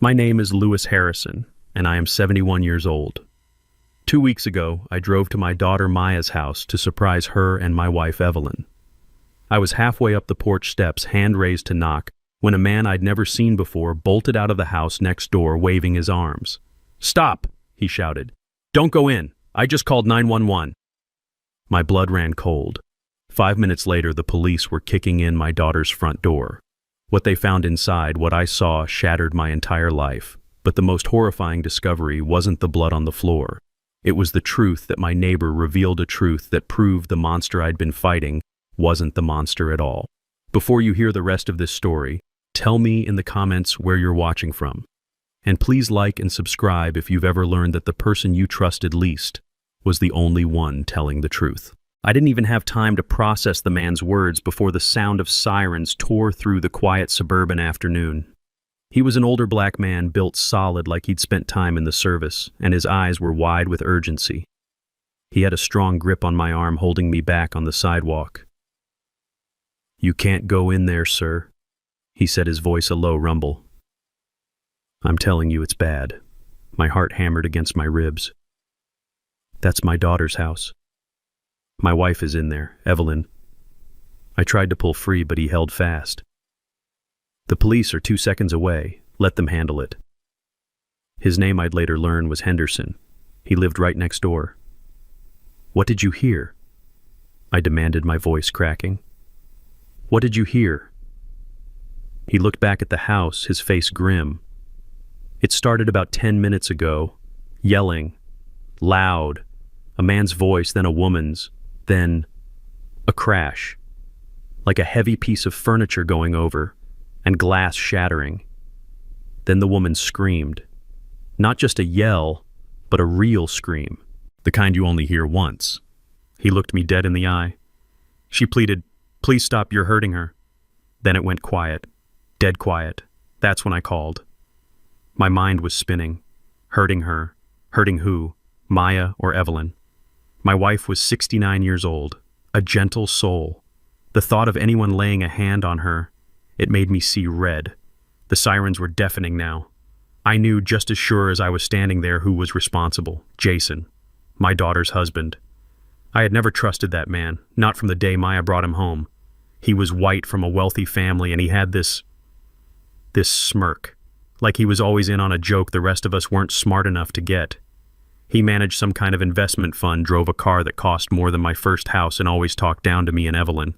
My name is Lewis Harrison, and I am 71 years old. 2 weeks ago, I drove to my daughter Maya's house to surprise her and my wife Evelyn. I was halfway up the porch steps, hand raised to knock, when a man I'd never seen before bolted out of the house next door waving his arms. "Stop!" he shouted. "Don't go in. I just called 911. My blood ran cold. 5 minutes later, the police were kicking in my daughter's front door. What they found inside, what I saw, shattered my entire life. But the most horrifying discovery wasn't the blood on the floor. It was the truth that my neighbor revealed, a truth that proved the monster I'd been fighting wasn't the monster at all. Before you hear the rest of this story, tell me in the comments where you're watching from. And please like and subscribe if you've ever learned that the person you trusted least was the only one telling the truth. I didn't even have time to process the man's words before the sound of sirens tore through the quiet suburban afternoon. He was an older black man, built solid like he'd spent time in the service, and his eyes were wide with urgency. He had a strong grip on my arm, holding me back on the sidewalk. "You can't go in there, sir," he said, his voice a low rumble. "I'm telling you it's bad." My heart hammered against my ribs. "That's my daughter's house. My wife is in there, Evelyn." I tried to pull free, but he held fast. "The police are 2 seconds away. Let them handle it." His name, I'd later learn, was Henderson. He lived right next door. "What did you hear?" I demanded, my voice cracking. "What did you hear?" He looked back at the house, his face grim. "It started about 10 minutes ago. Yelling. Loud. A man's voice, then a woman's. Then a crash. Like a heavy piece of furniture going over, and glass shattering. Then the woman screamed. Not just a yell, but a real scream. The kind you only hear once." He looked me dead in the eye. She pleaded, "Please stop, you're hurting her." Then it went quiet. Dead quiet. That's when I called. My mind was spinning. Hurting her. Hurting who? Maya or Evelyn? My wife was 69 years old. A gentle soul. The thought of anyone laying a hand on her, it made me see red. The sirens were deafening now. I knew just as sure as I was standing there who was responsible. Jason. My daughter's husband. I had never trusted that man, not from the day Maya brought him home. He was white, from a wealthy family, and he had this smirk. Like he was always in on a joke the rest of us weren't smart enough to get. He managed some kind of investment fund, drove a car that cost more than my first house, and always talked down to me and Evelyn.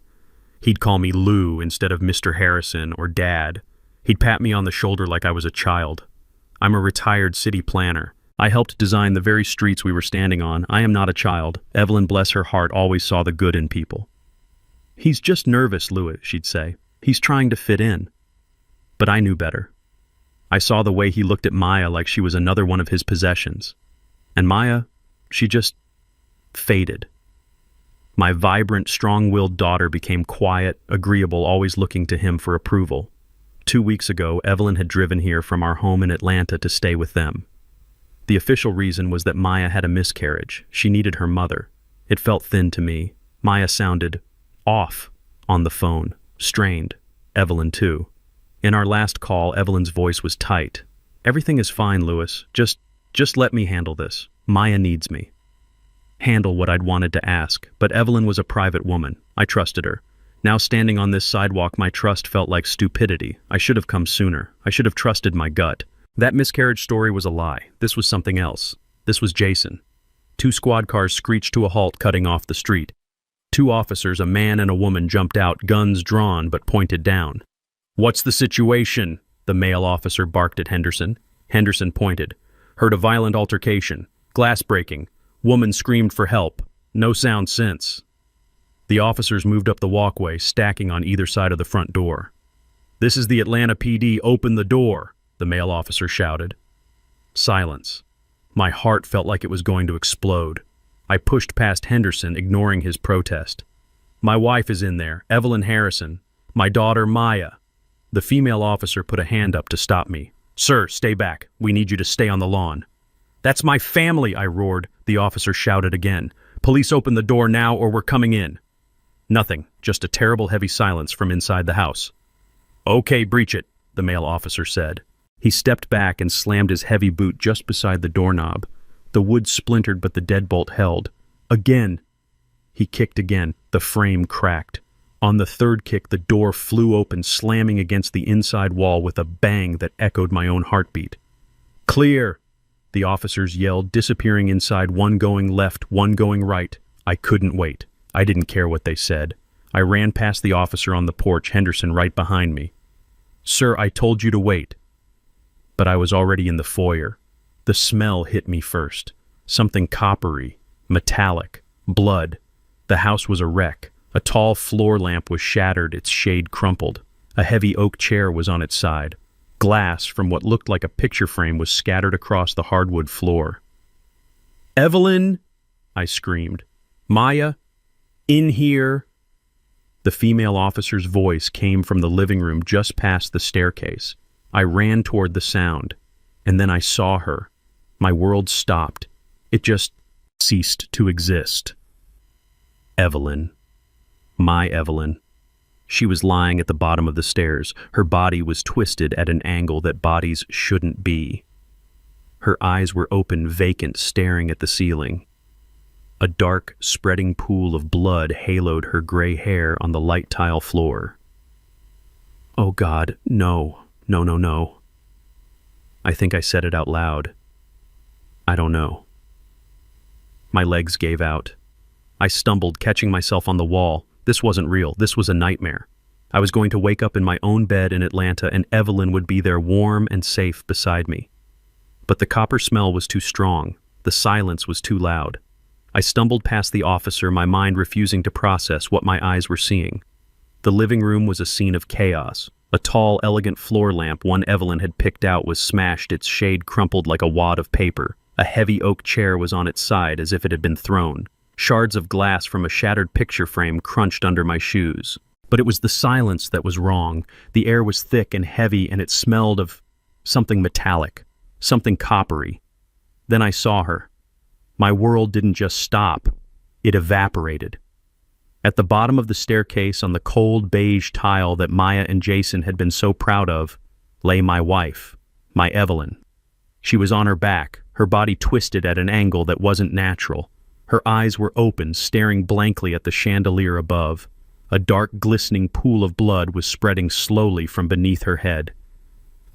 He'd call me Lou instead of Mr. Harrison or Dad. He'd pat me on the shoulder like I was a child. I'm a retired city planner. I helped design the very streets we were standing on. I am not a child. Evelyn, bless her heart, always saw the good in people. "He's just nervous, Louis," she'd say. "He's trying to fit in." But I knew better. I saw the way he looked at Maya like she was another one of his possessions. And Maya, she just faded. My vibrant, strong-willed daughter became quiet, agreeable, always looking to him for approval. 2 weeks ago, Evelyn had driven here from our home in Atlanta to stay with them. The official reason was that Maya had a miscarriage. She needed her mother. It felt thin to me. Maya sounded off on the phone, strained. Evelyn, too. In our last call, Evelyn's voice was tight. "Everything is fine, Louis. Just let me handle this. Maya needs me." Handle what I'd wanted to ask, but Evelyn was a private woman. I trusted her. Now standing on this sidewalk, my trust felt like stupidity. I should have come sooner. I should have trusted my gut. That miscarriage story was a lie. This was something else. This was Jason. 2 squad cars screeched to a halt, cutting off the street. 2 officers, a man and a woman, jumped out, guns drawn but pointed down. "What's the situation?" the male officer barked at Henderson. Henderson pointed. "Heard a violent altercation. Glass breaking. Woman screamed for help. No sound since." The officers moved up the walkway, stacking on either side of the front door. "This is the Atlanta PD. Open the door," the male officer shouted. Silence. My heart felt like it was going to explode. I pushed past Henderson, ignoring his protest. "My wife is in there, Evelyn Harrison. My daughter, Maya." The female officer put a hand up to stop me. "Sir, stay back. We need you to stay on the lawn." "That's my family," I roared. The officer shouted again. "Police, open the door now or we're coming in." Nothing, just a terrible heavy silence from inside the house. "Okay, breach it," the male officer said. He stepped back and slammed his heavy boot just beside the doorknob. The wood splintered, but the deadbolt held. Again! He kicked again. The frame cracked. On the third kick, the door flew open, slamming against the inside wall with a bang that echoed my own heartbeat. "Clear!" the officers yelled, disappearing inside, one going left, one going right. I couldn't wait. I didn't care what they said. I ran past the officer on the porch, Henderson right behind me. "Sir, I told you to wait." But I was already in the foyer. The smell hit me first. Something coppery, metallic, blood. The house was a wreck. A tall floor lamp was shattered, its shade crumpled. A heavy oak chair was on its side. Glass from what looked like a picture frame was scattered across the hardwood floor. "Evelyn!" I screamed. "Maya! In here!" The female officer's voice came from the living room just past the staircase. I ran toward the sound, and then I saw her. My world stopped. It just ceased to exist. Evelyn. My Evelyn. She was lying at the bottom of the stairs. Her body was twisted at an angle that bodies shouldn't be. Her eyes were open, vacant, staring at the ceiling. A dark, spreading pool of blood haloed her gray hair on the light tile floor. Oh God, no, no, no, no. I think I said it out loud. I don't know. My legs gave out. I stumbled, catching myself on the wall. This wasn't real. This was a nightmare. I was going to wake up in my own bed in Atlanta, and Evelyn would be there warm and safe beside me. But the copper smell was too strong. The silence was too loud. I stumbled past the officer, my mind refusing to process what my eyes were seeing. The living room was a scene of chaos. A tall, elegant floor lamp one Evelyn had picked out was smashed, its shade crumpled like a wad of paper. A heavy oak chair was on its side as if it had been thrown. Shards of glass from a shattered picture frame crunched under my shoes. But it was the silence that was wrong. The air was thick and heavy, and it smelled of something metallic, something coppery. Then I saw her. My world didn't just stop. It evaporated. At the bottom of the staircase, on the cold beige tile that Maya and Jason had been so proud of, lay my wife, my Evelyn. She was on her back, her body twisted at an angle that wasn't natural. Her eyes were open, staring blankly at the chandelier above. A dark, glistening pool of blood was spreading slowly from beneath her head.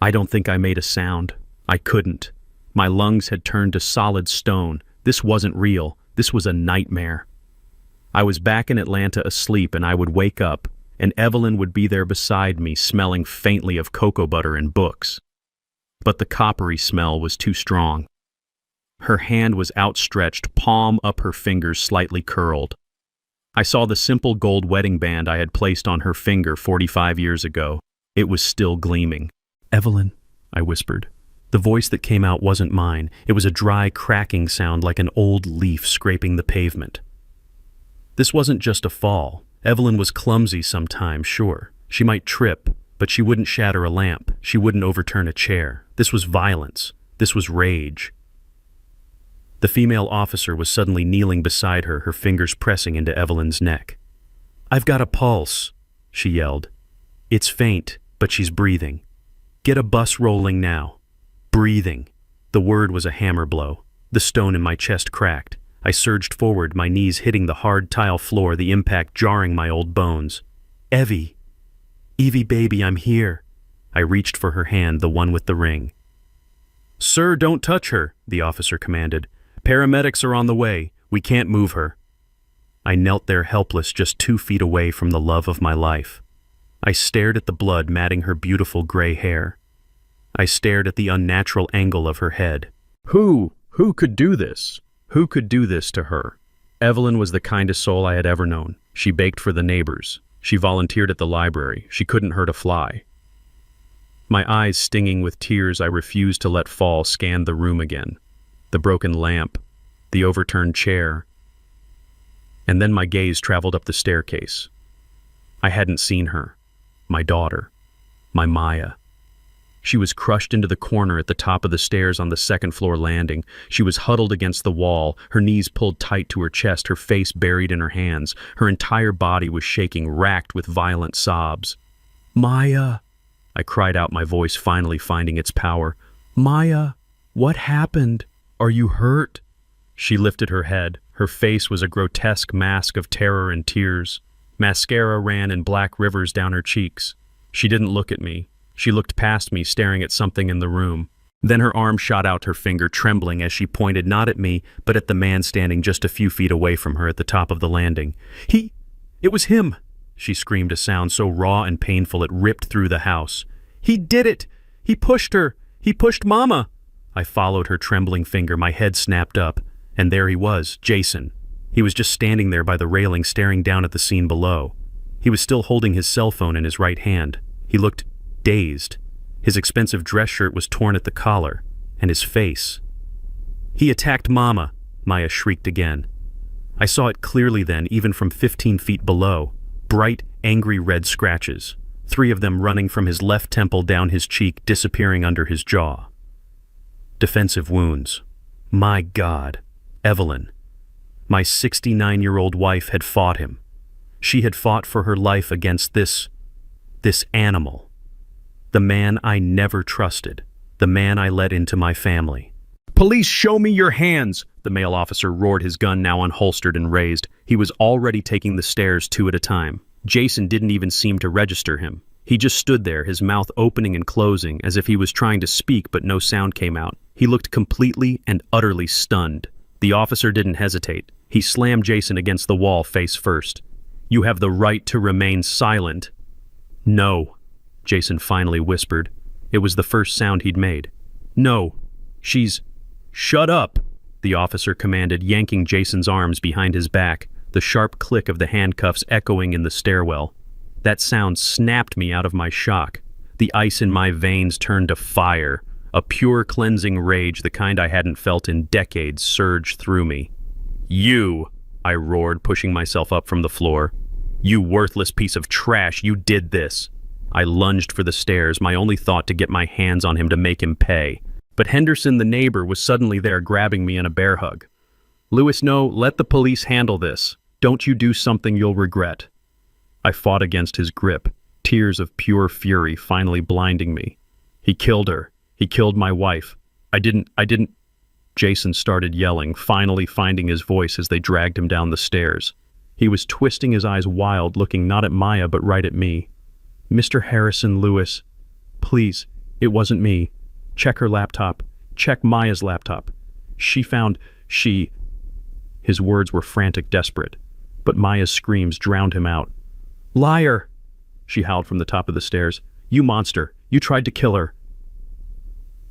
I don't think I made a sound. I couldn't. My lungs had turned to solid stone. This wasn't real. This was a nightmare. I was back in Atlanta asleep, and I would wake up, and Evelyn would be there beside me, smelling faintly of cocoa butter and books. But the coppery smell was too strong. Her hand was outstretched, palm up, her fingers slightly curled. I saw the simple gold wedding band I had placed on her finger 45 years ago. It was still gleaming. "Evelyn," I whispered. The voice that came out wasn't mine. It was a dry, cracking sound like an old leaf scraping the pavement. This wasn't just a fall. Evelyn was clumsy sometimes, sure. She might trip, but she wouldn't shatter a lamp. She wouldn't overturn a chair. This was violence. This was rage. The female officer was suddenly kneeling beside her, her fingers pressing into Evelyn's neck. "I've got a pulse," she yelled. "It's faint, but she's breathing. Get a bus rolling now." Breathing. The word was a hammer blow. The stone in my chest cracked. I surged forward, my knees hitting the hard tile floor, the impact jarring my old bones. "Evie! Evie, baby, I'm here." I reached for her hand, the one with the ring. "Sir, don't touch her," the officer commanded. "Paramedics are on the way. We can't move her." I knelt there helpless, just 2 feet away from the love of my life. I stared at the blood matting her beautiful gray hair. I stared at the unnatural angle of her head. Who could do this? Who could do this to her? Evelyn was the kindest soul I had ever known. She baked for the neighbors. She volunteered at the library. She couldn't hurt a fly. My eyes stinging with tears I refused to let fall scanned the room again. The broken lamp, the overturned chair. And then my gaze traveled up the staircase. I hadn't seen her. My daughter. My Maya. She was crushed into the corner at the top of the stairs on the second-floor landing. She was huddled against the wall, her knees pulled tight to her chest, her face buried in her hands. Her entire body was shaking, racked with violent sobs. "Maya!" I cried out, my voice finally finding its power. "Maya, what happened? Are you hurt?" She lifted her head. Her face was a grotesque mask of terror and tears. Mascara ran in black rivers down her cheeks. She didn't look at me. She looked past me, staring at something in the room. Then her arm shot out, her finger trembling as she pointed not at me, but at the man standing just a few feet away from her at the top of the landing. It was him!" She screamed, a sound so raw and painful it ripped through the house. "He did it! He pushed her! He pushed Mama!" I followed her trembling finger, my head snapped up, and there he was, Jason. He was just standing there by the railing, staring down at the scene below. He was still holding his cell phone in his right hand. He looked dazed. His expensive dress shirt was torn at the collar, and his face. "He attacked Mama," Maya shrieked again. I saw it clearly then, even from 15 feet below. Bright, angry red scratches, 3 of them running from his left temple down his cheek, disappearing under his jaw. Defensive wounds. My God, Evelyn. My 69-year-old wife had fought him. She had fought for her life against this animal. The man I never trusted. The man I let into my family. "Police, show me your hands!" The male officer roared, his gun now unholstered and raised. He was already taking the stairs 2 at a time. Jason didn't even seem to register him. He just stood there, his mouth opening and closing, as if he was trying to speak but no sound came out. He looked completely and utterly stunned. The officer didn't hesitate. He slammed Jason against the wall face first. "You have the right to remain silent." "No," Jason finally whispered. It was the first sound he'd made. "No, she's—" "Shut up," the officer commanded, yanking Jason's arms behind his back, the sharp click of the handcuffs echoing in the stairwell. That sound snapped me out of my shock. The ice in my veins turned to fire. A pure cleansing rage, the kind I hadn't felt in decades, surged through me. "You," I roared, pushing myself up from the floor. "You worthless piece of trash, you did this." I lunged for the stairs, my only thought to get my hands on him to make him pay. But Henderson, the neighbor, was suddenly there, grabbing me in a bear hug. "Louis, no, let the police handle this. Don't you do something you'll regret." I fought against his grip, tears of pure fury finally blinding me. "He killed her. He killed my wife. I didn't. Jason started yelling, finally finding his voice as they dragged him down the stairs. He was twisting his eyes wild, looking not at Maya but right at me. "Mr. Harrison, Louis, please, it wasn't me. Check her laptop. Check Maya's laptop. She..." His words were frantic, desperate, but Maya's screams drowned him out. "Liar!" she howled from the top of the stairs. "You monster! You tried to kill her!"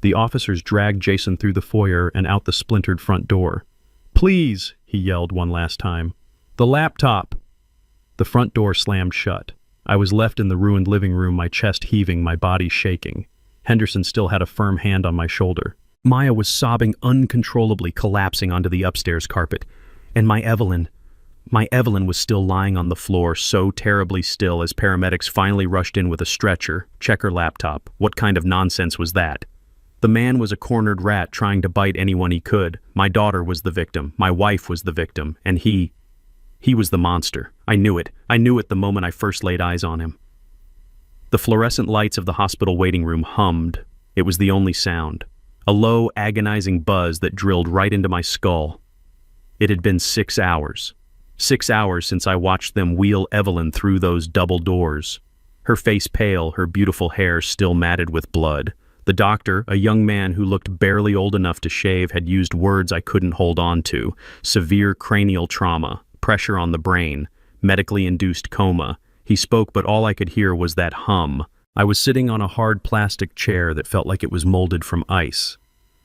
The officers dragged Jason through the foyer and out the splintered front door. "Please," he yelled one last time. "The laptop!" The front door slammed shut. I was left in the ruined living room, my chest heaving, my body shaking. Henderson still had a firm hand on my shoulder. Maya was sobbing uncontrollably, collapsing onto the upstairs carpet. And my Evelyn was still lying on the floor, so terribly still, as paramedics finally rushed in with a stretcher. Check her laptop. What kind of nonsense was that? The man was a cornered rat trying to bite anyone he could. My daughter was the victim. My wife was the victim. And he was the monster. I knew it. I knew it the moment I first laid eyes on him. The fluorescent lights of the hospital waiting room hummed. It was the only sound. A low, agonizing buzz that drilled right into my skull. It had been 6 hours. 6 hours since I watched them wheel Evelyn through those double doors. Her face pale, her beautiful hair still matted with blood. The doctor, a young man who looked barely old enough to shave, had used words I couldn't hold on to. Severe cranial trauma, pressure on the brain, medically induced coma. He spoke, but all I could hear was that hum. I was sitting on a hard plastic chair that felt like it was molded from ice.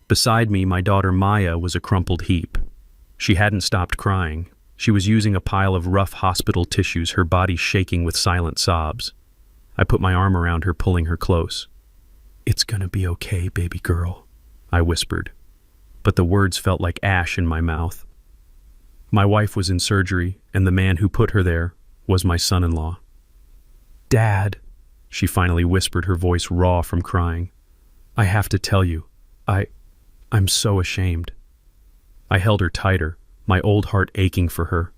Beside me, my daughter Maya was a crumpled heap. She hadn't stopped crying. She was using a pile of rough hospital tissues, her body shaking with silent sobs. I put my arm around her, pulling her close. "It's gonna be okay, baby girl," I whispered. But the words felt like ash in my mouth. My wife was in surgery, and the man who put her there was my son-in-law. "Dad," she finally whispered, her voice raw from crying. "I have to tell you, I'm so ashamed." I held her tighter, my old heart aching for her.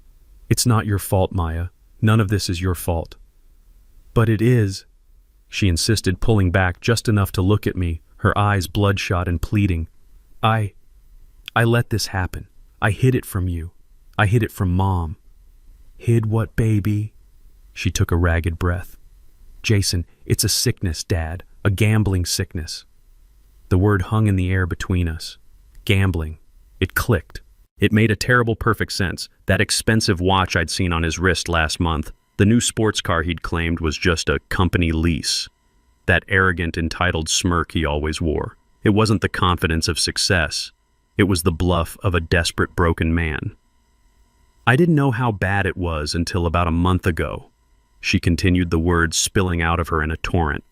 "It's not your fault, Maya. None of this is your fault." "But it is," she insisted, pulling back just enough to look at me, her eyes bloodshot and pleading. I let this happen. I hid it from you. I hid it from Mom. Hid what, baby? She took a ragged breath. Jason, it's a sickness, Dad, a gambling sickness. The word hung in the air between us. Gambling. It clicked. It made a terrible perfect sense. That expensive watch I'd seen on his wrist last month, the new sports car he'd claimed was just a company lease. That arrogant, entitled smirk he always wore. It wasn't the confidence of success. It was the bluff of a desperate, broken man. I didn't know how bad it was until about a month ago. She continued, the words spilling out of her in a torrent.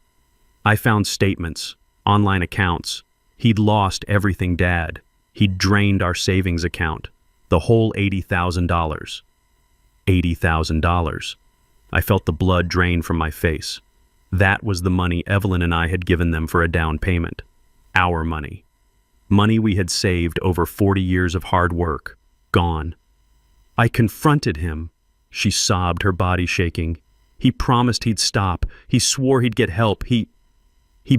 I found statements, online accounts. He'd lost everything, Dad. He'd drained our savings account. The whole $80,000. $80,000. I felt the blood drain from my face. That was the money Evelyn and I had given them for a down payment. Our money. Money we had saved over 40 years of hard work. Gone. I confronted him. She sobbed, her body shaking. He promised he'd stop. He swore he'd get help. He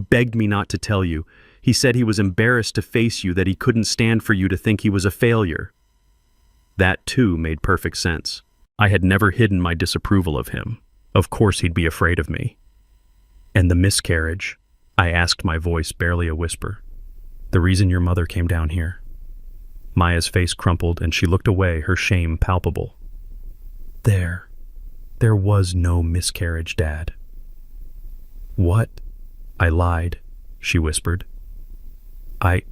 begged me not to tell you. He said he was embarrassed to face you, that he couldn't stand for you to think he was a failure. That, too, made perfect sense. I had never hidden my disapproval of him. Of course he'd be afraid of me. And the miscarriage? I asked, my voice barely a whisper. The reason your mother came down here. Maya's face crumpled and she looked away, her shame palpable. There was no miscarriage, Dad. What? I lied, she whispered. I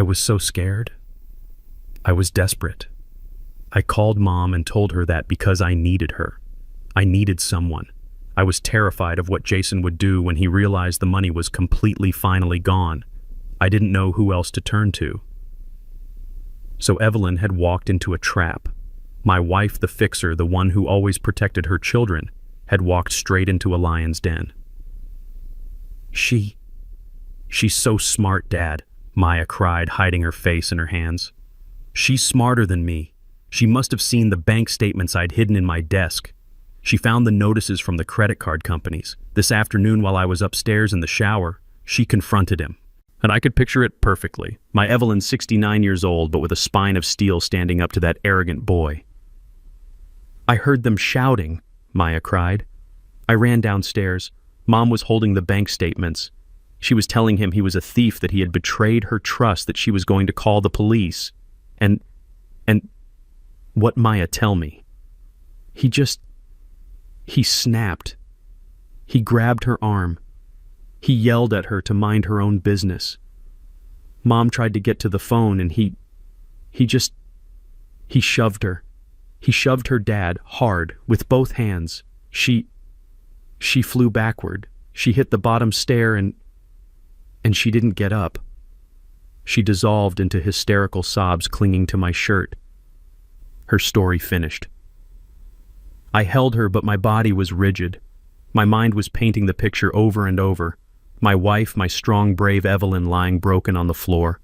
was so scared. I was desperate. I called Mom and told her that because I needed her. I needed someone. I was terrified of what Jason would do when he realized the money was completely, finally gone. I didn't know who else to turn to. So Evelyn had walked into a trap. My wife, the fixer, the one who always protected her children, had walked straight into a lion's den. She's so smart, Dad, Maya cried, hiding her face in her hands. She's smarter than me. She must have seen the bank statements I'd hidden in my desk. She found the notices from the credit card companies. This afternoon, while I was upstairs in the shower, she confronted him. And I could picture it perfectly. My Evelyn, 69 years old, but with a spine of steel, standing up to that arrogant boy. I heard them shouting, Maya cried. I ran downstairs. Mom was holding the bank statements. She was telling him he was a thief, that he had betrayed her trust, that she was going to call the police. And what, Maya, tell me? He snapped. He grabbed her arm. He yelled at her to mind her own business. Mom tried to get to the phone and he shoved her. He shoved her, Dad, hard, with both hands. She flew backward. She hit the bottom stair and she didn't get up. She dissolved into hysterical sobs, clinging to my shirt. Her story finished. I held her, but my body was rigid. My mind was painting the picture over and over. My wife, my strong, brave Evelyn, lying broken on the floor.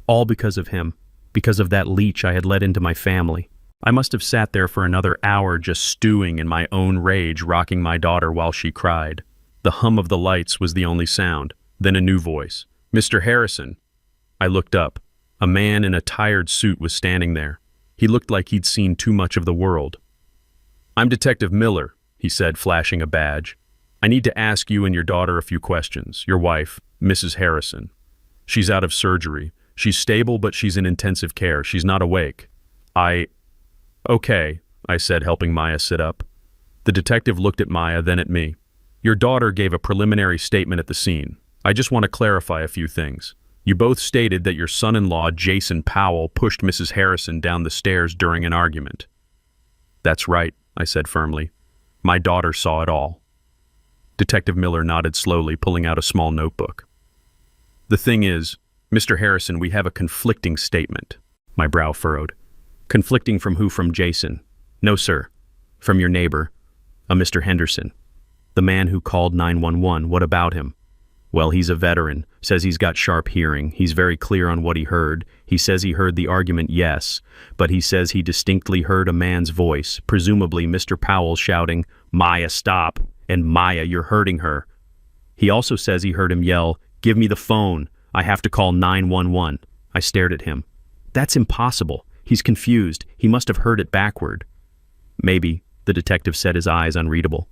All because of him, because of that leech I had let into my family. I must have sat there for another hour just stewing in my own rage, rocking my daughter while she cried. The hum of the lights was the only sound. Then a new voice. Mr. Harrison. I looked up. A man in a tired suit was standing there. He looked like he'd seen too much of the world. I'm Detective Miller, he said, flashing a badge. I need to ask you and your daughter a few questions. Your wife, Mrs. Harrison. She's out of surgery. She's stable, but she's in intensive care. She's not awake. Okay, I said, helping Maya sit up. The detective looked at Maya, then at me. Your daughter gave a preliminary statement at the scene. I just want to clarify a few things. You both stated that your son-in-law, Jason Powell, pushed Mrs. Harrison down the stairs during an argument. That's right, I said firmly. My daughter saw it all. Detective Miller nodded slowly, pulling out a small notebook. The thing is, Mr. Harrison, we have a conflicting statement. My brow furrowed. Conflicting from who? From Jason? No, sir. From your neighbor, a Mr. Henderson. The man who called 911, what about him? Well, he's a veteran, says he's got sharp hearing. He's very clear on what he heard. He says he heard the argument, yes, but he says he distinctly heard a man's voice, presumably Mr. Powell, shouting, Maya, stop, and Maya, you're hurting her. He also says he heard him yell, "Give me the phone. I have to call 911." I stared at him. That's impossible. He's confused. He must have heard it backward. Maybe, the detective said, his eyes unreadable.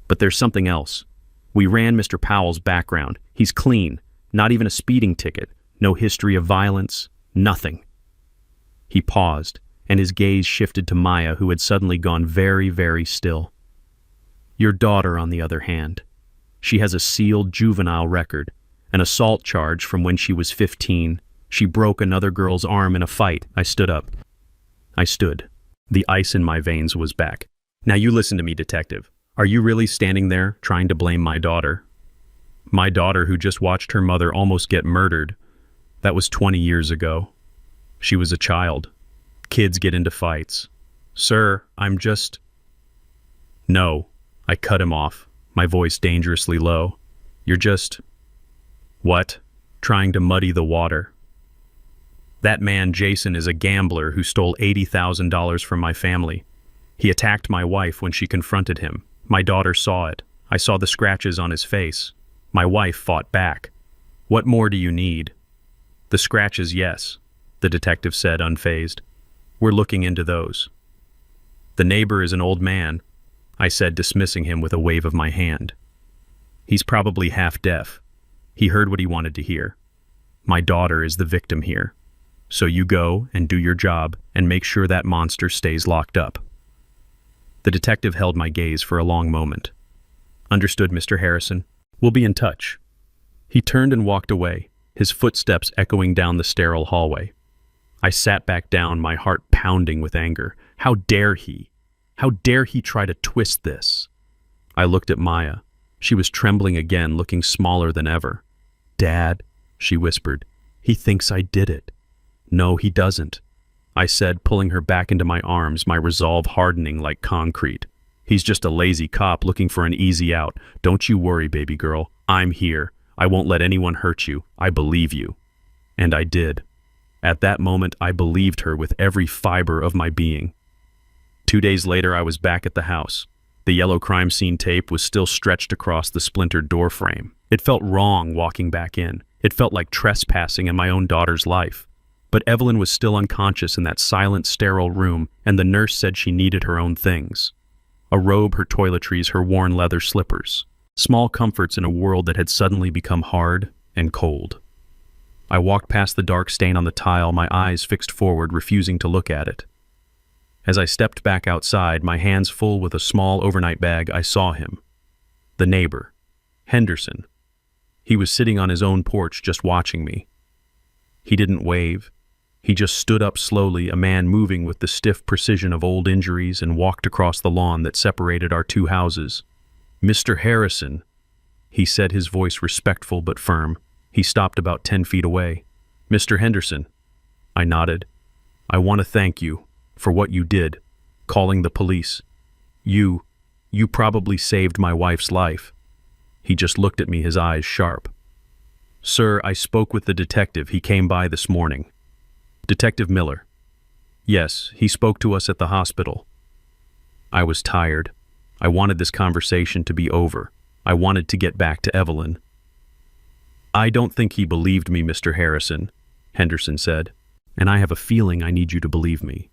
But there's something else. We ran Mr. Powell's background. He's clean. Not even a speeding ticket. No history of violence. Nothing. He paused, and his gaze shifted to Maya, who had suddenly gone very, very still. Your daughter, on the other hand. She has a sealed juvenile record, an assault charge from when she was 15. She broke another girl's arm in a fight. I stood up. I stood. The ice in my veins was back. Now you listen to me, detective. Are you really standing there trying to blame my daughter? My daughter who just watched her mother almost get murdered. That was 20 years ago. She was a child. Kids get into fights. Sir, I'm just... No. I cut him off, my voice dangerously low. You're just... What? Trying to muddy the water. That man, Jason, is a gambler who stole $80,000 from my family. He attacked my wife when she confronted him. My daughter saw it. I saw the scratches on his face. My wife fought back. What more do you need? The scratches, yes, the detective said, unfazed. We're looking into those. The neighbor is an old man, I said, dismissing him with a wave of my hand. He's probably half deaf. He heard what he wanted to hear. My daughter is the victim here. So you go and do your job and make sure that monster stays locked up. The detective held my gaze for a long moment. Understood, Mr. Harrison. We'll be in touch. He turned and walked away, his footsteps echoing down the sterile hallway. I sat back down, my heart pounding with anger. How dare he? How dare he try to twist this? I looked at Maya. She was trembling again, looking smaller than ever. Dad, she whispered, he thinks I did it. No, he doesn't, I said, pulling her back into my arms, my resolve hardening like concrete. He's just a lazy cop looking for an easy out. Don't you worry, baby girl. I'm here. I won't let anyone hurt you. I believe you. And I did. At that moment, I believed her with every fiber of my being. 2 days later, I was back at the house. The yellow crime scene tape was still stretched across the splintered door frame. It felt wrong walking back in. It felt like trespassing in my own daughter's life. But Evelyn was still unconscious in that silent, sterile room, and the nurse said she needed her own things. A robe, her toiletries, her worn leather slippers. Small comforts in a world that had suddenly become hard and cold. I walked past the dark stain on the tile, my eyes fixed forward, refusing to look at it. As I stepped back outside, my hands full with a small overnight bag, I saw him. The neighbor, Henderson. He was sitting on his own porch just watching me. He didn't wave. He just stood up slowly, a man moving with the stiff precision of old injuries, and walked across the lawn that separated our two houses. Mr. Harrison, he said, his voice respectful but firm. He stopped about 10 feet away. Mr. Henderson. I nodded. I want to thank you for what you did, calling the police. You probably saved my wife's life. He just looked at me, his eyes sharp. Sir, I spoke with the detective. He came by this morning. Detective Miller. Yes, he spoke to us at the hospital. I was tired. I wanted this conversation to be over. I wanted to get back to Evelyn. I don't think he believed me, Mr. Harrison, Henderson said, and I have a feeling I need you to believe me.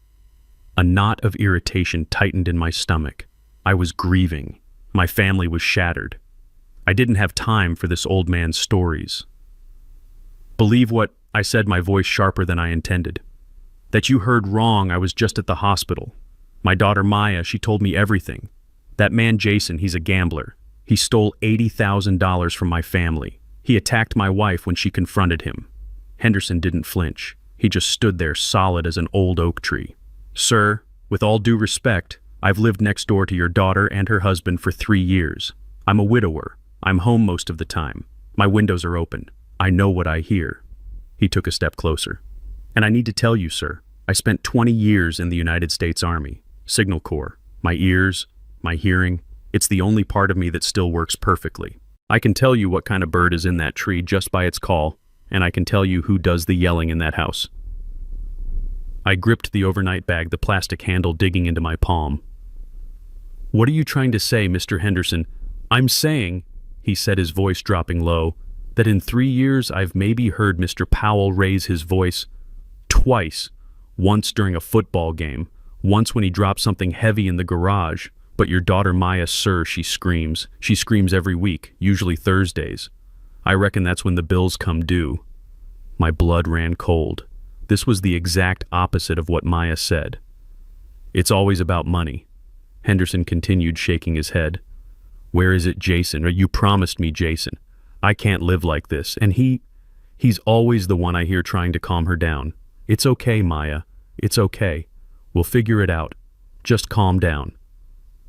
A knot of irritation tightened in my stomach. I was grieving. My family was shattered. I didn't have time for this old man's stories. Believe what I said, my voice sharper than I intended. That you heard wrong. I was just at the hospital. My daughter Maya, she told me everything. That man Jason, he's a gambler. He stole $80,000 from my family. He attacked my wife when she confronted him. Henderson didn't flinch. He just stood there solid as an old oak tree. Sir, with all due respect, I've lived next door to your daughter and her husband for 3 years. I'm a widower. I'm home most of the time. My windows are open. I know what I hear. He took a step closer. And I need to tell you, sir, I spent 20 years in the United States Army, Signal Corps. My ears, my hearing, it's the only part of me that still works perfectly. I can tell you what kind of bird is in that tree just by its call, and I can tell you who does the yelling in that house. I gripped the overnight bag, the plastic handle digging into my palm. What are you trying to say, Mr. Henderson? I'm saying he said, his voice dropping low, that in 3 years I've maybe heard Mr. Powell raise his voice twice, once during a football game, once when he dropped something heavy in the garage. But your daughter Maya, sir, she screams. She screams every week, usually Thursdays. I reckon that's when the bills come due. My blood ran cold. This was the exact opposite of what Maya said. It's always about money. Henderson continued, shaking his head. Where is it, Jason? Or you promised me, Jason. I can't live like this. And he's always the one I hear trying to calm her down. It's okay, Maya. It's okay. We'll figure it out. Just calm down.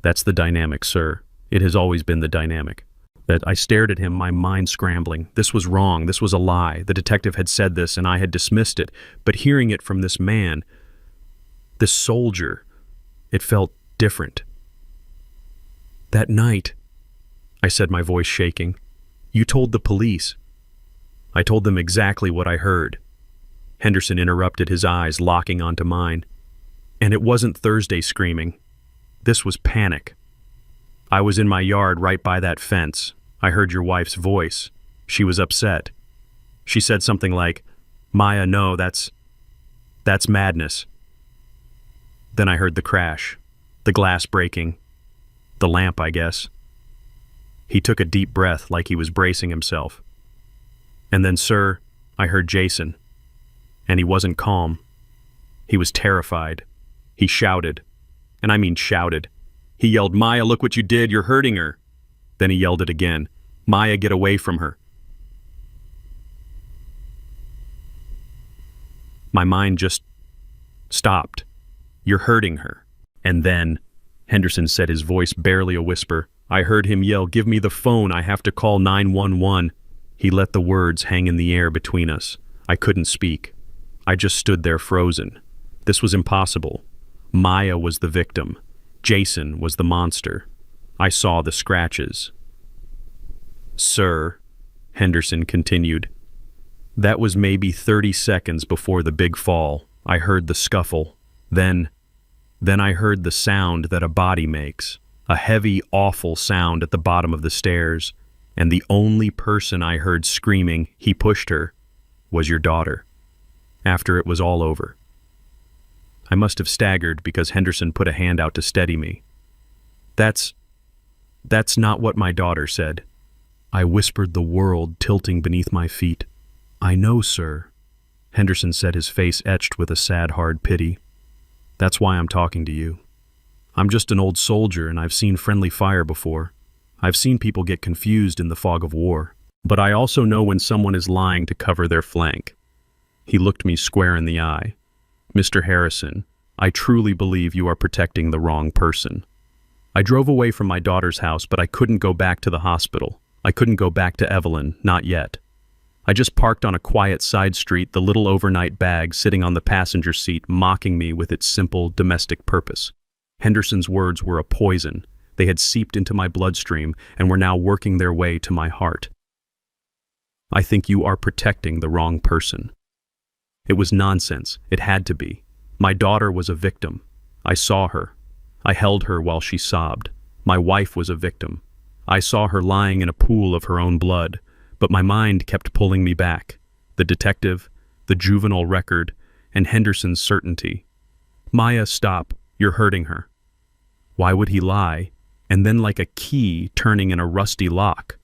That's the dynamic, sir. It has always been the dynamic. That I stared at him, my mind scrambling. This was wrong. This was a lie. The detective had said this, and I had dismissed it. But hearing it from this man, this soldier, it felt different. That night, I said, my voice shaking, you told the police. I told them exactly what I heard. Henderson interrupted, his eyes locking onto mine. And it wasn't Thursday screaming. This was panic. I was in my yard right by that fence. I heard your wife's voice. She was upset. She said something like, Maya, no, that's madness. Then I heard the crash, the glass breaking, the lamp, I guess. He took a deep breath like he was bracing himself. And then, sir, I heard Jason. And he wasn't calm. He was terrified. He shouted. And I mean shouted. He yelled, Maya, look what you did, you're hurting her. Then he yelled it again. Maya, get away from her. My mind just stopped. You're hurting her. And then, Henderson said, his voice barely a whisper, I heard him yell, give me the phone, I have to call 911. He let the words hang in the air between us. I couldn't speak. I just stood there frozen. This was impossible. Maya was the victim. Jason was the monster. I saw the scratches. Sir, Henderson continued, that was maybe 30 seconds before the big fall. I heard the scuffle. Then I heard the sound that a body makes, a heavy, awful sound at the bottom of the stairs, and the only person I heard screaming, he pushed her, was your daughter. After it was all over. I must have staggered because Henderson put a hand out to steady me. That's not what my daughter said. I whispered the world tilting beneath my feet. I know, sir. Henderson said, his face etched with a sad, hard pity. That's why I'm talking to you. I'm just an old soldier and I've seen friendly fire before. I've seen people get confused in the fog of war. But I also know when someone is lying to cover their flank. He looked me square in the eye. Mr. Harrison, I truly believe you are protecting the wrong person. I drove away from my daughter's house, but I couldn't go back to the hospital. I couldn't go back to Evelyn, not yet. I just parked on a quiet side street, the little overnight bag sitting on the passenger seat, mocking me with its simple domestic purpose. Henderson's words were a poison. They had seeped into my bloodstream and were now working their way to my heart. I think you are protecting the wrong person. It was nonsense. It had to be. My daughter was a victim. I saw her. I held her while she sobbed. My wife was a victim. I saw her lying in a pool of her own blood, but my mind kept pulling me back. The detective, the juvenile record, and Henderson's certainty. Maya, stop. You're hurting her. Why would he lie? And then like a key turning in a rusty lock.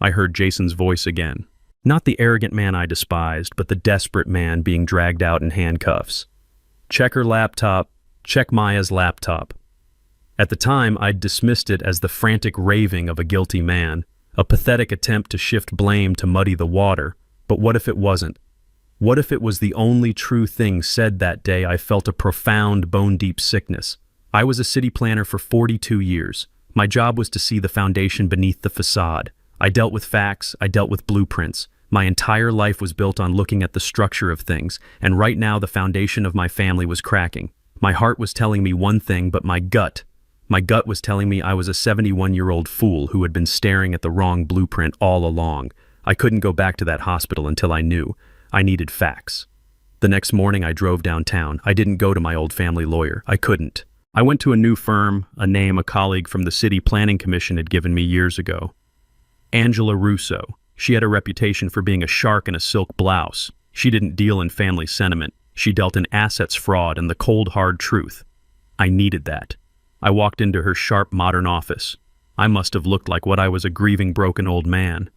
I heard Jason's voice again. Not the arrogant man I despised, but the desperate man being dragged out in handcuffs. Check her laptop. Check Maya's laptop. At the time, I'd dismissed it as the frantic raving of a guilty man, a pathetic attempt to shift blame to muddy the water. But what if it wasn't? What if it was the only true thing said that day? I felt a profound, bone-deep sickness. I was a city planner for 42 years. My job was to see the foundation beneath the facade. I dealt with facts, I dealt with blueprints. My entire life was built on looking at the structure of things, and right now the foundation of my family was cracking. My heart was telling me one thing, but my gut was telling me I was a 71-year-old fool who had been staring at the wrong blueprint all along. I couldn't go back to that hospital until I knew. I needed facts. The next morning I drove downtown. I didn't go to my old family lawyer. I couldn't. I went to a new firm, a name a colleague from the City Planning Commission had given me years ago. Angela Russo. She had a reputation for being a shark in a silk blouse. She didn't deal in family sentiment. She dealt in assets fraud and the cold, hard truth. I needed that. I walked into her sharp, modern office. I must have looked like what I was, a grieving, broken old man.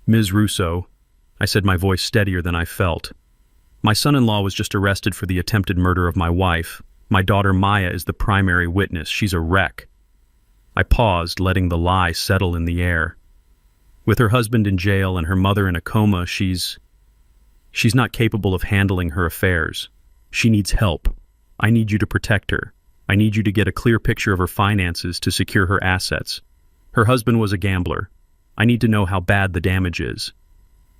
Ms. Russo, I said, my voice steadier than I felt. My son-in-law was just arrested for the attempted murder of my wife. My daughter Maya is the primary witness. She's a wreck. I paused, letting the lie settle in the air. With her husband in jail and her mother in a coma, she's not capable of handling her affairs. She needs help. I need you to protect her. I need you to get a clear picture of her finances to secure her assets. Her husband was a gambler. I need to know how bad the damage is.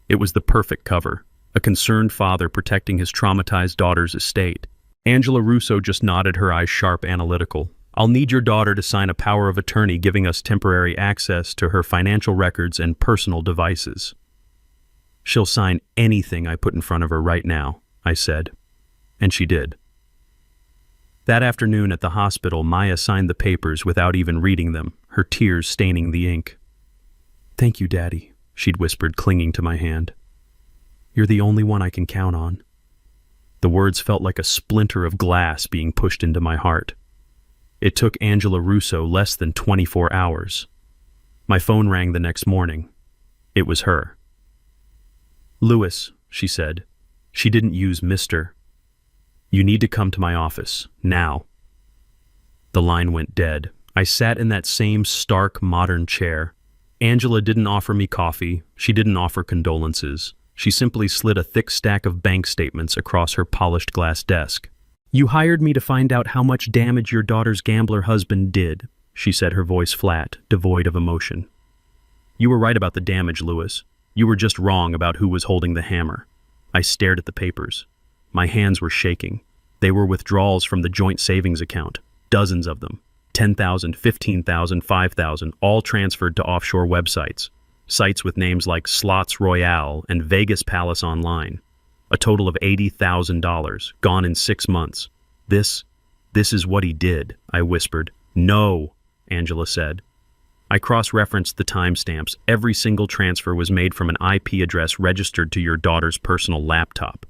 It was the perfect cover. A concerned father protecting his traumatized daughter's estate. Angela Russo just nodded, her eyes sharp, analytical. I'll need your daughter to sign a power of attorney giving us temporary access to her financial records and personal devices. She'll sign anything I put in front of her right now, I said. And she did. That afternoon at the hospital, Maya signed the papers without even reading them, her tears staining the ink. Thank you, Daddy, she'd whispered, clinging to my hand. You're the only one I can count on. The words felt like a splinter of glass being pushed into my heart. It took Angela Russo less than 24 hours. My phone rang the next morning. It was her. Louis, she said. She didn't use Mr. You need to come to my office, now. The line went dead. I sat in that same stark, modern chair. Angela didn't offer me coffee. She didn't offer condolences. She simply slid a thick stack of bank statements across her polished glass desk. You hired me to find out how much damage your daughter's gambler husband did, she said, her voice flat, devoid of emotion. You were right about the damage, Louis. You were just wrong about who was holding the hammer. I stared at the papers. My hands were shaking. They were withdrawals from the joint savings account, dozens of them, 10,000, 15,000, 5,000, all transferred to offshore websites, sites with names like Slots Royale and Vegas Palace Online. A total of $80,000, gone in 6 months. This is what he did, I whispered. No, Angela said. I cross-referenced the timestamps. Every single transfer was made from an IP address registered to your daughter's personal laptop.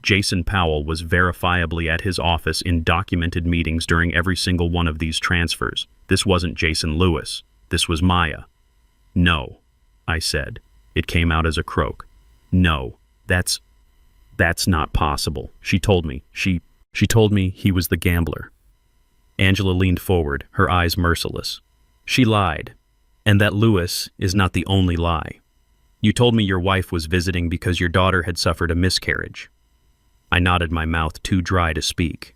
Jason Powell was verifiably at his office in documented meetings during every single one of these transfers. This wasn't Jason Lewis. This was Maya. No, I said. It came out as a croak. No, that's not possible. She told me. She told me he was the gambler. Angela leaned forward, her eyes merciless. She lied. And that Lewis is not the only lie. You told me your wife was visiting because your daughter had suffered a miscarriage. I nodded, my mouth too dry to speak.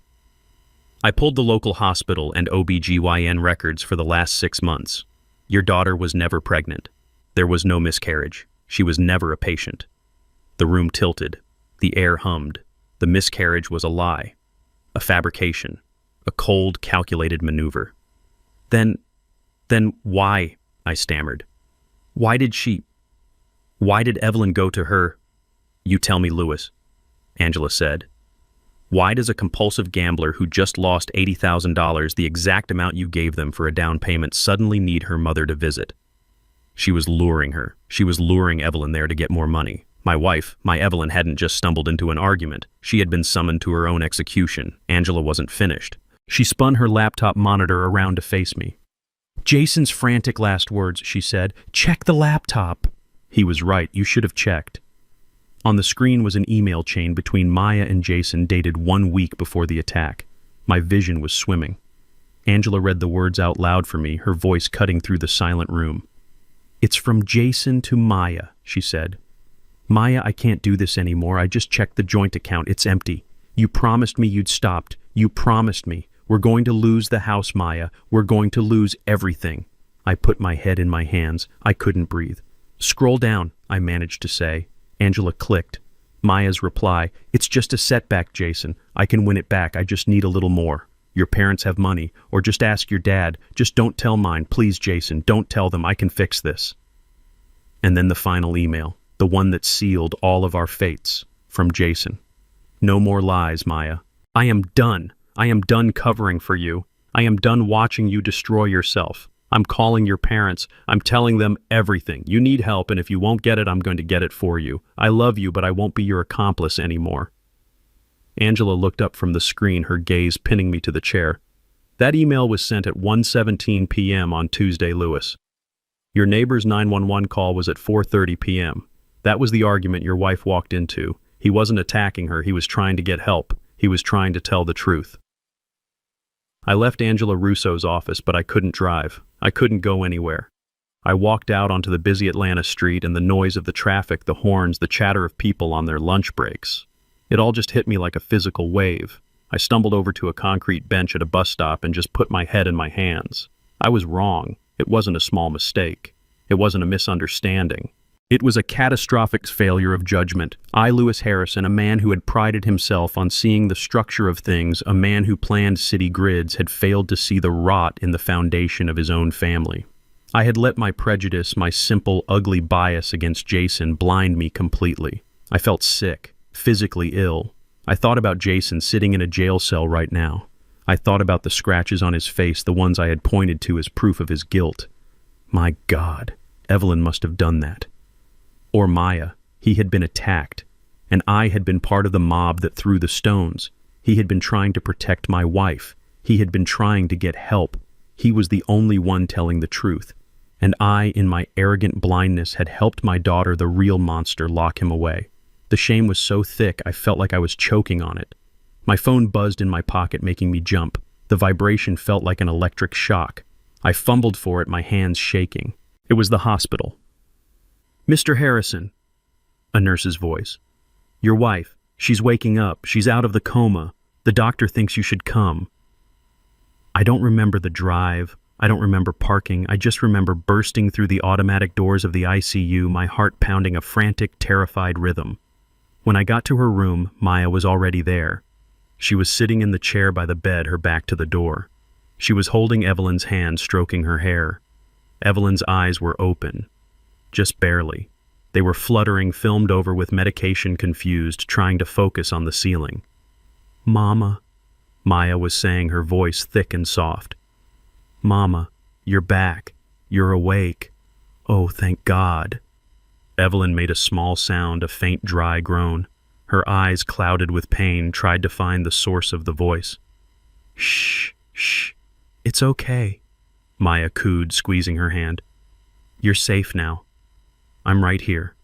I pulled the local hospital and OB/GYN records for the last 6 months. Your daughter was never pregnant. There was no miscarriage. She was never a patient. The room tilted. The air hummed. The miscarriage was a lie. A fabrication. A cold, calculated maneuver. Then why? I stammered. Why did Evelyn go to her? You tell me, Louis, Angela said. Why does a compulsive gambler who just lost $80,000, the exact amount you gave them for a down payment, suddenly need her mother to visit? She was luring her. She was luring Evelyn there to get more money. My wife, my Evelyn, hadn't just stumbled into an argument. She had been summoned to her own execution. Angela wasn't finished. She spun her laptop monitor around to face me. Jason's frantic last words, she said. Check the laptop. He was right. You should have checked. On the screen was an email chain between Maya and Jason dated 1 week before the attack. My vision was swimming. Angela read the words out loud for me, her voice cutting through the silent room. It's from Jason to Maya, she said. Maya, I can't do this anymore. I just checked the joint account. It's empty. You promised me you'd stopped. You promised me. We're going to lose the house, Maya. We're going to lose everything. I put my head in my hands. I couldn't breathe. Scroll down, I managed to say. Angela clicked. Maya's reply, it's just a setback, Jason. I can win it back. I just need a little more. Your parents have money. Or just ask your dad. Just don't tell mine. Please, Jason, don't tell them. I can fix this. And then the final email, the one that sealed all of our fates, from Jason. No more lies, Maya. I am done. I am done covering for you. I am done watching you destroy yourself. I'm calling your parents. I'm telling them everything. You need help, and if you won't get it, I'm going to get it for you. I love you, but I won't be your accomplice anymore." Angela looked up from the screen, her gaze pinning me to the chair. "That email was sent at 1:17 p.m. on Tuesday, Lewis. Your neighbor's 911 call was at 4:30 p.m. That was the argument your wife walked into. He wasn't attacking her. He was trying to get help. He was trying to tell the truth." I left Angela Russo's office, but I couldn't drive. I couldn't go anywhere. I walked out onto the busy Atlanta street, and the noise of the traffic, the horns, the chatter of people on their lunch breaks. It all just hit me like a physical wave. I stumbled over to a concrete bench at a bus stop and just put my head in my hands. I was wrong. It wasn't a small mistake. It wasn't a misunderstanding. It was a catastrophic failure of judgment. I, Lewis Harrison, a man who had prided himself on seeing the structure of things, a man who planned city grids, had failed to see the rot in the foundation of his own family. I had let my prejudice, my simple, ugly bias against Jason, blind me completely. I felt sick, physically ill. I thought about Jason sitting in a jail cell right now. I thought about the scratches on his face, the ones I had pointed to as proof of his guilt. My God, Evelyn must have done that. Or Maya. He had been attacked, and I had been part of the mob that threw the stones. He had been trying to protect my wife. He had been trying to get help. He was the only one telling the truth. And I, in my arrogant blindness, had helped my daughter, the real monster, lock him away. The shame was so thick I felt like I was choking on it. My phone buzzed in my pocket, making me jump. The vibration felt like an electric shock. I fumbled for it, my hands shaking. It was the hospital. "Mr. Harrison," a nurse's voice. "Your wife, she's waking up. She's out of the coma. The doctor thinks you should come." I don't remember the drive. I don't remember parking. I just remember bursting through the automatic doors of the ICU, my heart pounding a frantic, terrified rhythm. When I got to her room, Maya was already there. She was sitting in the chair by the bed, her back to the door. She was holding Evelyn's hand, stroking her hair. Evelyn's eyes were open. Just barely. They were fluttering, filmed over with medication, confused, trying to focus on the ceiling. "Mama," Maya was saying, her voice thick and soft. "Mama, you're back. You're awake. Oh, thank God." Evelyn made a small sound, a faint, dry groan. Her eyes, clouded with pain, tried to find the source of the voice. "Shh, shh. It's okay," Maya cooed, squeezing her hand. "You're safe now. I'm right here.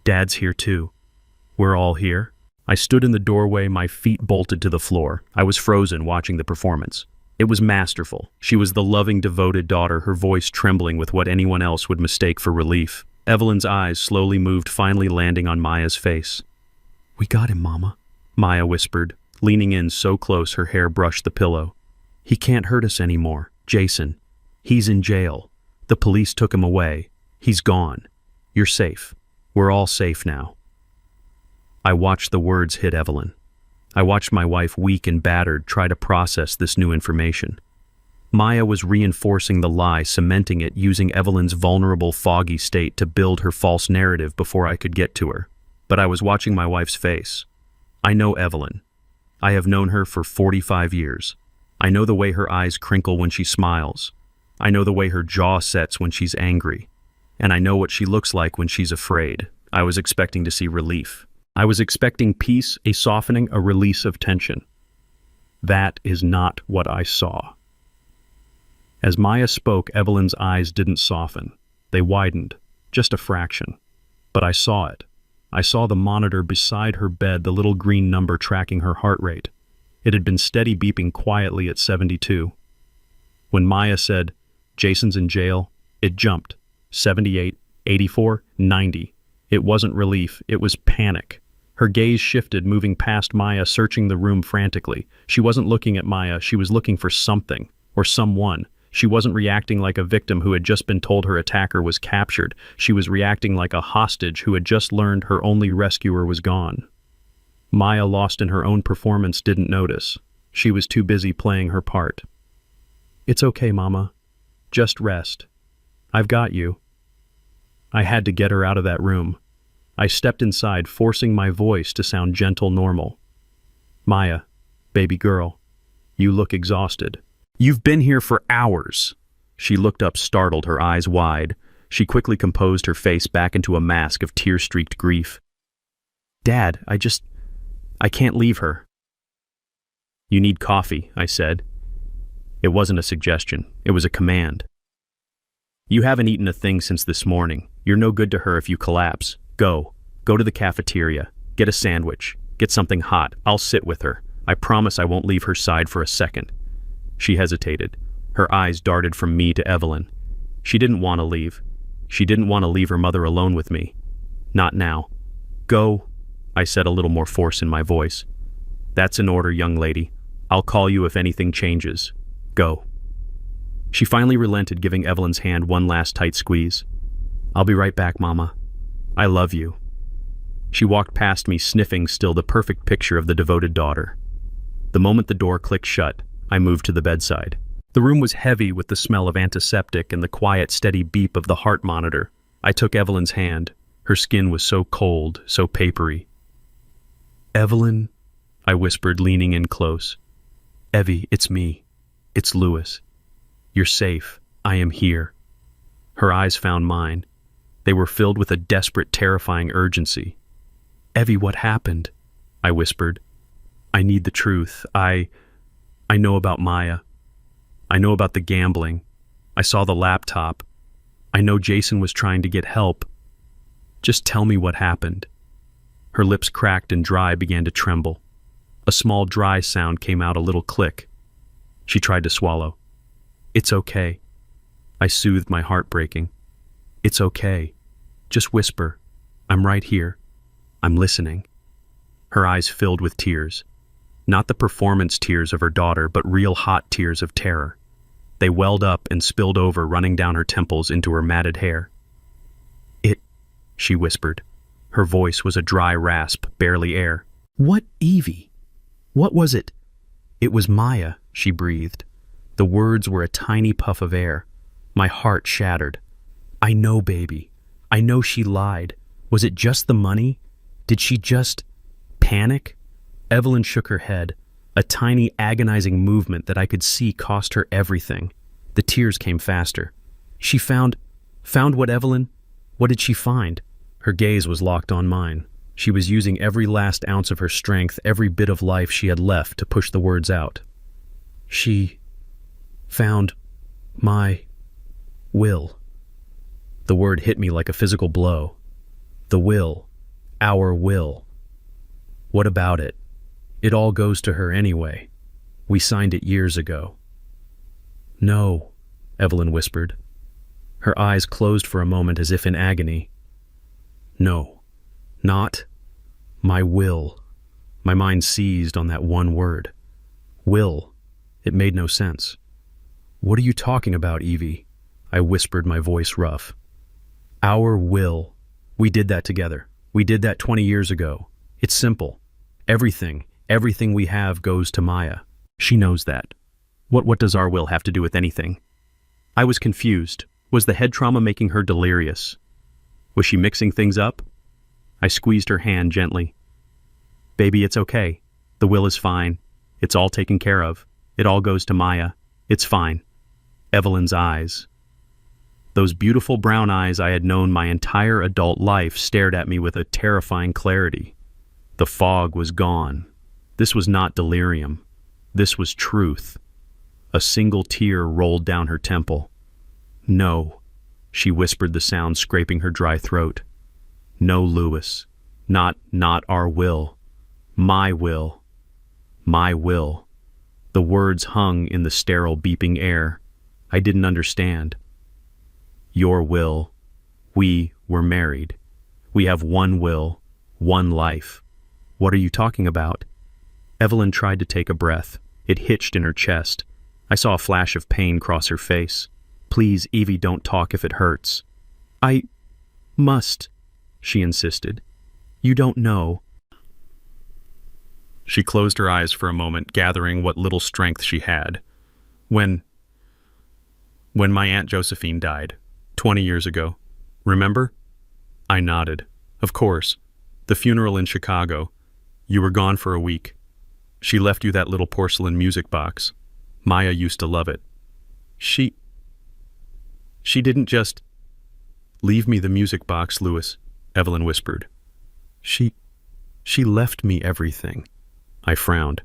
Dad's here too. We're all here." I stood in the doorway, my feet bolted to the floor. I was frozen watching the performance. It was masterful. She was the loving, devoted daughter, her voice trembling with what anyone else would mistake for relief. Evelyn's eyes slowly moved, finally landing on Maya's face. "We got him, Mama," Maya whispered, leaning in so close her hair brushed the pillow. "He can't hurt us anymore. Jason. He's in jail. The police took him away. He's gone. You're safe. We're all safe now." I watched the words hit Evelyn. I watched my wife, weak and battered, try to process this new information. Maya was reinforcing the lie, cementing it, using Evelyn's vulnerable, foggy state to build her false narrative before I could get to her. But I was watching my wife's face. I know Evelyn. I have known her for 45 years. I know the way her eyes crinkle when she smiles. I know the way her jaw sets when she's angry. And I know what she looks like when she's afraid. I was expecting to see relief. I was expecting peace, a softening, a release of tension. That is not what I saw. As Maya spoke, Evelyn's eyes didn't soften. They widened, just a fraction. But I saw it. I saw the monitor beside her bed, the little green number tracking her heart rate. It had been steady beeping quietly at 72. When Maya said, "Jason's in jail," it jumped. 78, 84, 90. It wasn't relief, it was panic. Her gaze shifted, moving past Maya, searching the room frantically. She wasn't looking at Maya, she was looking for something, or someone. She wasn't reacting like a victim who had just been told her attacker was captured. She was reacting like a hostage who had just learned her only rescuer was gone. Maya, lost in her own performance, didn't notice. She was too busy playing her part. "It's okay, Mama. Just rest. I've got you." I had to get her out of that room. I stepped inside, forcing my voice to sound gentle, normal. "Maya, baby girl, you look exhausted. You've been here for hours." She looked up startled, her eyes wide. She quickly composed her face back into a mask of tear-streaked grief. Dad, I can't leave her. You need coffee, I said. It wasn't a suggestion. It was a command. You haven't eaten a thing since this morning. You're no good to her if you collapse. Go. Go to the cafeteria. Get a sandwich. Get something hot. I'll sit with her. I promise I won't leave her side for a second. She hesitated. Her eyes darted from me to Evelyn. She didn't want to leave. She didn't want to leave her mother alone with me. Not now. Go, I said, a little more force in my voice. That's an order, young lady. I'll call you if anything changes. Go. She finally relented, giving Evelyn's hand one last tight squeeze. I'll be right back, Mama. I love you. She walked past me, sniffing still, the perfect picture of the devoted daughter. The moment the door clicked shut, I moved to the bedside. The room was heavy with the smell of antiseptic and the quiet, steady beep of the heart monitor. I took Evelyn's hand. Her skin was so cold, so papery. Evelyn, I whispered, leaning in close. Evie, it's me. It's Louis. You're safe. I am here. Her eyes found mine. They were filled with a desperate, terrifying urgency. Evie, what happened? I whispered. I need the truth. I know about Maya. I know about the gambling. I saw the laptop. I know Jason was trying to get help. Just tell me what happened. Her lips cracked and dry began to tremble. A small dry sound came out, a little click. She tried to swallow. It's okay. I soothed my heart breaking. It's okay. Just whisper. I'm right here. I'm listening. Her eyes filled with tears. Not the performance tears of her daughter, but real hot tears of terror. They welled up and spilled over, running down her temples into her matted hair. She whispered. Her voice was a dry rasp, barely air. What, Evie? What was it? It was Maya, she breathed. The words were a tiny puff of air. My heart shattered. I know, baby. I know she lied. Was it just the money? Did she just panic? Evelyn shook her head, a tiny agonizing movement that I could see cost her everything. The tears came faster. She found what, Evelyn? What did she find? Her gaze was locked on mine. She was using every last ounce of her strength, every bit of life she had left, to push the words out. She found my will. The word hit me like a physical blow. The will. Our will. What about it? It all goes to her anyway. We signed it years ago. No, Evelyn whispered. Her eyes closed for a moment as if in agony. No, not my will. My mind seized on that one word. Will. It made no sense. What are you talking about, Evie? I whispered, my voice rough. Our will. We did that together. We did that 20 years ago. It's simple. Everything we have goes to Maya. She knows that. What does our will have to do with anything? I was confused. Was the head trauma making her delirious? Was she mixing things up? I squeezed her hand gently. Baby, it's okay. The will is fine. It's all taken care of. It all goes to Maya. It's fine. Evelyn's eyes. Those beautiful brown eyes I had known my entire adult life stared at me with a terrifying clarity. The fog was gone. This was not delirium. This was truth. A single tear rolled down her temple. No, she whispered, the sound scraping her dry throat. No, Louis. Not our will. My will. My will. The words hung in the sterile, beeping air. I didn't understand. Your will. We were married. We have one will, one life. What are you talking about? Evelyn tried to take a breath. It hitched in her chest. I saw a flash of pain cross her face. Please, Evie, don't talk if it hurts. I must, she insisted. You don't know. She closed her eyes for a moment, gathering what little strength she had. When my Aunt Josephine died, 20 years ago. Remember? I nodded. Of course. The funeral in Chicago. You were gone for a week. She left you that little porcelain music box. Maya used to love it. She didn't just leave me the music box, Louis, Evelyn whispered. She left me everything. I frowned.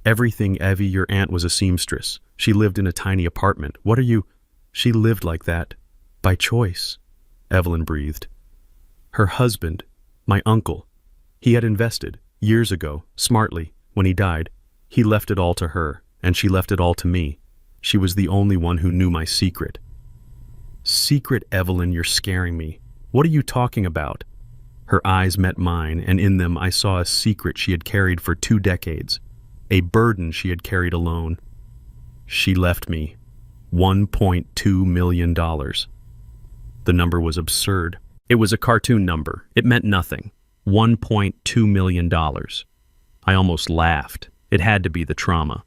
Everything, Evie. Your aunt was a seamstress. She lived in a tiny apartment. What are you? She lived like that. By choice, Evelyn breathed. Her husband, my uncle, he had invested, years ago, smartly, when he died. He left it all to her, and she left it all to me. She was the only one who knew my secret. Secret, Evelyn, you're scaring me. What are you talking about? Her eyes met mine, and in them I saw a secret she had carried for 2 decades, a burden she had carried alone. She left me $1.2 million. The number was absurd. It was a cartoon number. It meant nothing. $1.2 million. I almost laughed. It had to be the trauma.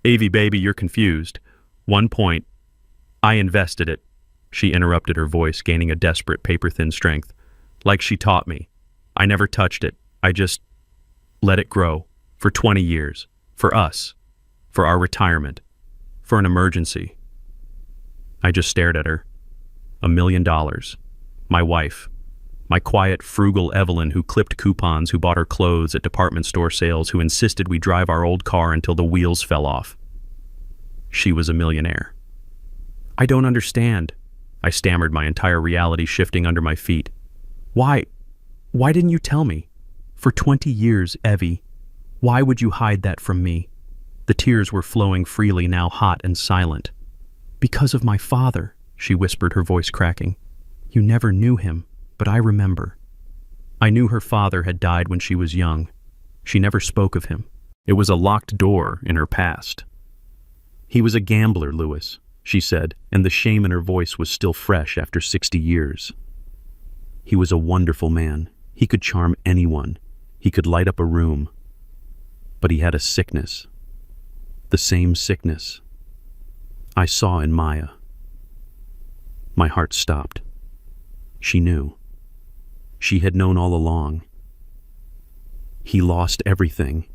Evie, baby, you're confused. I invested it. She interrupted, her voice gaining a desperate paper-thin strength. Like she taught me. I never touched it. I just let it grow. For 20 years. For us. For our retirement. For an emergency. I just stared at her. $1 million. My wife. My quiet, frugal Evelyn who clipped coupons, who bought her clothes at department store sales, who insisted we drive our old car until the wheels fell off. She was a millionaire. I don't understand. I stammered, my entire reality shifting under my feet. Why didn't you tell me? For 20 years, Evie. Why would you hide that from me? The tears were flowing freely, now hot and silent. Because of my father, she whispered, her voice cracking. You never knew him, but I remember. I knew her father had died when she was young. She never spoke of him. It was a locked door in her past. He was a gambler, Louis, she said, and the shame in her voice was still fresh after 60 years. He was a wonderful man. He could charm anyone. He could light up a room. But he had a sickness. The same sickness I saw in Maya. My heart stopped. She knew. She had known all along. He lost everything.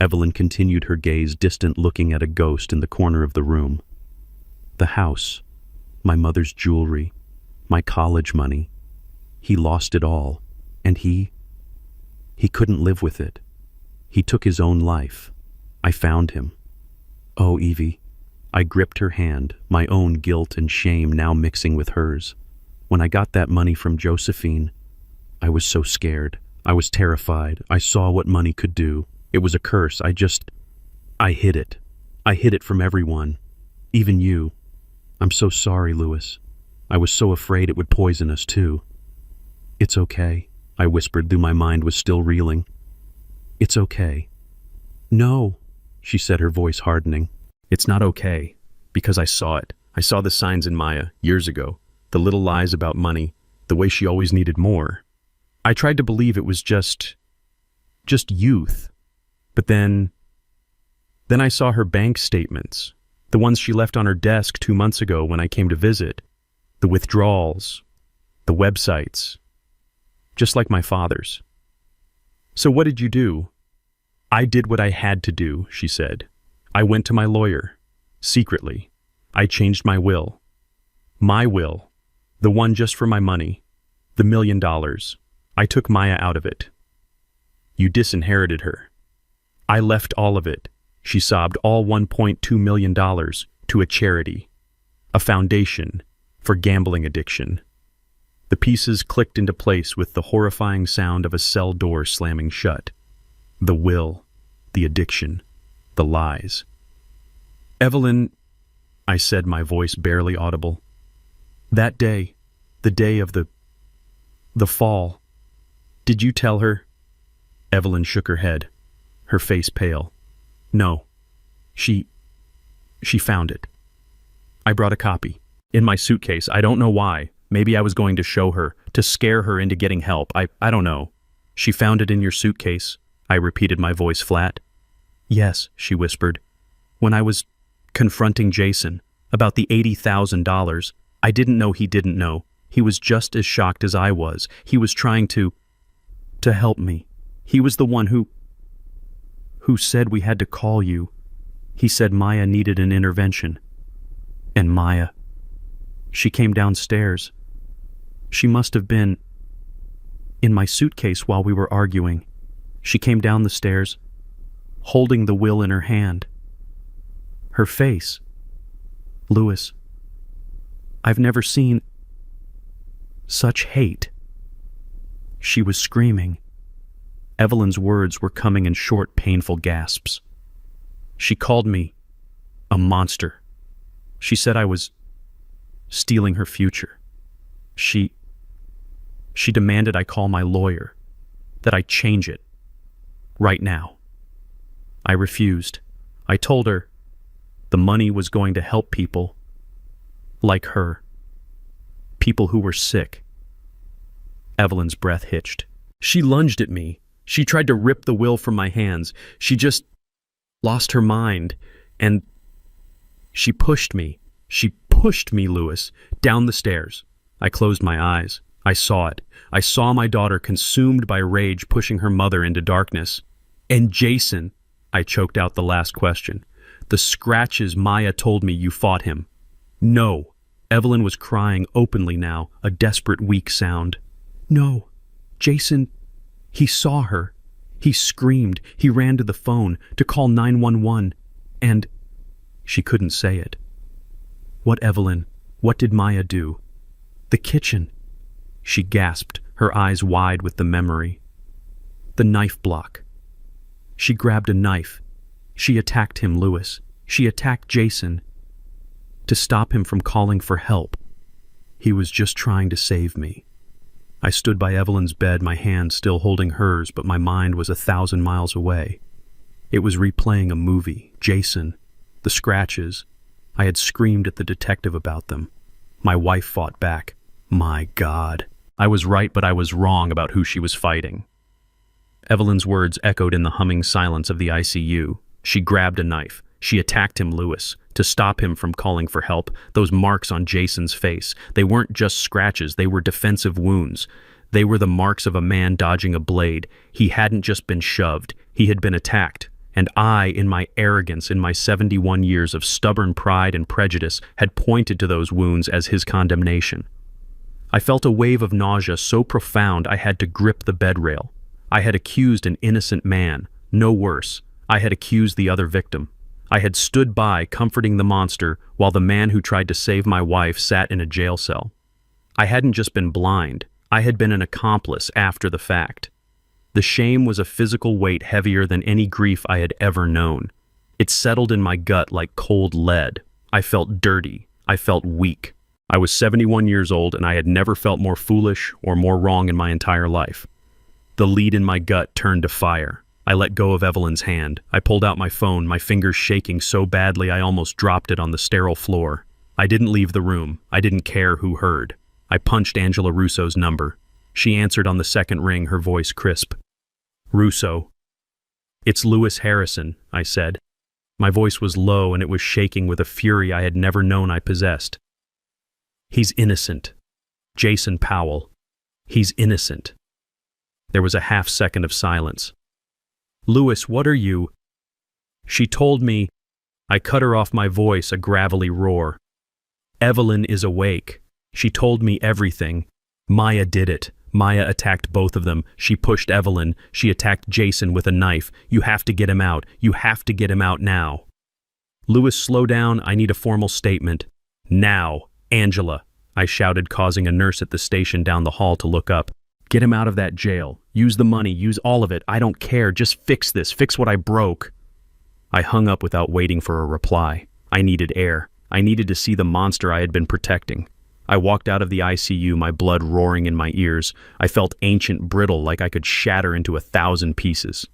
Evelyn continued, her gaze distant, looking at a ghost in the corner of the room. The house, my mother's jewelry, my college money. He lost it all, and he couldn't live with it. He took his own life. I found him. Oh, Evie. I gripped her hand, my own guilt and shame now mixing with hers. When I got that money from Josephine, I was so scared. I was terrified. I saw what money could do. It was a curse. I hid it. I hid it from everyone. Even you. I'm so sorry, Louis. I was so afraid it would poison us too. It's okay, I whispered, though my mind was still reeling. It's okay. No, she said, her voice hardening. It's not okay, because I saw it. I saw the signs in Maya years ago, the little lies about money, the way she always needed more. I tried to believe it was just youth. But then I saw her bank statements, the ones she left on her desk 2 months ago when I came to visit, the withdrawals, the websites, just like my father's. So what did you do? I did what I had to do, she said. I went to my lawyer, secretly. I changed my will. My will, the one just for my money, the $1 million. I took Maya out of it. You disinherited her. I left all of it, she sobbed, all $1.2 million to a charity, a foundation for gambling addiction. The pieces clicked into place with the horrifying sound of a cell door slamming shut. The will, the addiction, the lies. Evelyn, I said, my voice barely audible. That day, the day of the fall, did you tell her? Evelyn shook her head, her face pale. No, she found it. I brought a copy. In my suitcase, I don't know why. Maybe I was going to show her, to scare her into getting help. I don't know. She found it in your suitcase, I repeated, my voice flat. Yes, she whispered. When I was confronting Jason about the $80,000, I didn't know he didn't know. He was just as shocked as I was. He was trying to help me. He was the one who said we had to call you. He said Maya needed an intervention. And Maya She came downstairs. She must have been in my suitcase while we were arguing. She came down the stairs, holding the will in her hand. Her face. Louis, I've never seen such hate. She was screaming. Evelyn's words were coming in short, painful gasps. She called me a monster. She said I was stealing her future. She demanded I call my lawyer, that I change it, right now. I refused. I told her the money was going to help people like her, people who were sick. Evelyn's breath hitched. She lunged at me. She tried to rip the will from my hands. She just lost her mind, and she pushed me. She pushed me, Louis, down the stairs. I closed my eyes. I saw it. I saw my daughter consumed by rage pushing her mother into darkness. And Jason, I choked out the last question. The scratches Maya told me you fought him. No. Evelyn was crying openly now, a desperate, weak sound. No. Jason, he saw her. He screamed. He ran to the phone to call 911. And she couldn't say it. What, Evelyn? What did Maya do? The kitchen. She gasped, her eyes wide with the memory. The knife block. She grabbed a knife. She attacked him, Louis. She attacked Jason. To stop him from calling for help. He was just trying to save me. I stood by Evelyn's bed, my hand still holding hers, but my mind was 1,000 miles away. It was replaying a movie. Jason. The scratches. I had screamed at the detective about them. My wife fought back. My God. I was right, but I was wrong about who she was fighting. Evelyn's words echoed in the humming silence of the ICU. She grabbed a knife. She attacked him, Louis, to stop him from calling for help. Those marks on Jason's face, they weren't just scratches, they were defensive wounds. They were the marks of a man dodging a blade. He hadn't just been shoved, he had been attacked. And I, in my arrogance, in my 71 years of stubborn pride and prejudice, had pointed to those wounds as his condemnation. I felt a wave of nausea so profound I had to grip the bed rail. I had accused an innocent man, no worse. I had accused the other victim. I had stood by, comforting the monster, while the man who tried to save my wife sat in a jail cell. I hadn't just been blind, I had been an accomplice after the fact. The shame was a physical weight heavier than any grief I had ever known. It settled in my gut like cold lead. I felt dirty. I felt weak. I was 71 years old, and I had never felt more foolish or more wrong in my entire life. The lead in my gut turned to fire. I let go of Evelyn's hand. I pulled out my phone, my fingers shaking so badly I almost dropped it on the sterile floor. I didn't leave the room. I didn't care who heard. I punched Angela Russo's number. She answered on the second ring, her voice crisp. Russo. It's Louis Harrison, I said. My voice was low and it was shaking with a fury I had never known I possessed. He's innocent. Jason Powell. He's innocent. There was a half-second of silence. Louis, what are you? She told me. I cut her off, my voice a gravelly roar. Evelyn is awake. She told me everything. Maya did it. Maya attacked both of them. She pushed Evelyn. She attacked Jason with a knife. You have to get him out. You have to get him out now. Louis, slow down. I need a formal statement. Now. Angela, I shouted, causing a nurse at the station down the hall to look up. Get him out of that jail. Use the money. Use all of it. I don't care. Just fix this. Fix what I broke. I hung up without waiting for a reply. I needed air. I needed to see the monster I had been protecting. I walked out of the ICU, my blood roaring in my ears. I felt ancient, brittle, like I could shatter into 1,000 pieces.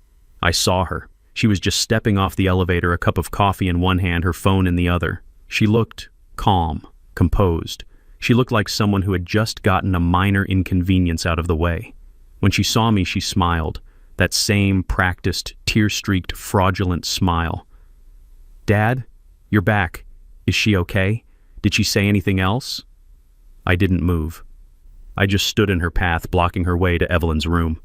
I saw her. She was just stepping off the elevator, a cup of coffee in one hand, her phone in the other. She looked calm, composed. She looked like someone who had just gotten a minor inconvenience out of the way. When she saw me, she smiled, that same practiced, tear-streaked, fraudulent smile. Dad, you're back. Is she okay? Did she say anything else? I didn't move. I just stood in her path, blocking her way to Evelyn's room.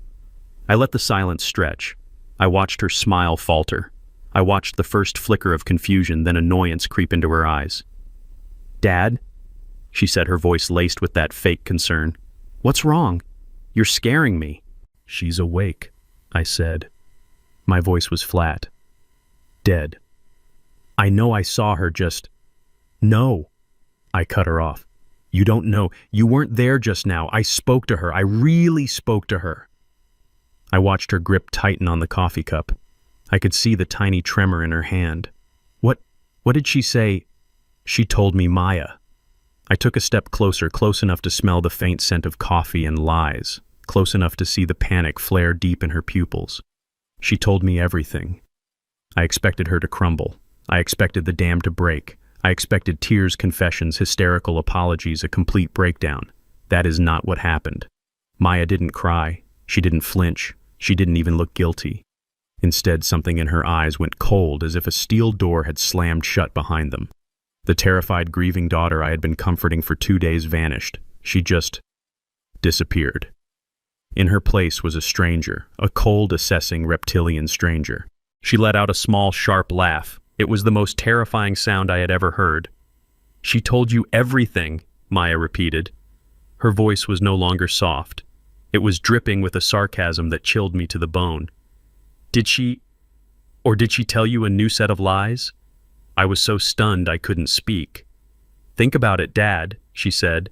I let the silence stretch. I watched her smile falter. I watched the first flicker of confusion, then annoyance creep into her eyes. Dad? she said, her voice laced with that fake concern. "What's wrong? You're scaring me." "She's awake," I said. My voice was flat. Dead. "I know I saw her just—" "No." I cut her off. "You don't know. You weren't there just now. I spoke to her. I really spoke to her." I watched her grip tighten on the coffee cup. I could see the tiny tremor in her hand. What did she say?" "She told me Maya." I took a step closer, close enough to smell the faint scent of coffee and lies, close enough to see the panic flare deep in her pupils. "She told me everything." I expected her to crumble. I expected the dam to break. I expected tears, confessions, hysterical apologies, a complete breakdown. That is not what happened. Maya didn't cry. She didn't flinch. She didn't even look guilty. Instead, something in her eyes went cold, as if a steel door had slammed shut behind them. The terrified, grieving daughter I had been comforting for 2 days vanished. She just disappeared. In her place was a stranger, a cold, assessing, reptilian stranger. She let out a small, sharp laugh. It was the most terrifying sound I had ever heard. "She told you everything," Maya repeated. Her voice was no longer soft. It was dripping with a sarcasm that chilled me to the bone. Did she tell you a new set of lies?" I was so stunned I couldn't speak. "Think about it, Dad," she said,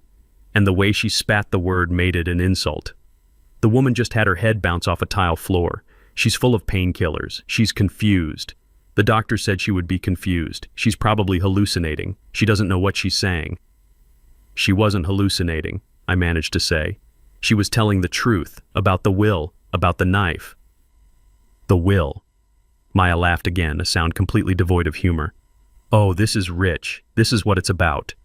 and the way she spat the word made it an insult. "The woman just had her head bounce off a tile floor. She's full of painkillers. She's confused. The doctor said she would be confused. She's probably hallucinating. She doesn't know what she's saying." "She wasn't hallucinating," I managed to say. "She was telling the truth, about the will, about the knife." "The will." Maya laughed again, a sound completely devoid of humor. "Oh, this is rich. This is what it's about."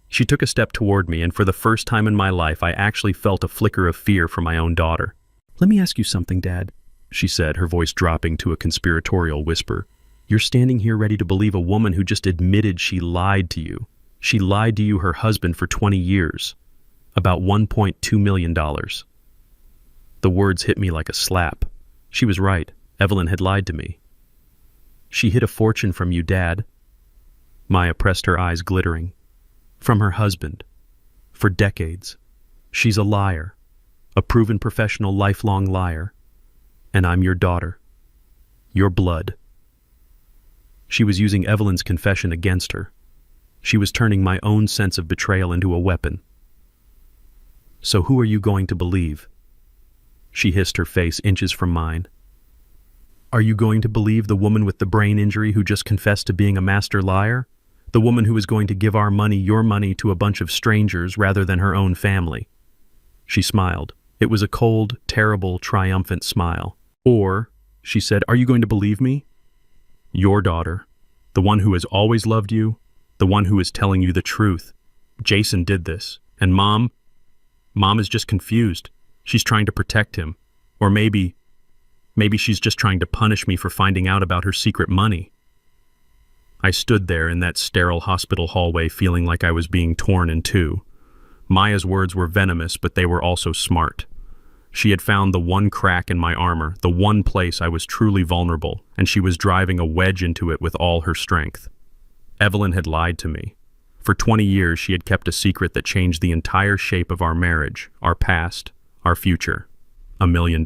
She took a step toward me, and for the first time in my life, I actually felt a flicker of fear for my own daughter. "Let me ask you something, Dad," she said, her voice dropping to a conspiratorial whisper. "You're standing here ready to believe a woman who just admitted she lied to you. She lied to you, her husband, for 20 years. About $1.2 million. The words hit me like a slap. She was right. Evelyn had lied to me. "She hid a fortune from you, Dad." Maya pressed her eyes glittering. "From her husband. For decades. She's a liar. A proven professional, lifelong liar. And I'm your daughter. Your blood." She was using Evelyn's confession against her. She was turning my own sense of betrayal into a weapon. "So who are you going to believe?" She hissed, her face inches from mine. "Are you going to believe the woman with the brain injury who just confessed to being a master liar? The woman who is going to give our money, your money, to a bunch of strangers rather than her own family?" She smiled. It was a cold, terrible, triumphant smile. "Or," she said, "are you going to believe me? Your daughter, the one who has always loved you, the one who is telling you the truth. Jason did this, and Mom is just confused. She's trying to protect him. Or maybe she's just trying to punish me for finding out about her secret money." I stood there in that sterile hospital hallway feeling like I was being torn in two. Maya's words were venomous, but they were also smart. She had found the one crack in my armor, the one place I was truly vulnerable, and she was driving a wedge into it with all her strength. Evelyn had lied to me. For 20 years, she had kept a secret that changed the entire shape of our marriage, our past, our future. $1 million.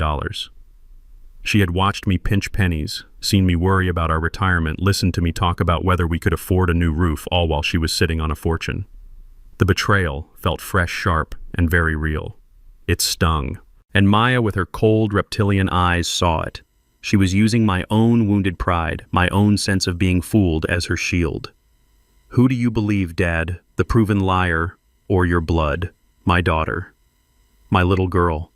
She had watched me pinch pennies, seen me worry about our retirement, listened to me talk about whether we could afford a new roof, all while she was sitting on a fortune. The betrayal felt fresh, sharp, and very real. It stung. And Maya, with her cold, reptilian eyes, saw it. She was using my own wounded pride, my own sense of being fooled, as her shield. "Who do you believe, Dad, the proven liar, or your blood? My daughter. My little girl.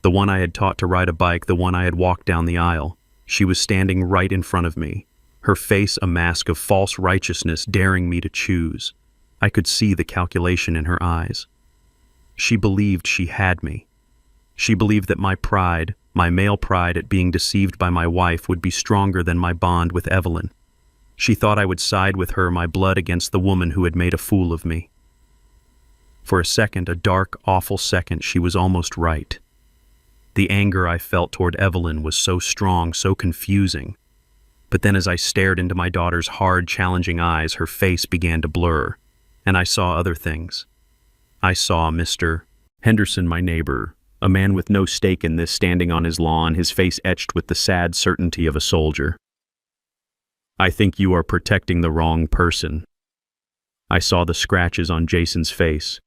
The one I had taught to ride a bike, the one I had walked down the aisle. She was standing right in front of me, her face a mask of false righteousness, daring me to choose. I could see the calculation in her eyes. She believed she had me. She believed that my pride, my male pride at being deceived by my wife, would be stronger than my bond with Evelyn. She thought I would side with her, my blood against the woman who had made a fool of me. For a second, a dark, awful second, she was almost right. The anger I felt toward Evelyn was so strong, so confusing. But then as I stared into my daughter's hard, challenging eyes, her face began to blur, and I saw other things. I saw Mr. Henderson, my neighbor, a man with no stake in this, standing on his lawn, his face etched with the sad certainty of a soldier. I think you are protecting the wrong person. I saw the scratches on Jason's face,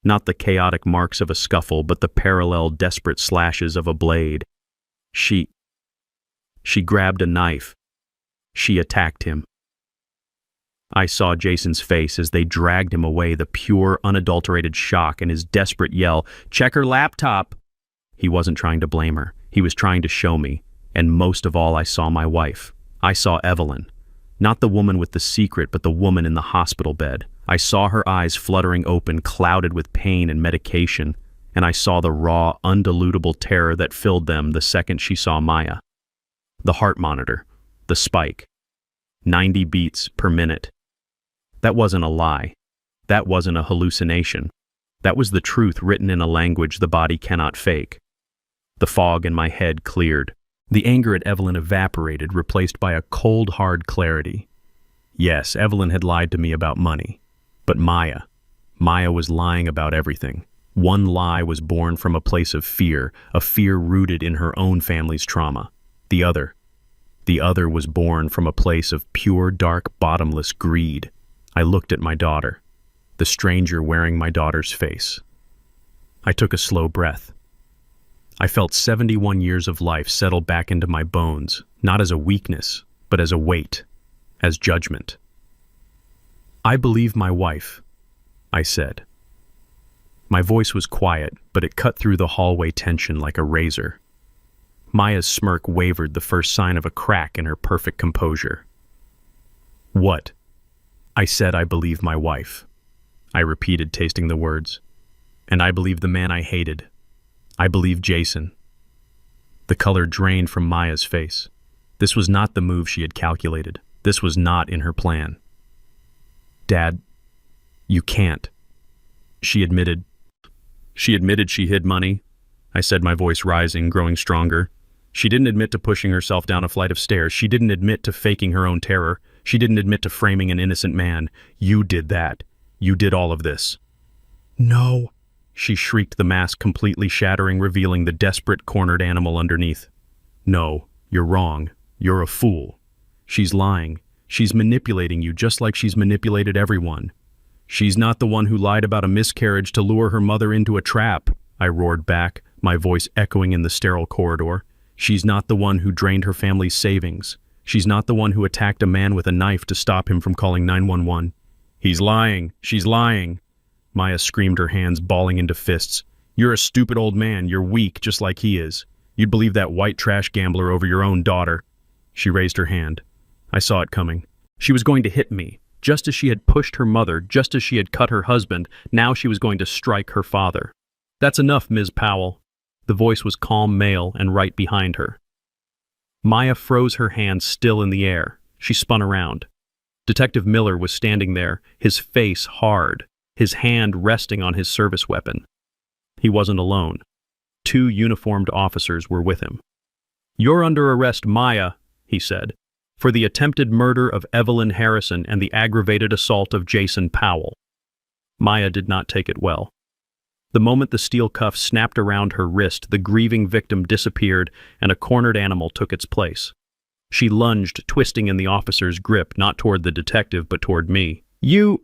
not the chaotic marks of a scuffle, but the parallel, desperate slashes of a blade. She grabbed a knife. She attacked him. I saw Jason's face as they dragged him away, the pure, unadulterated shock and his desperate yell, "Check her laptop!" He wasn't trying to blame her. He was trying to show me. And most of all, I saw my wife. I saw Evelyn. Not the woman with the secret, but the woman in the hospital bed. I saw her eyes fluttering open, clouded with pain and medication, and I saw the raw, undilutable terror that filled them the second she saw Maya. The heart monitor, the spike, 90 beats per minute. That wasn't a lie. That wasn't a hallucination. That was the truth written in a language the body cannot fake. The fog in my head cleared. The anger at Evelyn evaporated, replaced by a cold, hard clarity. Yes, Evelyn had lied to me about money. But Maya was lying about everything. One lie was born from a place of fear, a fear rooted in her own family's trauma. The other was born from a place of pure, dark, bottomless greed. I looked at my daughter, the stranger wearing my daughter's face. I took a slow breath. I felt 71 years of life settle back into my bones, not as a weakness, but as a weight, as judgment. "I believe my wife," I said. My voice was quiet, but it cut through the hallway tension like a razor. Maya's smirk wavered, the first sign of a crack in her perfect composure. "What?" I said, "I believe my wife." I repeated, tasting the words. "And I believe the man I hated. I believe Jason." The color drained from Maya's face. This was not the move she had calculated. This was not in her plan. "Dad, you can't." She admitted she hid money. I said, my voice rising, growing stronger. She didn't admit to pushing herself down a flight of stairs. She didn't admit to faking her own terror. She didn't admit to framing an innocent man. "You did that. You did all of this." "No," she shrieked, the mask completely shattering, revealing the desperate, cornered animal underneath. "No, you're wrong. You're a fool. She's lying. She's manipulating you just like she's manipulated everyone. She's not the one who lied about a miscarriage to lure her mother into a trap," I roared back, my voice echoing in the sterile corridor. "She's not the one who drained her family's savings. She's not the one who attacked a man with a knife to stop him from calling 911. He's lying. She's lying." Maya screamed, her hands balling into fists. "You're a stupid old man. You're weak, just like he is. You'd believe that white trash gambler over your own daughter." She raised her hand. I saw it coming. She was going to hit me. Just as she had pushed her mother, just as she had cut her husband, now she was going to strike her father. "That's enough, Ms. Powell." The voice was calm, male, and right behind her. Maya froze, her hands still in the air. She spun around. Detective Miller was standing there, his face hard, his hand resting on his service weapon. He wasn't alone. 2 uniformed officers were with him. "You're under arrest, Maya," he said, "for the attempted murder of Evelyn Harrison and the aggravated assault of Jason Powell." Maya did not take it well. The moment the steel cuff snapped around her wrist, the grieving victim disappeared and a cornered animal took its place. She lunged, twisting in the officer's grip, not toward the detective, but toward me. "You—"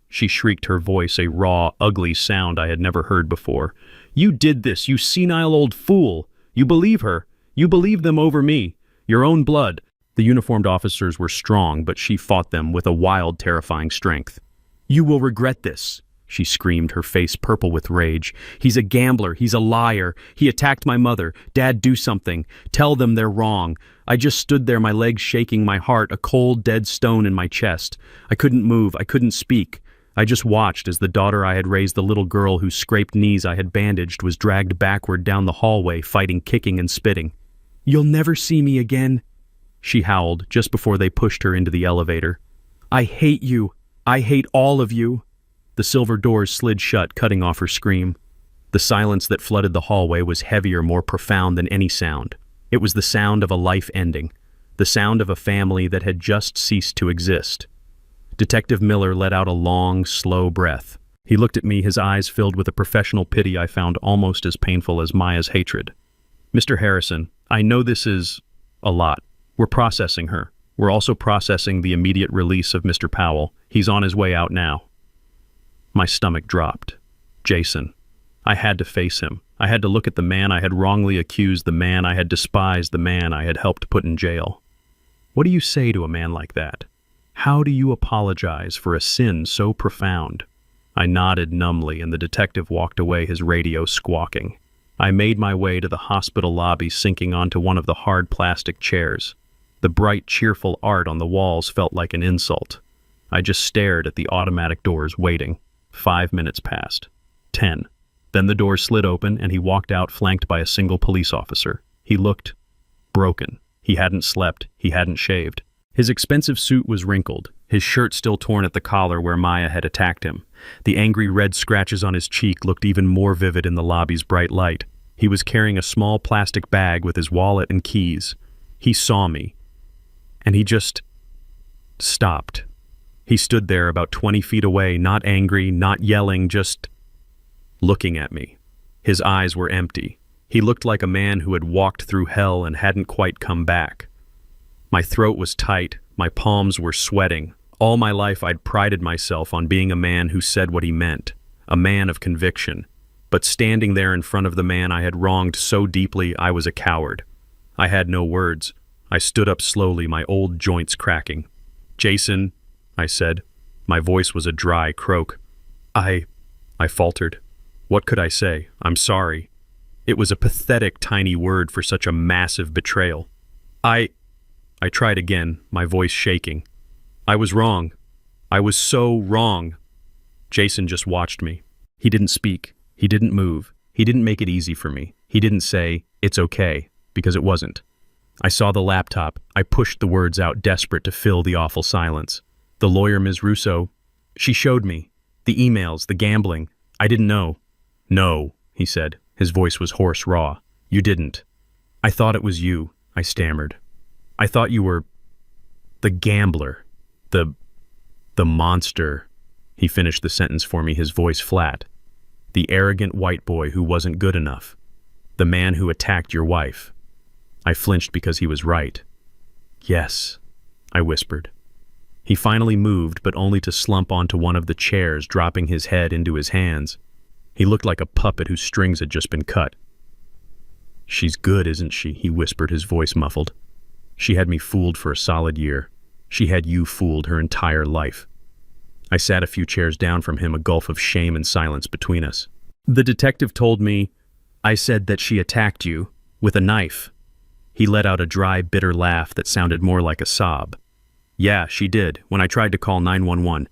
She shrieked, her voice a raw, ugly sound I had never heard before. "You did this, you senile old fool! You believe her! You believe them over me! Your own blood!" The uniformed officers were strong, but she fought them with a wild, terrifying strength. "You will regret this," she screamed, her face purple with rage. "He's a gambler. He's a liar. He attacked my mother. Dad, do something. Tell them they're wrong." I just stood there, my legs shaking, my heart a cold, dead stone in my chest. I couldn't move. I couldn't speak. I just watched as the daughter I had raised, the little girl whose scraped knees I had bandaged, was dragged backward down the hallway, fighting, kicking, and spitting. "You'll never see me again," she howled just before they pushed her into the elevator. "I hate you. I hate all of you." The silver doors slid shut, cutting off her scream. The silence that flooded the hallway was heavier, more profound than any sound. It was the sound of a life ending, the sound of a family that had just ceased to exist. Detective Miller let out a long, slow breath. He looked at me, his eyes filled with a professional pity I found almost as painful as Maya's hatred. "Mr. Harrison, I know this is a lot. We're processing her. We're also processing the immediate release of Mr. Powell. He's on his way out now." My stomach dropped. Jason. I had to face him. I had to look at the man I had wrongly accused, the man I had despised, the man I had helped put in jail. What do you say to a man like that? How do you apologize for a sin so profound? I nodded numbly, and the detective walked away, his radio squawking. I made my way to the hospital lobby, sinking onto one of the hard plastic chairs. The bright, cheerful art on the walls felt like an insult. I just stared at the automatic doors, waiting. 5 minutes passed. 10. Then the door slid open, and he walked out, flanked by a single police officer. He looked broken. He hadn't slept. He hadn't shaved. His expensive suit was wrinkled, his shirt still torn at the collar where Maya had attacked him. The angry red scratches on his cheek looked even more vivid in the lobby's bright light. He was carrying a small plastic bag with his wallet and keys. He saw me, and he just stopped. He stood there about 20 feet away, not angry, not yelling, just looking at me. His eyes were empty. He looked like a man who had walked through hell and hadn't quite come back. My throat was tight. My palms were sweating. All my life I'd prided myself on being a man who said what he meant, a man of conviction. But standing there in front of the man I had wronged so deeply, I was a coward. I had no words. I stood up slowly, my old joints cracking. "Jason," I said. My voice was a dry croak. I faltered. What could I say? "I'm sorry." It was a pathetic, tiny word for such a massive betrayal. I tried again, my voice shaking. "I was wrong. I was so wrong." Jason just watched me. He didn't speak. He didn't move. He didn't make it easy for me. He didn't say, "It's okay," because it wasn't. I saw the laptop. I pushed the words out, desperate to fill the awful silence. "The lawyer, Ms. Russo, she showed me. The emails, the gambling. I didn't know." "No," he said. His voice was hoarse, raw. "You didn't." "I thought it was you," I stammered. "I thought you were the gambler, the monster." He finished the sentence for me, his voice flat. "The arrogant white boy who wasn't good enough. The man who attacked your wife." I flinched because he was right. "Yes," I whispered. He finally moved, but only to slump onto one of the chairs, dropping his head into his hands. He looked like a puppet whose strings had just been cut. "She's good, isn't she?" he whispered, his voice muffled. "She had me fooled for a solid year. She had you fooled her entire life." I sat a few chairs down from him, a gulf of shame and silence between us. "The detective told me I said that she attacked you with a knife." He let out a dry, bitter laugh that sounded more like a sob. "Yeah, she did, when I tried to call 911.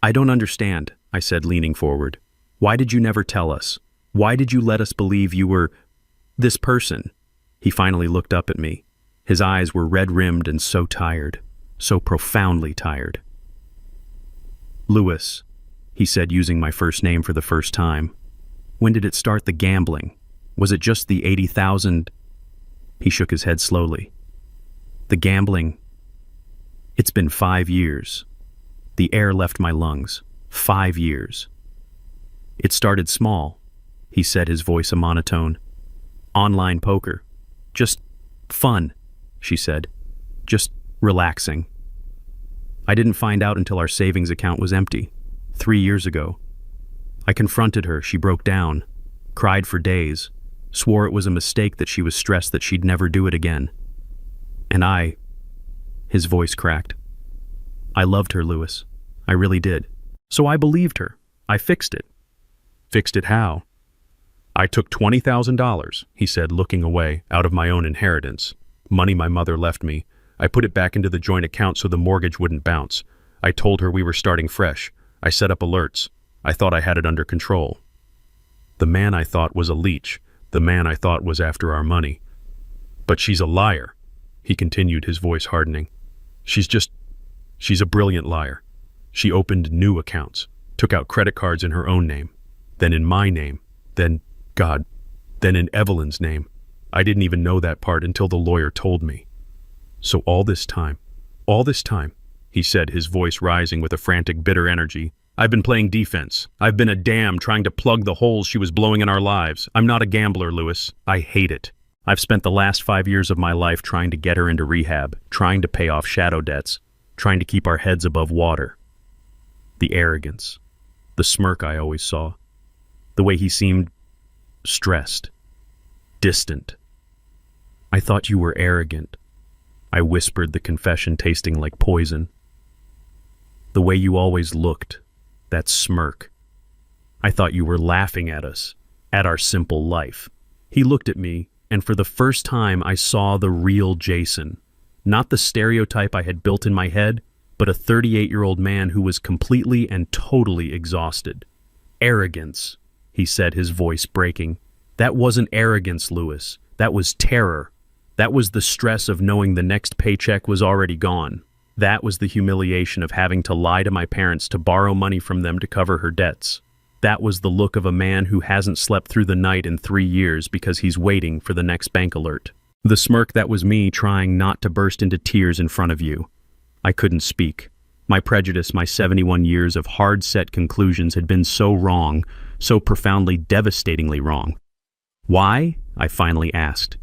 "I don't understand," I said, leaning forward. "Why did you never tell us? Why did you let us believe you were this person?" He finally looked up at me. His eyes were red-rimmed and so tired, so profoundly tired. "Lewis," he said, using my first name for the first time. "When did it start, the gambling? Was it just the 80,000? He shook his head slowly. "The gambling? It's been 5 years. The air left my lungs. 5 years. It started small," he said, his voice a monotone. "Online poker. Just fun," she said. "Just relaxing. I didn't find out until our savings account was empty, 3 years ago. I confronted her. She broke down, cried for days, swore it was a mistake, that she was stressed that she'd never do it again. And his voice cracked. "I loved her, Lewis. I really did. So I believed her. I fixed it." "Fixed it how?" "I took $20,000, he said, looking away, "out of my own inheritance. Money my mother left me. I put it back into the joint account so the mortgage wouldn't bounce. I told her we were starting fresh. I set up alerts. I thought I had it under control. The man I thought was a leech. The man I thought was after our money. But she's a liar," he continued, his voice hardening. She's a brilliant liar. She opened new accounts, took out credit cards in her own name, then in my name, then in Evelyn's name. I didn't even know that part until the lawyer told me. So all this time, he said, his voice rising with a frantic, bitter energy, I've been playing defense. I've been a dam trying to plug the holes she was blowing in our lives. I'm not a gambler, Lewis. I hate it. I've spent the last 5 years of my life trying to get her into rehab, trying to pay off shadow debts, trying to keep our heads above water. The arrogance, the smirk I always saw, the way he seemed stressed, distant. I thought you were arrogant. I whispered, the confession tasting like poison. The way you always looked, that smirk. I thought you were laughing at us, at our simple life. He looked at me, and for the first time I saw the real Jason. Not the stereotype I had built in my head, but a 38-year-old man who was completely and totally exhausted. Arrogance, he said, his voice breaking. That wasn't arrogance, Lewis. That was terror. That was the stress of knowing the next paycheck was already gone. That was the humiliation of having to lie to my parents to borrow money from them to cover her debts. That was the look of a man who hasn't slept through the night in 3 years because he's waiting for the next bank alert. The smirk that was me trying not to burst into tears in front of you. I couldn't speak. My prejudice, my 71 years of hard-set conclusions had been so wrong, so profoundly, devastatingly wrong. Why? I finally asked.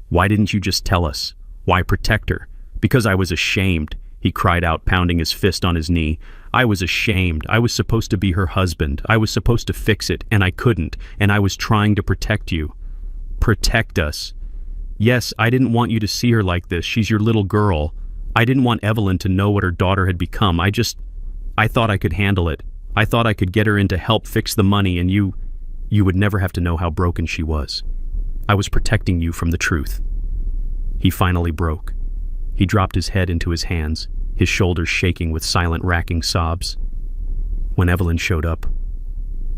Why didn't you just tell us? Why protect her? Because I was ashamed, he cried out, pounding his fist on his knee. I was ashamed. I was supposed to be her husband. I was supposed to fix it, and I couldn't, and I was trying to protect you. Protect us. Yes, I didn't want you to see her like this. She's your little girl. I didn't want Evelyn to know what her daughter had become. I thought I could handle it. I thought I could get her in to help fix the money, and you would never have to know how broken she was. I was protecting you from the truth. He finally broke. He dropped his head into his hands, his shoulders shaking with silent, racking sobs. When Evelyn showed up,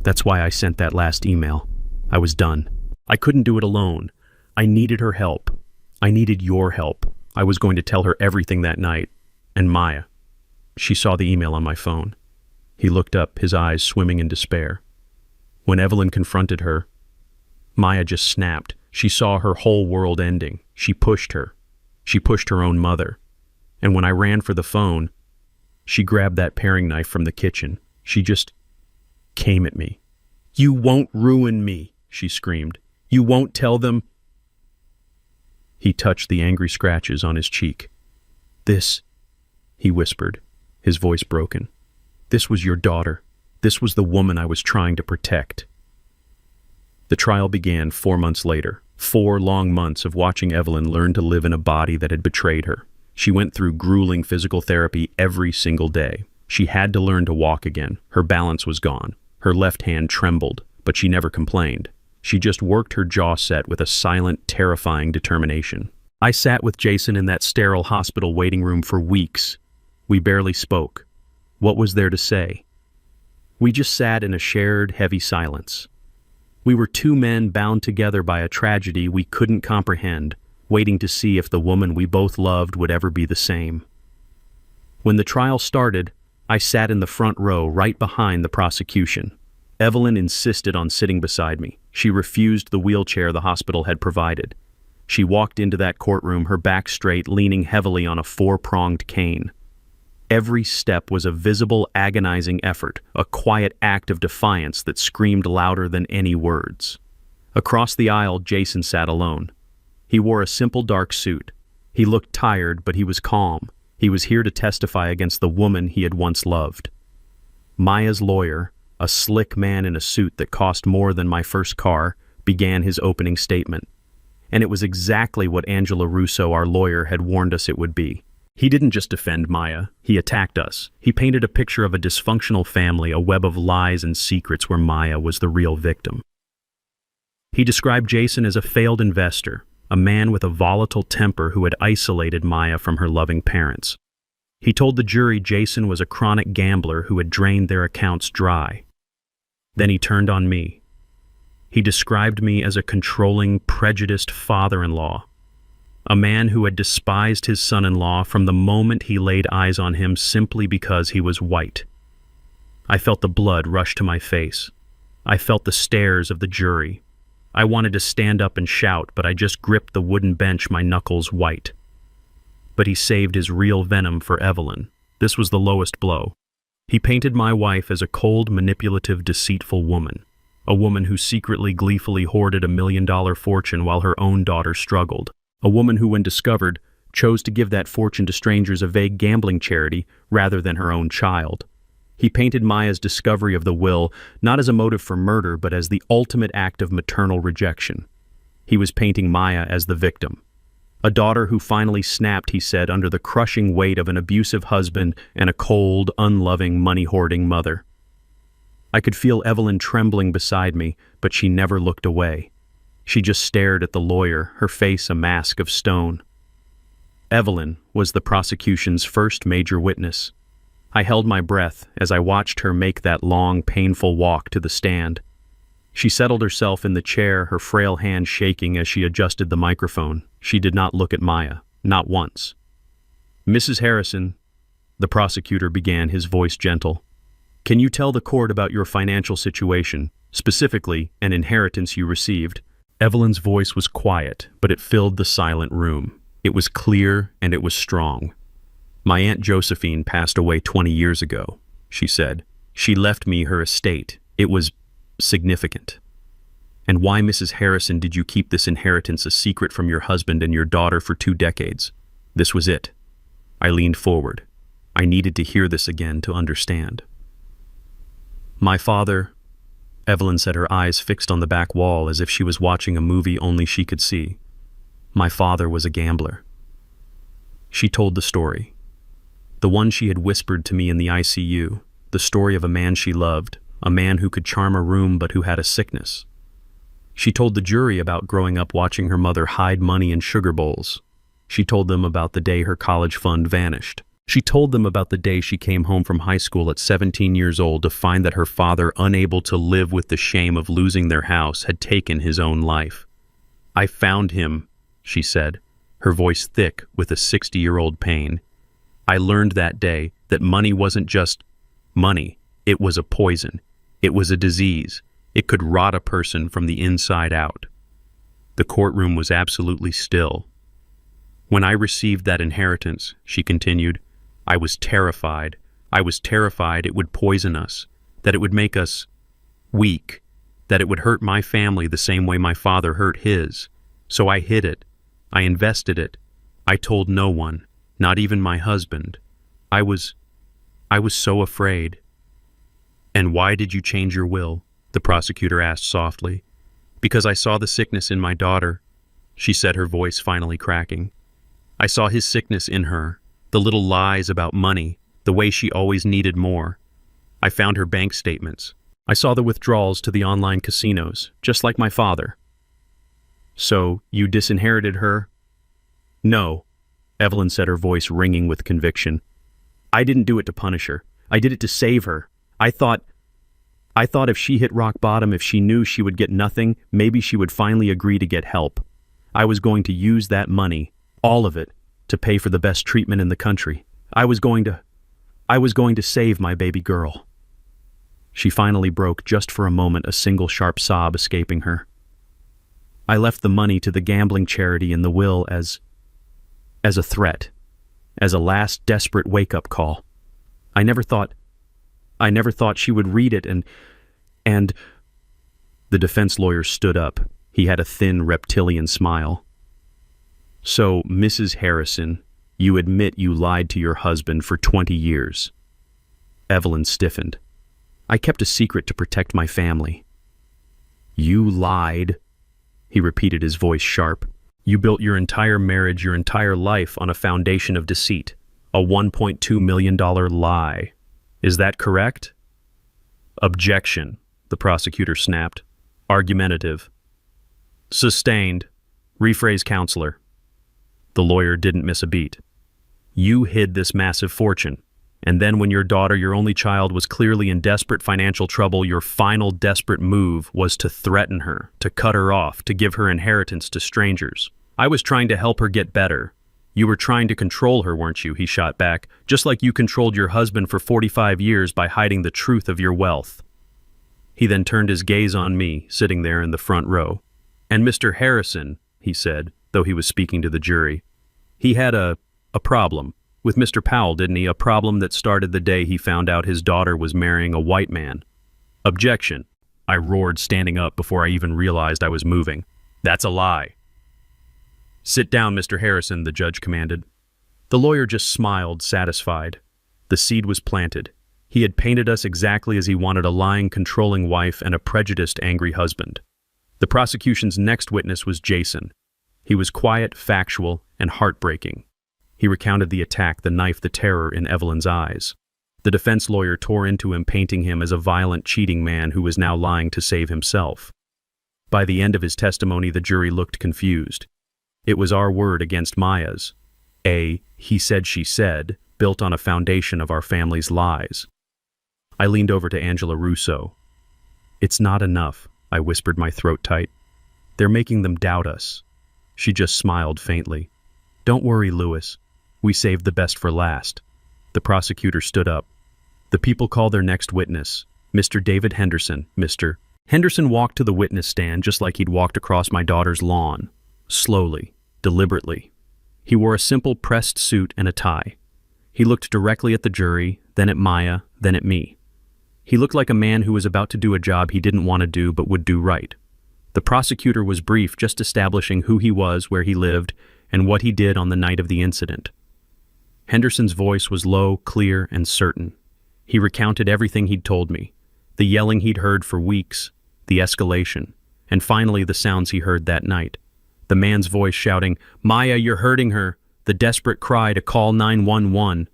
that's why I sent that last email. I was done. I couldn't do it alone. I needed her help. I needed your help. I was going to tell her everything that night. And Maya. She saw the email on my phone. He looked up, his eyes swimming in despair. When Evelyn confronted her, Maya just snapped. She saw her whole world ending. She pushed her. She pushed her own mother. And when I ran for the phone, she grabbed that paring knife from the kitchen. She just came at me. You won't ruin me, she screamed. You won't tell them. He touched the angry scratches on his cheek. This, he whispered, his voice broken. This was your daughter. This was the woman I was trying to protect. The trial began 4 months later. 4 long months of watching Evelyn learn to live in a body that had betrayed her. She went through grueling physical therapy every single day. She had to learn to walk again. Her balance was gone. Her left hand trembled, but she never complained. She just worked her jaw set with a silent, terrifying determination. I sat with Jason in that sterile hospital waiting room for weeks. We barely spoke. What was there to say? We just sat in a shared, heavy silence. We were 2 men bound together by a tragedy we couldn't comprehend, waiting to see if the woman we both loved would ever be the same. When the trial started, I sat in the front row right behind the prosecution. Evelyn insisted on sitting beside me. She refused the wheelchair the hospital had provided. She walked into that courtroom, her back straight, leaning heavily on a 4-pronged cane. Every step was a visible, agonizing effort, a quiet act of defiance that screamed louder than any words. Across the aisle, Jason sat alone. He wore a simple dark suit. He looked tired, but he was calm. He was here to testify against the woman he had once loved. Maya's lawyer, a slick man in a suit that cost more than my first car, began his opening statement. And it was exactly what Angela Russo, our lawyer, had warned us it would be. He didn't just defend Maya, he attacked us. He painted a picture of a dysfunctional family, a web of lies and secrets where Maya was the real victim. He described Jason as a failed investor, a man with a volatile temper who had isolated Maya from her loving parents. He told the jury Jason was a chronic gambler who had drained their accounts dry. Then he turned on me. He described me as a controlling, prejudiced father-in-law, a man who had despised his son-in-law from the moment he laid eyes on him simply because he was white. I felt the blood rush to my face. I felt the stares of the jury. I wanted to stand up and shout, but I just gripped the wooden bench, my knuckles white. But he saved his real venom for Evelyn. This was the lowest blow. He painted my wife as a cold, manipulative, deceitful woman, a woman who secretly, gleefully hoarded $1 million fortune while her own daughter struggled, a woman who, when discovered, chose to give that fortune to strangers, a vague gambling charity, rather than her own child. He painted Maya's discovery of the will not as a motive for murder, but as the ultimate act of maternal rejection. He was painting Maya as the victim. A daughter who finally snapped, he said, under the crushing weight of an abusive husband and a cold, unloving, money-hoarding mother. I could feel Evelyn trembling beside me, but she never looked away. She just stared at the lawyer, her face a mask of stone. Evelyn was the prosecution's first major witness. I held my breath as I watched her make that long, painful walk to the stand. She settled herself in the chair, her frail hand shaking as she adjusted the microphone. She did not look at Maya, not once. "Mrs. Harrison," the prosecutor began, his voice gentle, "can you tell the court about your financial situation, specifically an inheritance you received?" Evelyn's voice was quiet, but it filled the silent room. It was clear and it was strong. "My Aunt Josephine passed away 20 years ago," she said. "She left me her estate. It was significant." "And why, Mrs. Harrison, did you keep this inheritance a secret from your husband and your daughter for 2 decades? This was it." I leaned forward. I needed to hear this again to understand. "My father," Evelyn said, her eyes fixed on the back wall as if she was watching a movie only she could see. "My father was a gambler." She told the story. The one she had whispered to me in the ICU, the story of a man she loved, a man who could charm a room but who had a sickness. She told the jury about growing up watching her mother hide money in sugar bowls. She told them about the day her college fund vanished. She told them about the day she came home from high school at 17 years old to find that her father, unable to live with the shame of losing their house, had taken his own life. "I found him," she said, her voice thick with a 60-year-old pain. "I learned that day that money wasn't just money. It was a poison. It was a disease. It could rot a person from the inside out." The courtroom was absolutely still. "When I received that inheritance," she continued, "I was terrified. I was terrified it would poison us, that it would make us weak, that it would hurt my family the same way my father hurt his. So I hid it. I invested it. I told no one, not even my husband. I was so afraid." "And why did you change your will?" the prosecutor asked softly. "Because I saw the sickness in my daughter," she said, her voice finally cracking. "I saw his sickness in her, the little lies about money, the way she always needed more. I found her bank statements. I saw the withdrawals to the online casinos, just like my father." "So you disinherited her?" "No," Evelyn said, her voice ringing with conviction. "I didn't do it to punish her. I did it to save her. I thought if she hit rock bottom, if she knew she would get nothing, maybe she would finally agree to get help. I was going to use that money, all of it, to pay for the best treatment in the country. I was going to save my baby girl." She finally broke, just for a moment, a single sharp sob escaping her. "I left the money to the gambling charity in the will as a threat, as a last desperate wake-up call. I never thought she would read it and the defense lawyer stood up. He had a thin, reptilian smile. "So, Mrs. Harrison, you admit you lied to your husband for 20 years. Evelyn stiffened. "I kept a secret to protect my family." "You lied," he repeated, his voice sharp. "You built your entire marriage, your entire life on a foundation of deceit, a $1.2 million lie. Is that correct?" "Objection," the prosecutor snapped. "Argumentative." "Sustained. Rephrase, counselor." The lawyer didn't miss a beat. "You hid this massive fortune, and then when your daughter, your only child, was clearly in desperate financial trouble, your final desperate move was to threaten her, to cut her off, to give her inheritance to strangers. I was trying to help her get better. You were trying to control her, weren't you?" he shot back, "just like you controlled your husband for 45 years by hiding the truth of your wealth." He then turned his gaze on me, sitting there in the front row. "And Mr. Harrison," he said, though he was speaking to the jury, "he had a problem. With Mr. Powell, didn't he? A problem that started the day he found out his daughter was marrying a white man. Objection, I roared, standing up before I even realized I was moving. That's a lie. Sit down, Mr. Harrison, the judge commanded. The lawyer just smiled, satisfied. The seed was planted. He had painted us exactly as he wanted: a lying, controlling wife and a prejudiced, angry husband. The prosecution's next witness was Jason. He was quiet, factual, and heartbreaking. He recounted the attack, the knife, the terror in Evelyn's eyes. The defense lawyer tore into him, painting him as a violent, cheating man who was now lying to save himself. By the end of his testimony, the jury looked confused. It was our word against Maya's. A he said, she said, built on a foundation of our family's lies. I leaned over to Angela Russo. It's not enough, I whispered, my throat tight. They're making them doubt us. She just smiled faintly. Don't worry, Lewis. We saved the best for last. The prosecutor stood up. The people call their next witness, Mr. David Henderson. Mr. Henderson walked to the witness stand just like he'd walked across my daughter's lawn. Slowly, deliberately. He wore a simple pressed suit and a tie. He looked directly at the jury, then at Maya, then at me. He looked like a man who was about to do a job he didn't want to do but would do right. The prosecutor was brief, just establishing who he was, where he lived, and what he did on the night of the incident. Henderson's voice was low, clear, and certain. He recounted everything he'd told me, the yelling he'd heard for weeks, the escalation, and finally the sounds he heard that night. The man's voice shouting, "Maya, you're hurting her," the desperate cry to call 911.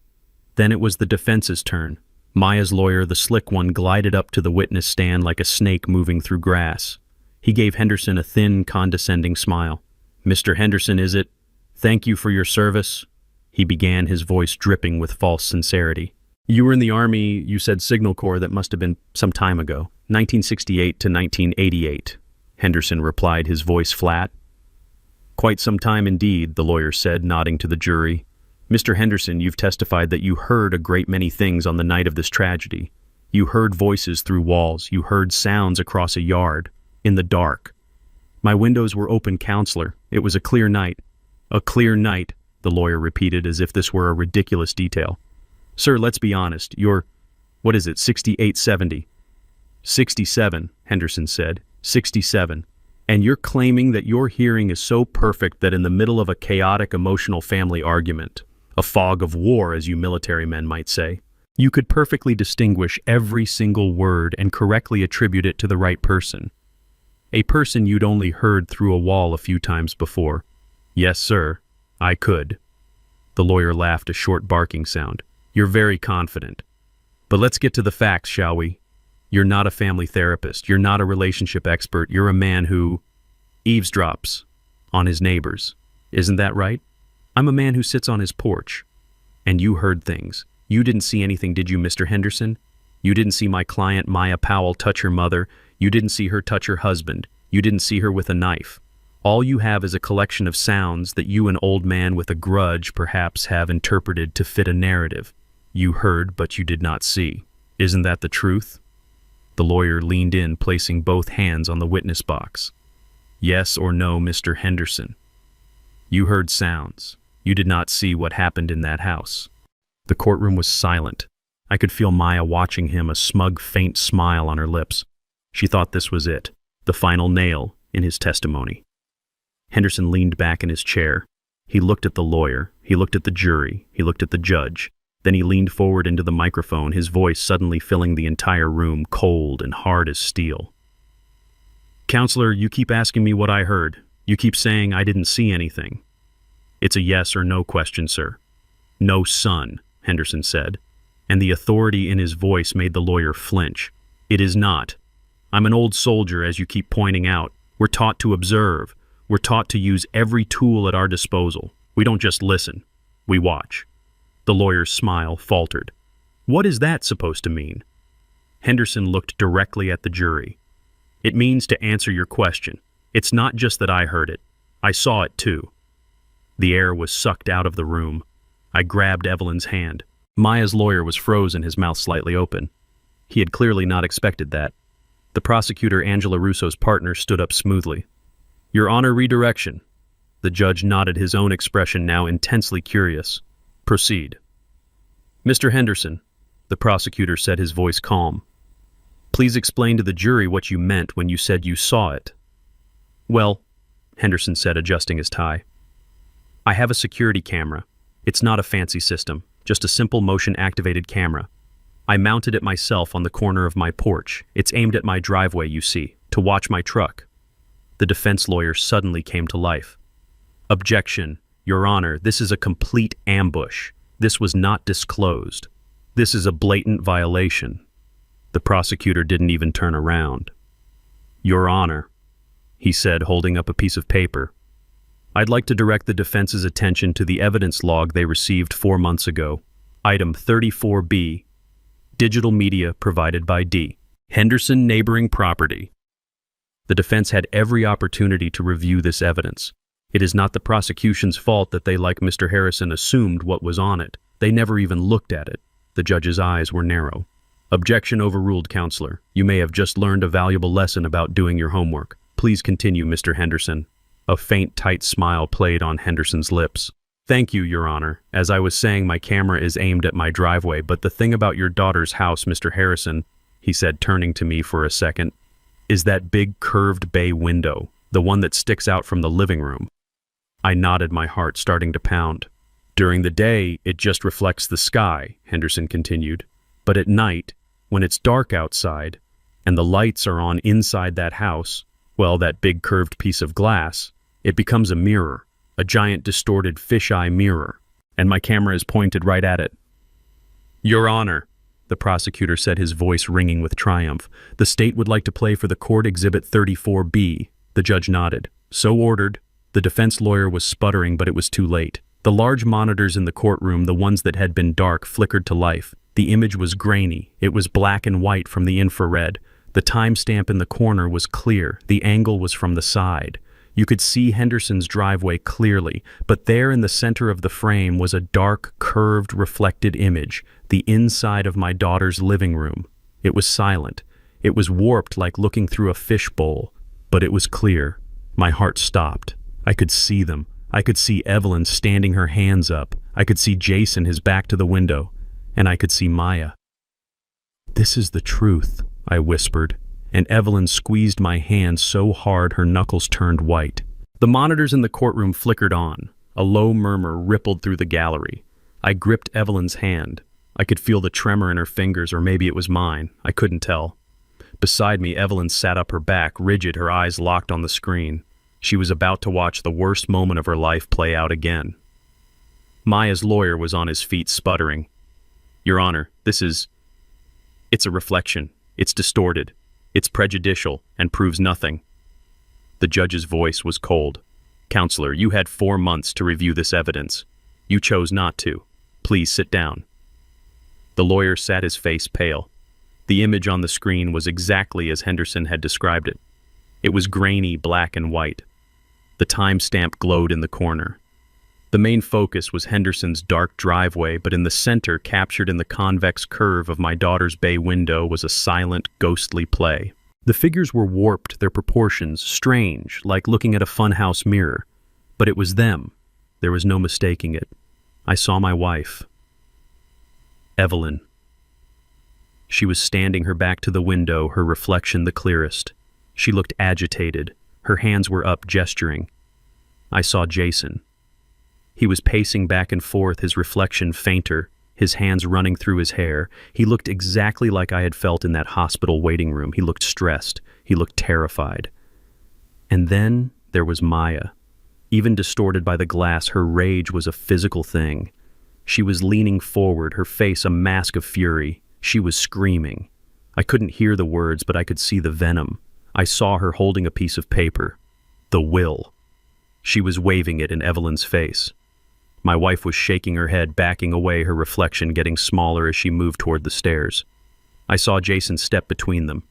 Then it was the defense's turn. Maya's lawyer, the slick one, glided up to the witness stand like a snake moving through grass. He gave Henderson a thin, condescending smile. "Mr. Henderson, is it? Thank you for your service," he began, his voice dripping with false sincerity. "You were in the Army, you said Signal Corps. That must have been some time ago. 1968 to 1988, Henderson replied, his voice flat. "Quite some time indeed," the lawyer said, nodding to the jury. "Mr. Henderson, you've testified that you heard a great many things on the night of this tragedy. You heard voices through walls. You heard sounds across a yard, in the dark. My windows were open, counselor. It was a clear night." "A clear night," the lawyer repeated as if this were a ridiculous detail. "Sir, let's be honest. You're, 68, 70? 67, Henderson said. 67. And you're claiming that your hearing is so perfect that in the middle of a chaotic, emotional family argument, a fog of war, as you military men might say, you could perfectly distinguish every single word and correctly attribute it to the right person. A person you'd only heard through a wall a few times before." "Yes, sir, I could." The lawyer laughed, a short barking sound. "You're very confident. But let's get to the facts, shall we? You're not a family therapist. You're not a relationship expert. You're a man who eavesdrops on his neighbors. Isn't that right? I'm a man who sits on his porch. And you heard things. You didn't see anything, did you, Mr. Henderson? You didn't see my client, Maya Powell, touch her mother. You didn't see her touch her husband. You didn't see her with a knife. All you have is a collection of sounds that you, an old man with a grudge, perhaps have interpreted to fit a narrative. You heard, but you did not see. Isn't that the truth?" The lawyer leaned in, placing both hands on the witness box. "Yes or no, Mr. Henderson? You heard sounds. You did not see what happened in that house." The courtroom was silent. I could feel Maya watching him, a smug, faint smile on her lips. She thought this was it, the final nail in his testimony. Henderson leaned back in his chair. He looked at the lawyer. He looked at the jury. He looked at the judge. Then he leaned forward into the microphone, his voice suddenly filling the entire room, cold and hard as steel. "Counselor, you keep asking me what I heard. You keep saying I didn't see anything. It's a yes or no question, sir." "No, son," Henderson said, and the authority in his voice made the lawyer flinch. "It is not. I'm an old soldier, as you keep pointing out. We're taught to observe. We're taught to use every tool at our disposal. We don't just listen. We watch." The lawyer's smile faltered. "What is that supposed to mean?" Henderson looked directly at the jury. "It means to answer your question. It's not just that I heard it. I saw it too." The air was sucked out of the room. I grabbed Evelyn's hand. Maya's lawyer was frozen, his mouth slightly open. He had clearly not expected that. The prosecutor, Angela Russo's partner, stood up smoothly. "Your Honor, redirection." The judge nodded, his own expression now intensely curious. Proceed. Mr. Henderson, the prosecutor said, his voice calm. Please explain to the jury what you meant when you said you saw it. Well, Henderson said, adjusting his tie, I have a security camera. It's not a fancy system, just a simple motion-activated camera. I mounted it myself on the corner of my porch. It's aimed at my driveway, you see, to watch my truck. The defense lawyer suddenly came to life. Objection, Your Honor, this is a complete ambush. This was not disclosed. This is a blatant violation. The prosecutor didn't even turn around. Your Honor, he said, holding up a piece of paper, I'd like to direct the defense's attention to the evidence log they received 4 months ago. Item 34B, digital media provided by D. Henderson neighboring property. The defense had every opportunity to review this evidence. It is not the prosecution's fault that they, like Mr. Harrison, assumed what was on it. They never even looked at it. The judge's eyes were narrow. Objection overruled, Counselor. You may have just learned a valuable lesson about doing your homework. Please continue, Mr. Henderson. A faint, tight smile played on Henderson's lips. Thank you, Your Honor. As I was saying, my camera is aimed at my driveway, but the thing about your daughter's house, Mr. Harrison, he said, turning to me for a second, is that big curved bay window, the one that sticks out from the living room. I nodded, my heart starting to pound. During the day, it just reflects the sky, Henderson continued. But at night, when it's dark outside, and the lights are on inside that house, well, that big curved piece of glass, it becomes a mirror, a giant distorted fisheye mirror, and my camera is pointed right at it. Your Honor, the prosecutor said, his voice ringing with triumph, the state would like to play for the court Exhibit 34B. The judge nodded. So ordered. The defense lawyer was sputtering, but it was too late. The large monitors in the courtroom, the ones that had been dark, flickered to life. The image was grainy. It was black and white from the infrared. The timestamp in the corner was clear. The angle was from the side. You could see Henderson's driveway clearly, but there in the center of the frame was a dark, curved, reflected image, the inside of my daughter's living room. It was silent. It was warped like looking through a fishbowl, but it was clear. My heart stopped. I could see them. I could see Evelyn standing her hands up. I could see Jason, his back to the window, and I could see Maya. This is the truth, I whispered, and Evelyn squeezed my hand so hard her knuckles turned white. The monitors in the courtroom flickered on. A low murmur rippled through the gallery. I gripped Evelyn's hand. I could feel the tremor in her fingers, or maybe it was mine. I couldn't tell. Beside me, Evelyn sat up, her back rigid, her eyes locked on the screen. She was about to watch the worst moment of her life play out again. Maya's lawyer was on his feet, sputtering. Your Honor, it's a reflection. It's distorted. It's prejudicial and proves nothing. The judge's voice was cold. Counselor, you had 4 months to review this evidence. You chose not to. Please sit down. The lawyer sat, his face pale. The image on the screen was exactly as Henderson had described it. It was grainy, black and white. The timestamp glowed in the corner. The main focus was Henderson's dark driveway, but in the center, captured in the convex curve of my daughter's bay window, was a silent, ghostly play. The figures were warped, their proportions strange, like looking at a funhouse mirror. But it was them. There was no mistaking it. I saw my wife. Evelyn. She was standing, her back to the window, her reflection the clearest. She looked agitated. Her hands were up, gesturing. I saw Jason. He was pacing back and forth, his reflection fainter, his hands running through his hair. He looked exactly like I had felt in that hospital waiting room. He looked stressed. He looked terrified. And then there was Maya. Even distorted by the glass, her rage was a physical thing. She was leaning forward, her face a mask of fury. She was screaming. I couldn't hear the words, but I could see the venom. I saw her holding a piece of paper. The will. She was waving it in Evelyn's face. My wife was shaking her head, backing away, her reflection getting smaller as she moved toward the stairs. I saw Jason step between them.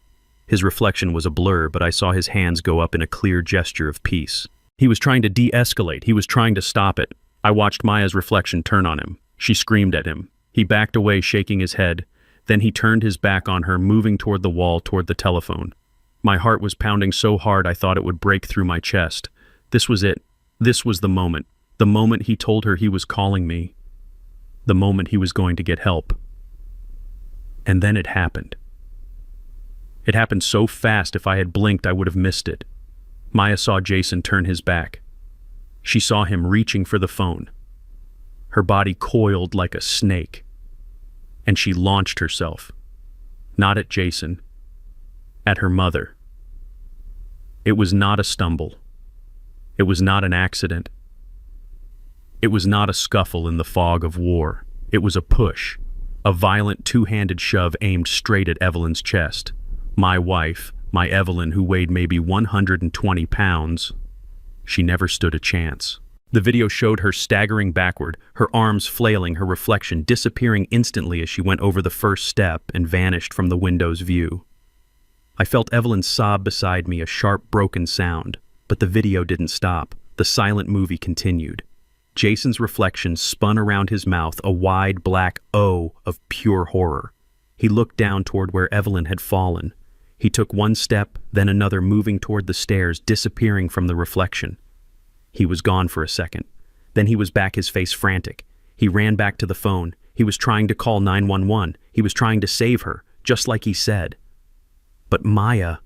His reflection was a blur, but I saw his hands go up in a clear gesture of peace. He was trying to de-escalate. He was trying to stop it. I watched Maya's reflection turn on him. She screamed at him. He backed away, shaking his head. Then he turned his back on her, moving toward the wall, toward the telephone. My heart was pounding so hard I thought it would break through my chest. This was it. This was the moment. The moment he told her he was calling me. the moment he was going to get help. And then it happened. It happened so fast if I had blinked I would have missed it. Maya saw Jason turn his back. She saw him reaching for the phone. Her body coiled like a snake. And she launched herself. Not at Jason. At her mother. It was not a stumble. It was not an accident. It was not a scuffle in the fog of war. It was a push. A violent two-handed shove aimed straight at Evelyn's chest. My wife, my Evelyn, who weighed maybe 120 pounds, she never stood a chance. The video showed her staggering backward, her arms flailing, her reflection disappearing instantly as she went over the first step and vanished from the window's view. I felt Evelyn sob beside me, a sharp, broken sound, but the video didn't stop. The silent movie continued. Jason's reflection spun around his mouth, a wide black O of pure horror. He looked down toward where Evelyn had fallen. He took one step, then another, moving toward the stairs, disappearing from the reflection. He was gone for a second. Then he was back, his face frantic. He ran back to the phone. He was trying to call 911. He was trying to save her, just like he said. But Maya's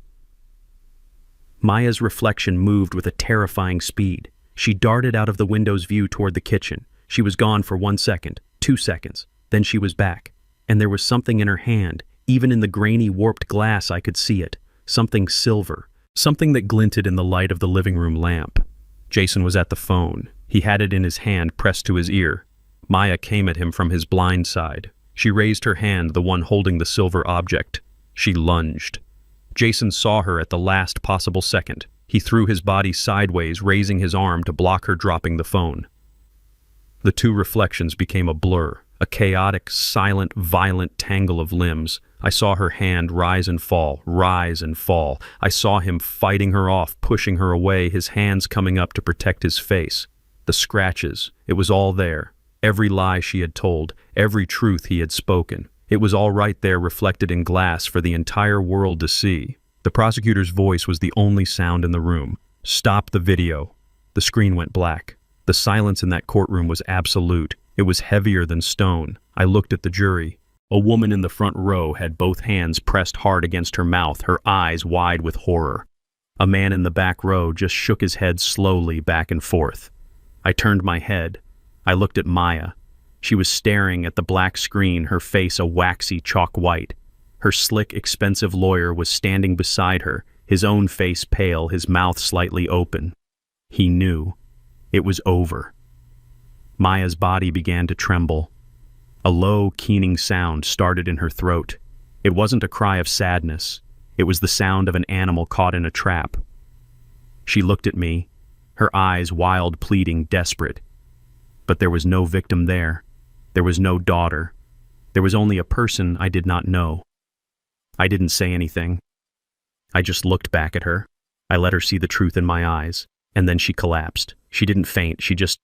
reflection moved with a terrifying speed. She darted out of the window's view toward the kitchen. She was gone for 1 second, 2 seconds. Then she was back. And there was something in her hand. Even in the grainy, warped glass I could see it. Something silver. Something that glinted in the light of the living room lamp. Jason was at the phone. He had it in his hand, pressed to his ear. Maya came at him from his blind side. She raised her hand, the one holding the silver object. She lunged. Jason saw her at the last possible second. He threw his body sideways, raising his arm to block her dropping the phone. The two reflections became a blur, a chaotic, silent, violent tangle of limbs. I saw her hand rise and fall, rise and fall. I saw him fighting her off, pushing her away, his hands coming up to protect his face. The scratches, it was all there. Every lie she had told, every truth he had spoken. It was all right there, reflected in glass for the entire world to see. The prosecutor's voice was the only sound in the room. Stop the video. The screen went black. The silence in that courtroom was absolute. It was heavier than stone. I looked at the jury. A woman in the front row had both hands pressed hard against her mouth, her eyes wide with horror. A man in the back row just shook his head slowly back and forth. I turned my head. I looked at Maya. She was staring at the black screen, her face a waxy chalk white. Her slick, expensive lawyer was standing beside her, his own face pale, his mouth slightly open. He knew. It was over. Maya's body began to tremble. A low, keening sound started in her throat. It wasn't a cry of sadness. It was the sound of an animal caught in a trap. She looked at me, her eyes wild, pleading, desperate. But there was no victim there. There was no daughter. There was only a person I did not know. I didn't say anything. I just looked back at her. I let her see the truth in my eyes. And then she collapsed. She didn't faint. She just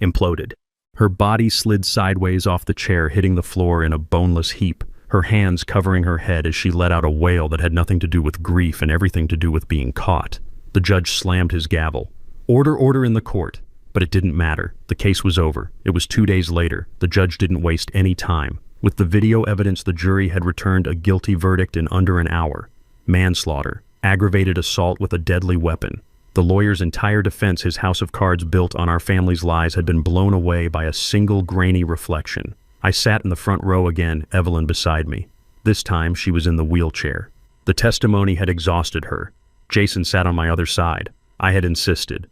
imploded. Her body slid sideways off the chair, hitting the floor in a boneless heap, her hands covering her head as she let out a wail that had nothing to do with grief and everything to do with being caught. The judge slammed his gavel. Order, order in the court. But it didn't matter. The case was over. It was 2 days later. The judge didn't waste any time. With the video evidence, the jury had returned a guilty verdict in under an hour. Manslaughter, aggravated assault with a deadly weapon. The lawyer's entire defense, his house of cards built on our family's lies, had been blown away by a single grainy reflection. I sat in the front row again, Evelyn beside me. This time she was in the wheelchair. The testimony had exhausted her. Jason sat on my other side. I had insisted.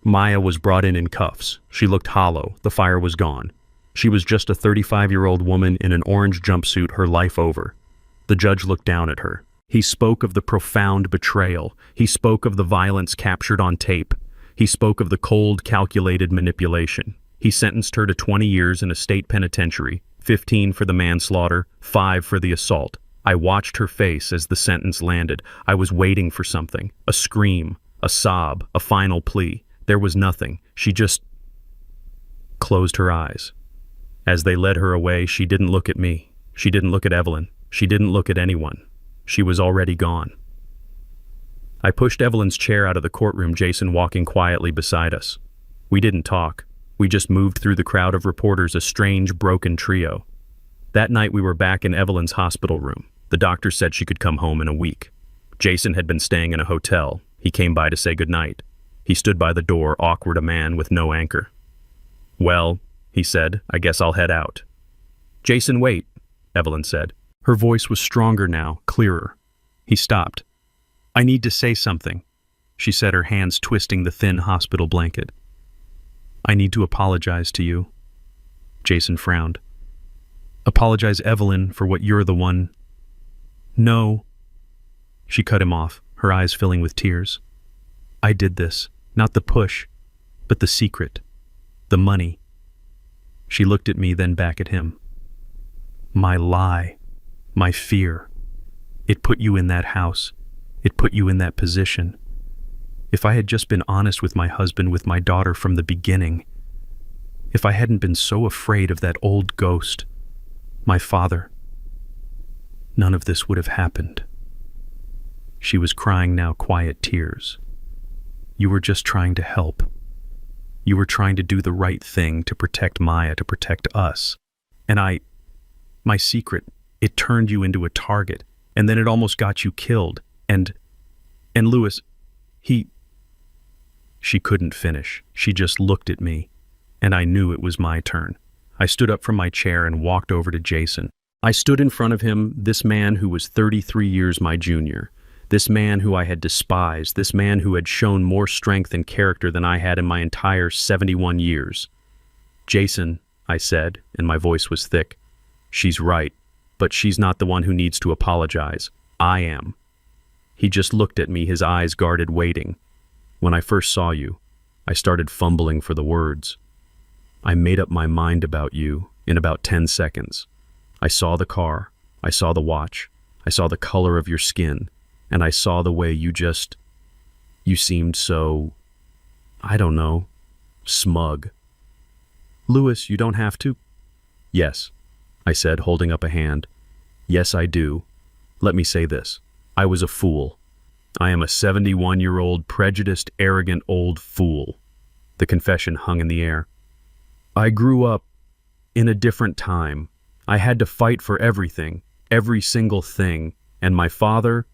Maya was brought in cuffs. She looked hollow. The fire was gone. She was just a 35-year-old woman in an orange jumpsuit, her life over. The judge looked down at her. He spoke of the profound betrayal. He spoke of the violence captured on tape. He spoke of the cold, calculated manipulation. He sentenced her to 20 years in a state penitentiary, 15 for the manslaughter, 5 for the assault. I watched her face as the sentence landed. I was waiting for something, a scream, a sob, a final plea. There was nothing. She just closed her eyes. As they led her away, she didn't look at me. She didn't look at Evelyn. She didn't look at anyone. She was already gone. I pushed Evelyn's chair out of the courtroom, Jason walking quietly beside us. We didn't talk. We just moved through the crowd of reporters, a strange, broken trio. That night we were back in Evelyn's hospital room. The doctor said she could come home in a week. Jason had been staying in a hotel. He came by to say goodnight. He stood by the door, awkward, a man with no anchor. "Well," he said, "I guess I'll head out." "Jason, wait," Evelyn said. Her voice was stronger now, clearer. He stopped. "I need to say something," she said, her hands twisting the thin hospital blanket. "I need to apologize to you." Jason frowned. "Apologize, Evelyn, for what you're the one—" "No." She cut him off, her eyes filling with tears. "I did this, not the push, but the secret, the money." She looked at me, then back at him. "My lie, my fear. It put you in that house. It put you in that position. If I had just been honest with my husband, with my daughter from the beginning, if I hadn't been so afraid of that old ghost, my father, none of this would have happened." She was crying now, quiet tears. "You were just trying to help. You were trying to do the right thing, to protect Maya, to protect us. And my secret, it turned you into a target, and then it almost got you killed. And Louis, She couldn't finish. She just looked at me, and I knew it was my turn. I stood up from my chair and walked over to Jason. I stood in front of him, this man who was 33 years my junior, this man who I had despised, this man who had shown more strength and character than I had in my entire 71 years. "Jason," I said, and my voice was thick, "she's right, but she's not the one who needs to apologize. I am." He just looked at me, his eyes guarded, waiting. "When I first saw you, I started fumbling for the words. I made up my mind about you in about 10 seconds. I saw the car, I saw the watch, I saw the color of your skin, and I saw the way you seemed so, I don't know, smug. Louis, you don't have to." "Yes," I said, holding up a hand. "Yes, I do. Let me say this. I was a fool. I am a 71-year-old, prejudiced, arrogant old fool." The confession hung in the air. "I grew up in a different time. I had to fight for everything, every single thing. And my father,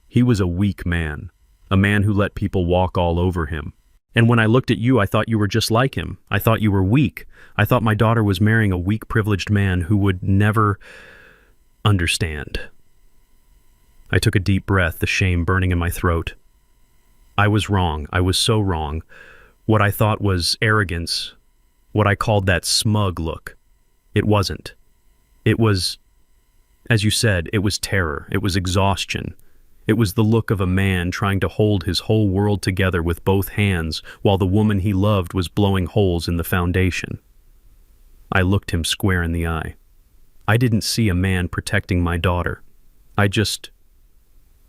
he was a weak man, a man who let people walk all over him. And when I looked at you, I thought you were just like him. I thought you were weak. I thought my daughter was marrying a weak, privileged man who would never understand." I took a deep breath, the shame burning in my throat. I was wrong. I was so wrong. What I thought was arrogance, what I called that smug look, it wasn't. It was, as you said, it was terror. It was exhaustion. It was the look of a man trying to hold his whole world together with both hands while the woman he loved was blowing holes in the foundation. I looked him square in the eye. I didn't see a man protecting my daughter.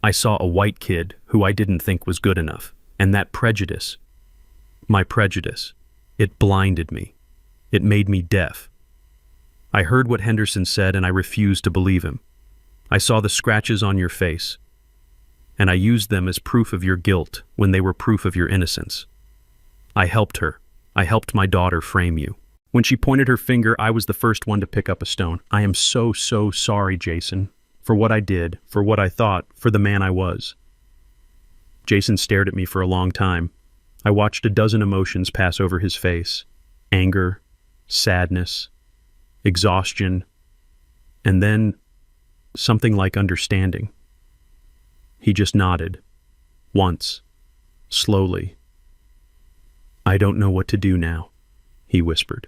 I saw a white kid who I didn't think was good enough. And that prejudice, my prejudice, it blinded me. It made me deaf. I heard what Henderson said, and I refused to believe him. I saw the scratches on your face, and I used them as proof of your guilt when they were proof of your innocence. I helped her. I helped my daughter frame you. When she pointed her finger, I was the first one to pick up a stone. I am so sorry, Jason, for what I did, for what I thought, for the man I was." Jason stared at me for a long time. I watched a dozen emotions pass over his face. Anger, sadness, exhaustion, and then something like understanding. He just nodded, once, slowly. "I don't know what to do now," he whispered.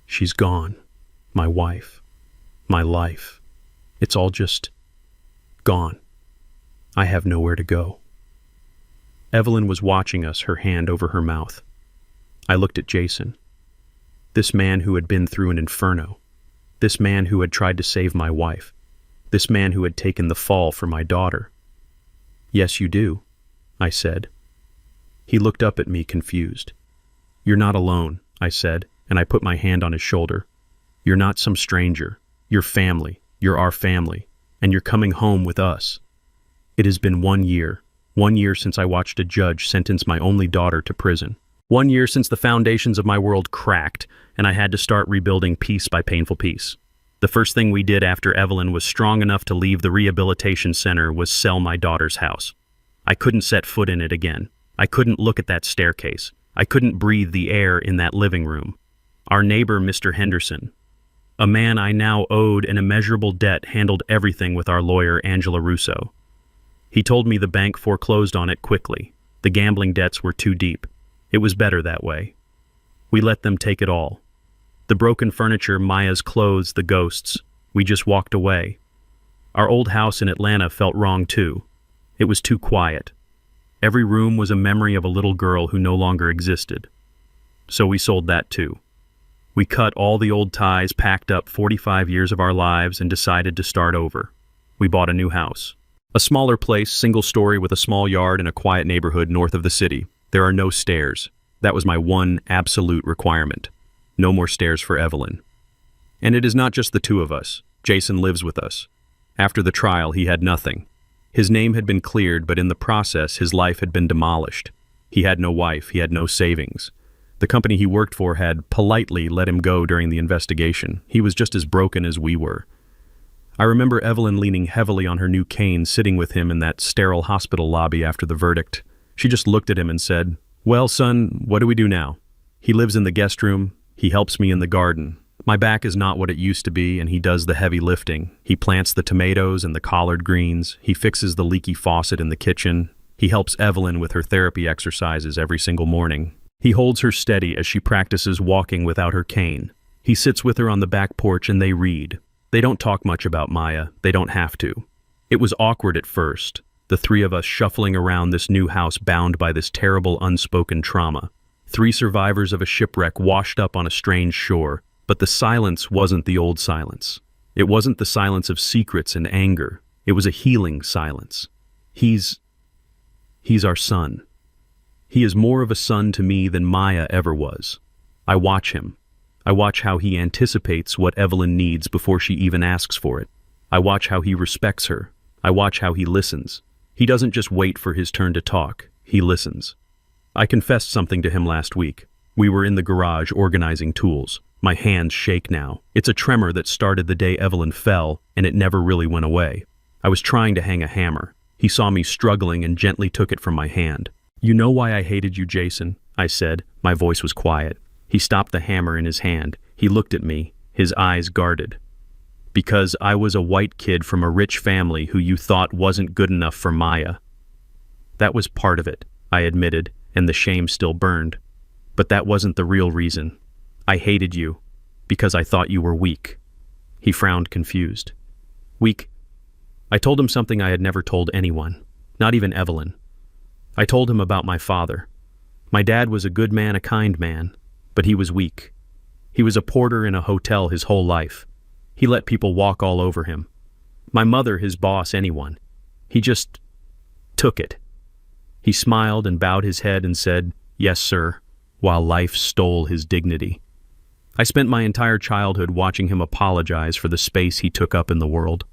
"She's gone, my wife, my life. It's all just gone. I have nowhere to go." Evelyn was watching us, her hand over her mouth. I looked at Jason. This man who had been through an inferno. This man who had tried to save my wife. This man who had taken the fall for my daughter. "Yes, you do," I said. He looked up at me, confused. "You're not alone," I said, and I put my hand on his shoulder. "You're not some stranger. You're family. You're our family, and you're coming home with us." It has been 1 year since I watched a judge sentence my only daughter to prison. 1 year since the foundations of my world cracked, and I had to start rebuilding piece by painful piece. The first thing we did after Evelyn was strong enough to leave the rehabilitation center was sell my daughter's house. I couldn't set foot in it again. I couldn't look at that staircase. I couldn't breathe the air in that living room. Our neighbor, Mr. Henderson, a man I now owed an immeasurable debt, handled everything with our lawyer, Angela Russo. He told me the bank foreclosed on it quickly. The gambling debts were too deep. It was better that way. We let them take it all. The broken furniture, Maya's clothes, the ghosts. We just walked away. Our old house in Atlanta felt wrong too. It was too quiet. Every room was a memory of a little girl who no longer existed. So we sold that too. We cut all the old ties, packed up 45 years of our lives, and decided to start over. We bought a new house. A smaller place, single story with a small yard in a quiet neighborhood north of the city. There are no stairs. That was my one absolute requirement. No more stairs for Evelyn. And it is not just the two of us. Jason lives with us. After the trial, he had nothing. His name had been cleared, but in the process, his life had been demolished. He had no wife. He had no savings. The company he worked for had politely let him go during the investigation. He was just as broken as we were. I remember Evelyn leaning heavily on her new cane, sitting with him in that sterile hospital lobby after the verdict. She just looked at him and said, "Well, son, what do we do now? He lives in the guest room. He helps me in the garden. My back is not what it used to be, and he does the heavy lifting. He plants the tomatoes and the collard greens. He fixes the leaky faucet in the kitchen. He helps Evelyn with her therapy exercises every single morning. He holds her steady as she practices walking without her cane. He sits with her on the back porch and they read. They don't talk much about Maya. They don't have to. It was awkward at first, the three of us shuffling around this new house bound by this terrible unspoken trauma. 3 survivors of a shipwreck washed up on a strange shore, but the silence wasn't the old silence. It wasn't the silence of secrets and anger. It was a healing silence. He's our son. He is more of a son to me than Maya ever was. I watch him. I watch how he anticipates what Evelyn needs before she even asks for it. I watch how he respects her. I watch how he listens. He doesn't just wait for his turn to talk. He listens. I confessed something to him last week. We were in the garage organizing tools. My hands shake now. It's a tremor that started the day Evelyn fell, and it never really went away. I was trying to hang a hammer. He saw me struggling and gently took it from my hand. "You know why I hated you, Jason?" I said. My voice was quiet. He stopped the hammer in his hand. He looked at me, his eyes guarded. "Because I was a white kid from a rich family who you thought wasn't good enough for Maya." That was part of it, I admitted, and the shame still burned. But that wasn't the real reason. I hated you because I thought you were weak. He frowned, confused. Weak? I told him something I had never told anyone, not even Evelyn. I told him about my father. My dad was a good man, a kind man, but he was weak. He was a porter in a hotel his whole life. He let people walk all over him. My mother, his boss, anyone. He just took it. He smiled and bowed his head and said, "Yes, sir," while life stole his dignity. I spent my entire childhood watching him apologize for the space he took up in the world.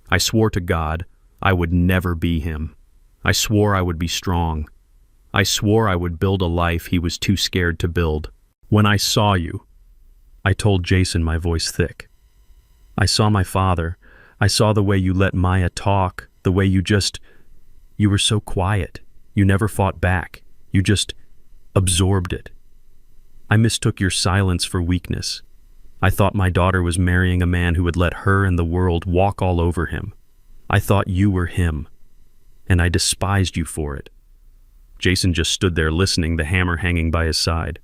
I swore to God I would never be him. I swore I would be strong. I swore I would build a life he was too scared to build. When I saw you, I told Jason, my voice thick. I saw my father. I saw the way you let Maya talk, the way you were so quiet. You never fought back. You just absorbed it. I mistook your silence for weakness. I thought my daughter was marrying a man who would let her and the world walk all over him. I thought you were him, and I despised you for it. Jason just stood there listening, the hammer hanging by his side.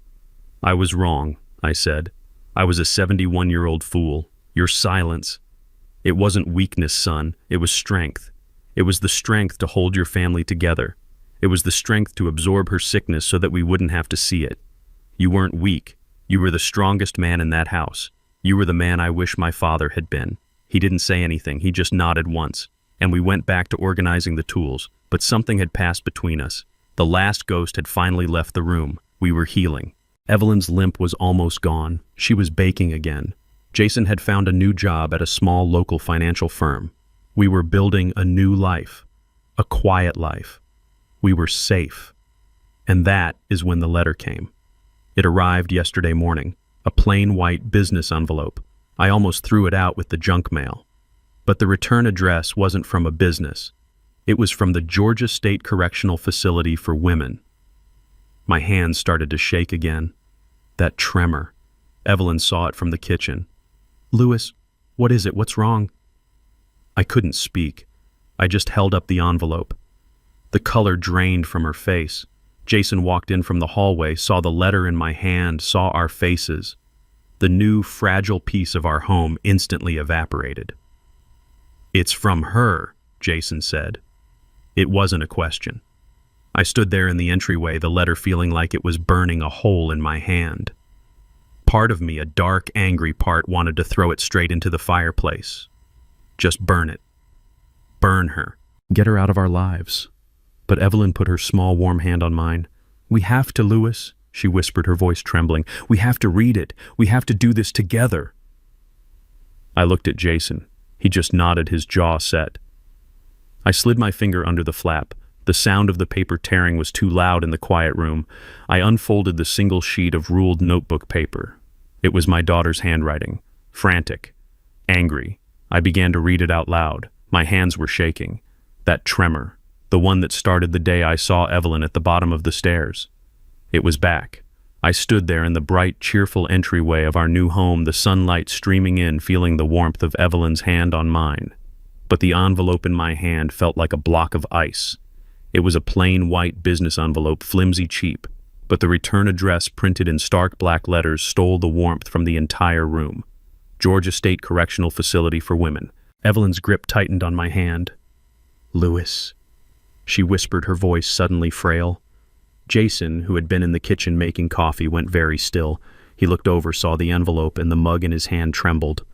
"I was wrong," I said. "I was a 71-year-old fool. Your silence. It wasn't weakness, son. It was strength. It was the strength to hold your family together. It was the strength to absorb her sickness so that we wouldn't have to see it. You weren't weak. You were the strongest man in that house. You were the man I wish my father had been." He didn't say anything. He just nodded once, and we went back to organizing the tools. But something had passed between us. The last ghost had finally left the room. We were healing. Evelyn's limp was almost gone. She was baking again. Jason had found a new job at a small local financial firm. We were building a new life, a quiet life. We were safe. And that is when the letter came. It arrived yesterday morning, a plain white business envelope. I almost threw it out with the junk mail. But the return address wasn't from a business. It was from the Georgia State Correctional Facility for Women. My hands started to shake again. That tremor. Evelyn saw it from the kitchen. "Louis, what is it? What's wrong?" I couldn't speak. I just held up the envelope. The color drained from her face. Jason walked in from the hallway, saw the letter in my hand, saw our faces. The new, fragile piece of our home instantly evaporated. "It's from her," Jason said. It wasn't a question. I stood there in the entryway, the letter feeling like it was burning a hole in my hand. Part of me, a dark, angry part, wanted to throw it straight into the fireplace. Just burn it. Burn her. Get her out of our lives. But Evelyn put her small, warm hand on mine. "We have to, Louis," she whispered, her voice trembling. "We have to read it. We have to do this together." I looked at Jason. He just nodded, his jaw set. I slid my finger under the flap. The sound of the paper tearing was too loud in the quiet room. I unfolded the single sheet of ruled notebook paper. It was my daughter's handwriting. Frantic. Angry. I began to read it out loud. My hands were shaking. That tremor. The one that started the day I saw Evelyn at the bottom of the stairs. It was back. I stood there in the bright, cheerful entryway of our new home, the sunlight streaming in, feeling the warmth of Evelyn's hand on mine. But the envelope in my hand felt like a block of ice. It was a plain white business envelope, flimsy, cheap, but the return address printed in stark black letters stole the warmth from the entire room. Georgia State Correctional Facility for Women. Evelyn's grip tightened on my hand. "Louis," she whispered, her voice suddenly frail. Jason, who had been in the kitchen making coffee, went very still. He looked over, saw the envelope, and the mug in his hand trembled.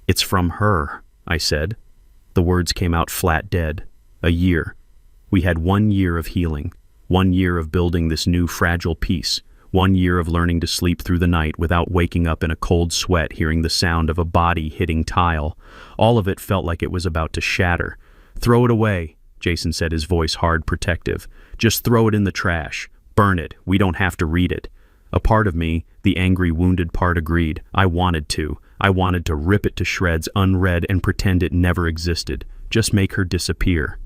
"It's from her," I said. The words came out flat dead. A year. We had 1 year of healing, 1 year of building this new fragile piece, 1 year of learning to sleep through the night without waking up in a cold sweat hearing the sound of a body hitting tile. All of it felt like it was about to shatter. "Throw it away," Jason said, his voice hard, protective. "Just throw it in the trash. Burn it. We don't have to read it." A part of me, the angry, wounded part, agreed. I wanted to. I wanted to rip it to shreds, unread, and pretend it never existed. Just make her disappear.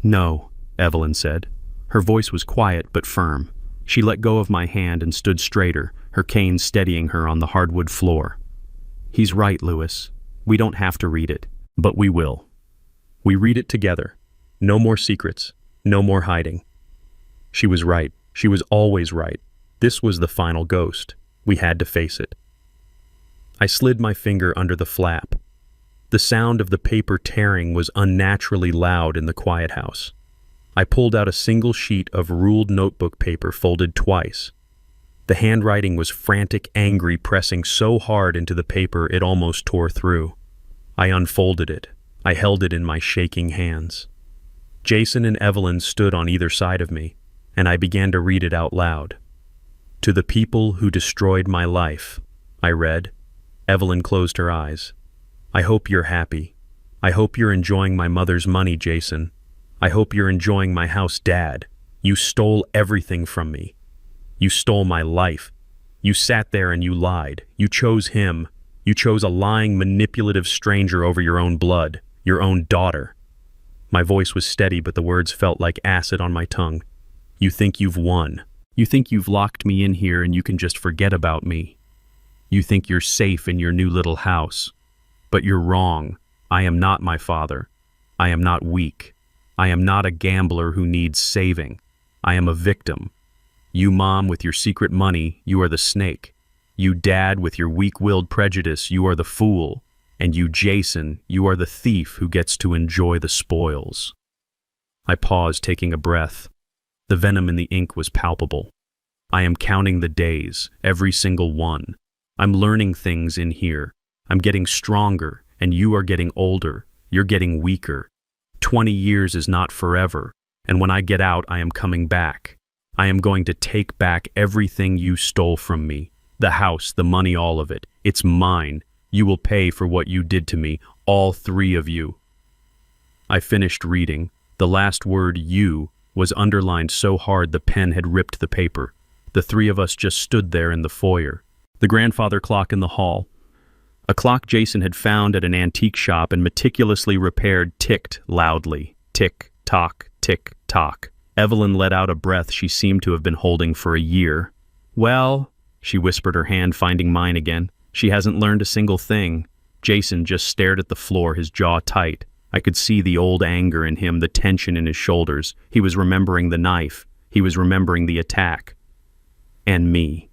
"No," Evelyn said. Her voice was quiet but firm. She let go of my hand and stood straighter, her cane steadying her on the hardwood floor. "He's right, Louis. We don't have to read it, but we will. We read it together. No more secrets. No more hiding." She was right. She was always right. This was the final ghost. We had to face it. I slid my finger under the flap. The sound of the paper tearing was unnaturally loud in the quiet house. I pulled out a single sheet of ruled notebook paper folded twice. The handwriting was frantic, angry, pressing so hard into the paper it almost tore through. I unfolded it. I held it in my shaking hands. Jason and Evelyn stood on either side of me, and I began to read it out loud. "To the people who destroyed my life," I read. Evelyn closed her eyes. "I hope you're happy. I hope you're enjoying my mother's money, Jason. I hope you're enjoying my house, Dad. You stole everything from me. You stole my life. You sat there and you lied. You chose him. You chose a lying, manipulative stranger over your own blood, your own daughter." My voice was steady, but the words felt like acid on my tongue. "You think you've won. You think you've locked me in here and you can just forget about me. You think you're safe in your new little house. But you're wrong. I am not my father. I am not weak. I am not a gambler who needs saving. I am a victim. You, Mom, with your secret money, you are the snake. You, Dad, with your weak-willed prejudice, you are the fool. And you, Jason, you are the thief who gets to enjoy the spoils." I paused, taking a breath. The venom in the ink was palpable. I am counting the days, every single one. I'm learning things in here. I'm getting stronger, and you are getting older. You're getting weaker. 20 years is not forever, and when I get out, I am coming back. I am going to take back everything you stole from me. The house, the money, all of it. It's mine. You will pay for what you did to me, all 3 of you. I finished reading. The last word, "you," was underlined so hard the pen had ripped the paper. The three of us just stood there in the foyer. The grandfather clock in the hall, a clock Jason had found at an antique shop and meticulously repaired, ticked loudly. Tick-tock, tick-tock. Evelyn let out a breath she seemed to have been holding for a year. "Well," she whispered, her hand finding mine again. "She hasn't learned a single thing." Jason just stared at the floor, his jaw tight. I could see the old anger in him, the tension in his shoulders. He was remembering the knife. He was remembering the attack. And me.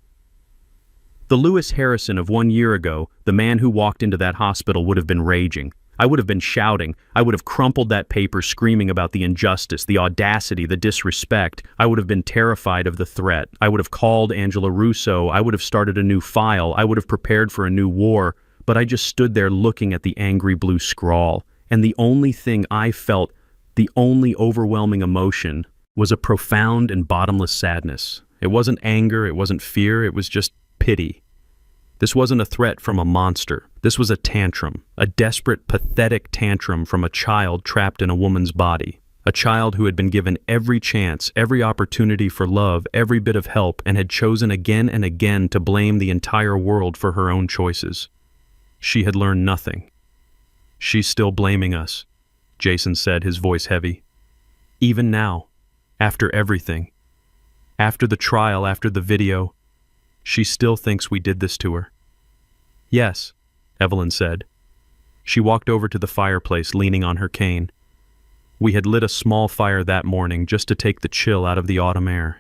The Lewis Harrison of 1 year ago, the man who walked into that hospital, would have been raging. I would have been shouting. I would have crumpled that paper, screaming about the injustice, the audacity, the disrespect. I would have been terrified of the threat. I would have called Angela Russo. I would have started a new file. I would have prepared for a new war. But I just stood there looking at the angry blue scrawl. And the only thing I felt, the only overwhelming emotion, was a profound and bottomless sadness. It wasn't anger. It wasn't fear. It was just pity. This wasn't a threat from a monster. This was a tantrum, a desperate, pathetic tantrum from a child trapped in a woman's body. A child who had been given every chance, every opportunity for love, every bit of help, and had chosen again and again to blame the entire world for her own choices. She had learned nothing. "She's still blaming us," Jason said, his voice heavy. "Even now, after everything, after the trial, after the video, she still thinks we did this to her." "Yes," Evelyn said. She walked over to the fireplace, leaning on her cane. We had lit a small fire that morning just to take the chill out of the autumn air.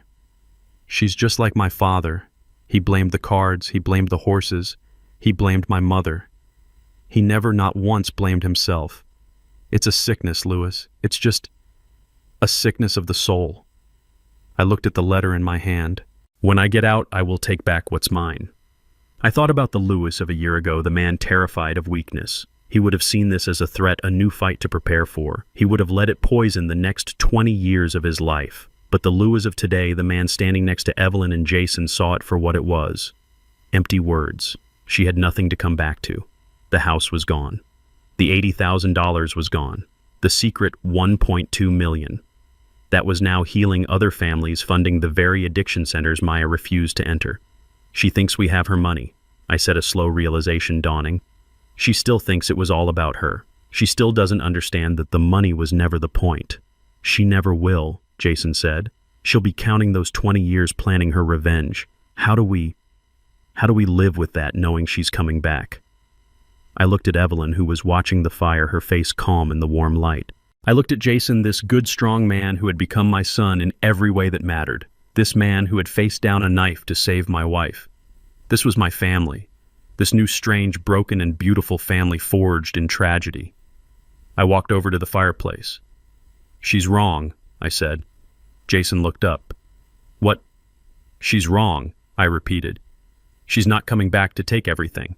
"She's just like my father. He blamed the cards, he blamed the horses, he blamed my mother. He never, not once, blamed himself. It's a sickness, Lewis. It's just a sickness of the soul." I looked at the letter in my hand. "When I get out, I will take back what's mine." I thought about the Lewis of a year ago, the man terrified of weakness. He would have seen this as a threat, a new fight to prepare for. He would have let it poison the next 20 years of his life. But the Lewis of today, the man standing next to Evelyn and Jason, saw it for what it was. Empty words. She had nothing to come back to. The house was gone. The $80,000 was gone. The secret $1.2 million. That was now healing other families, funding the very addiction centers Maya refused to enter. "She thinks we have her money," I said, a slow realization dawning. "She still thinks it was all about her. She still doesn't understand that the money was never the point." "She never will," Jason said. "She'll be counting those 20 years planning her revenge. How do we live with that, knowing she's coming back?" I looked at Evelyn, who was watching the fire, her face calm in the warm light. I looked at Jason, this good, strong man who had become my son in every way that mattered. This man who had faced down a knife to save my wife. This was my family. This new, strange, broken, and beautiful family forged in tragedy. I walked over to the fireplace. "She's wrong," I said. Jason looked up. "What?" "She's wrong," I repeated. "She's not coming back to take everything.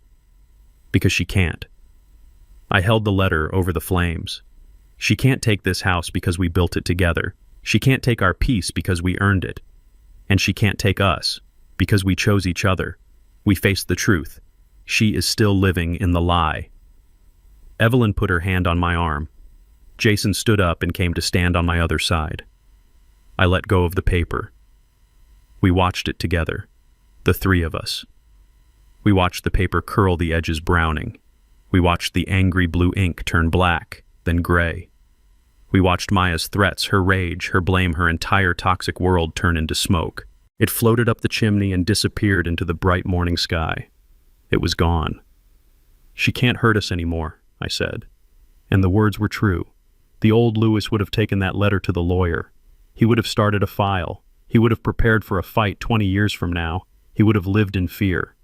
Because she can't." I held the letter over the flames. "She can't take this house because we built it together. She can't take our peace because we earned it. And she can't take us because we chose each other. We faced the truth. She is still living in the lie." Evelyn put her hand on my arm. Jason stood up and came to stand on my other side. I let go of the paper. We watched it together, the three of us. We watched the paper curl, the edges browning. We watched the angry blue ink turn black, then gray. We watched Maya's threats, her rage, her blame, her entire toxic world turn into smoke. It floated up the chimney and disappeared into the bright morning sky. It was gone. "She can't hurt us anymore," I said. And the words were true. The old Lewis would have taken that letter to the lawyer. He would have started a file. He would have prepared for a fight 20 years from now. He would have lived in fear.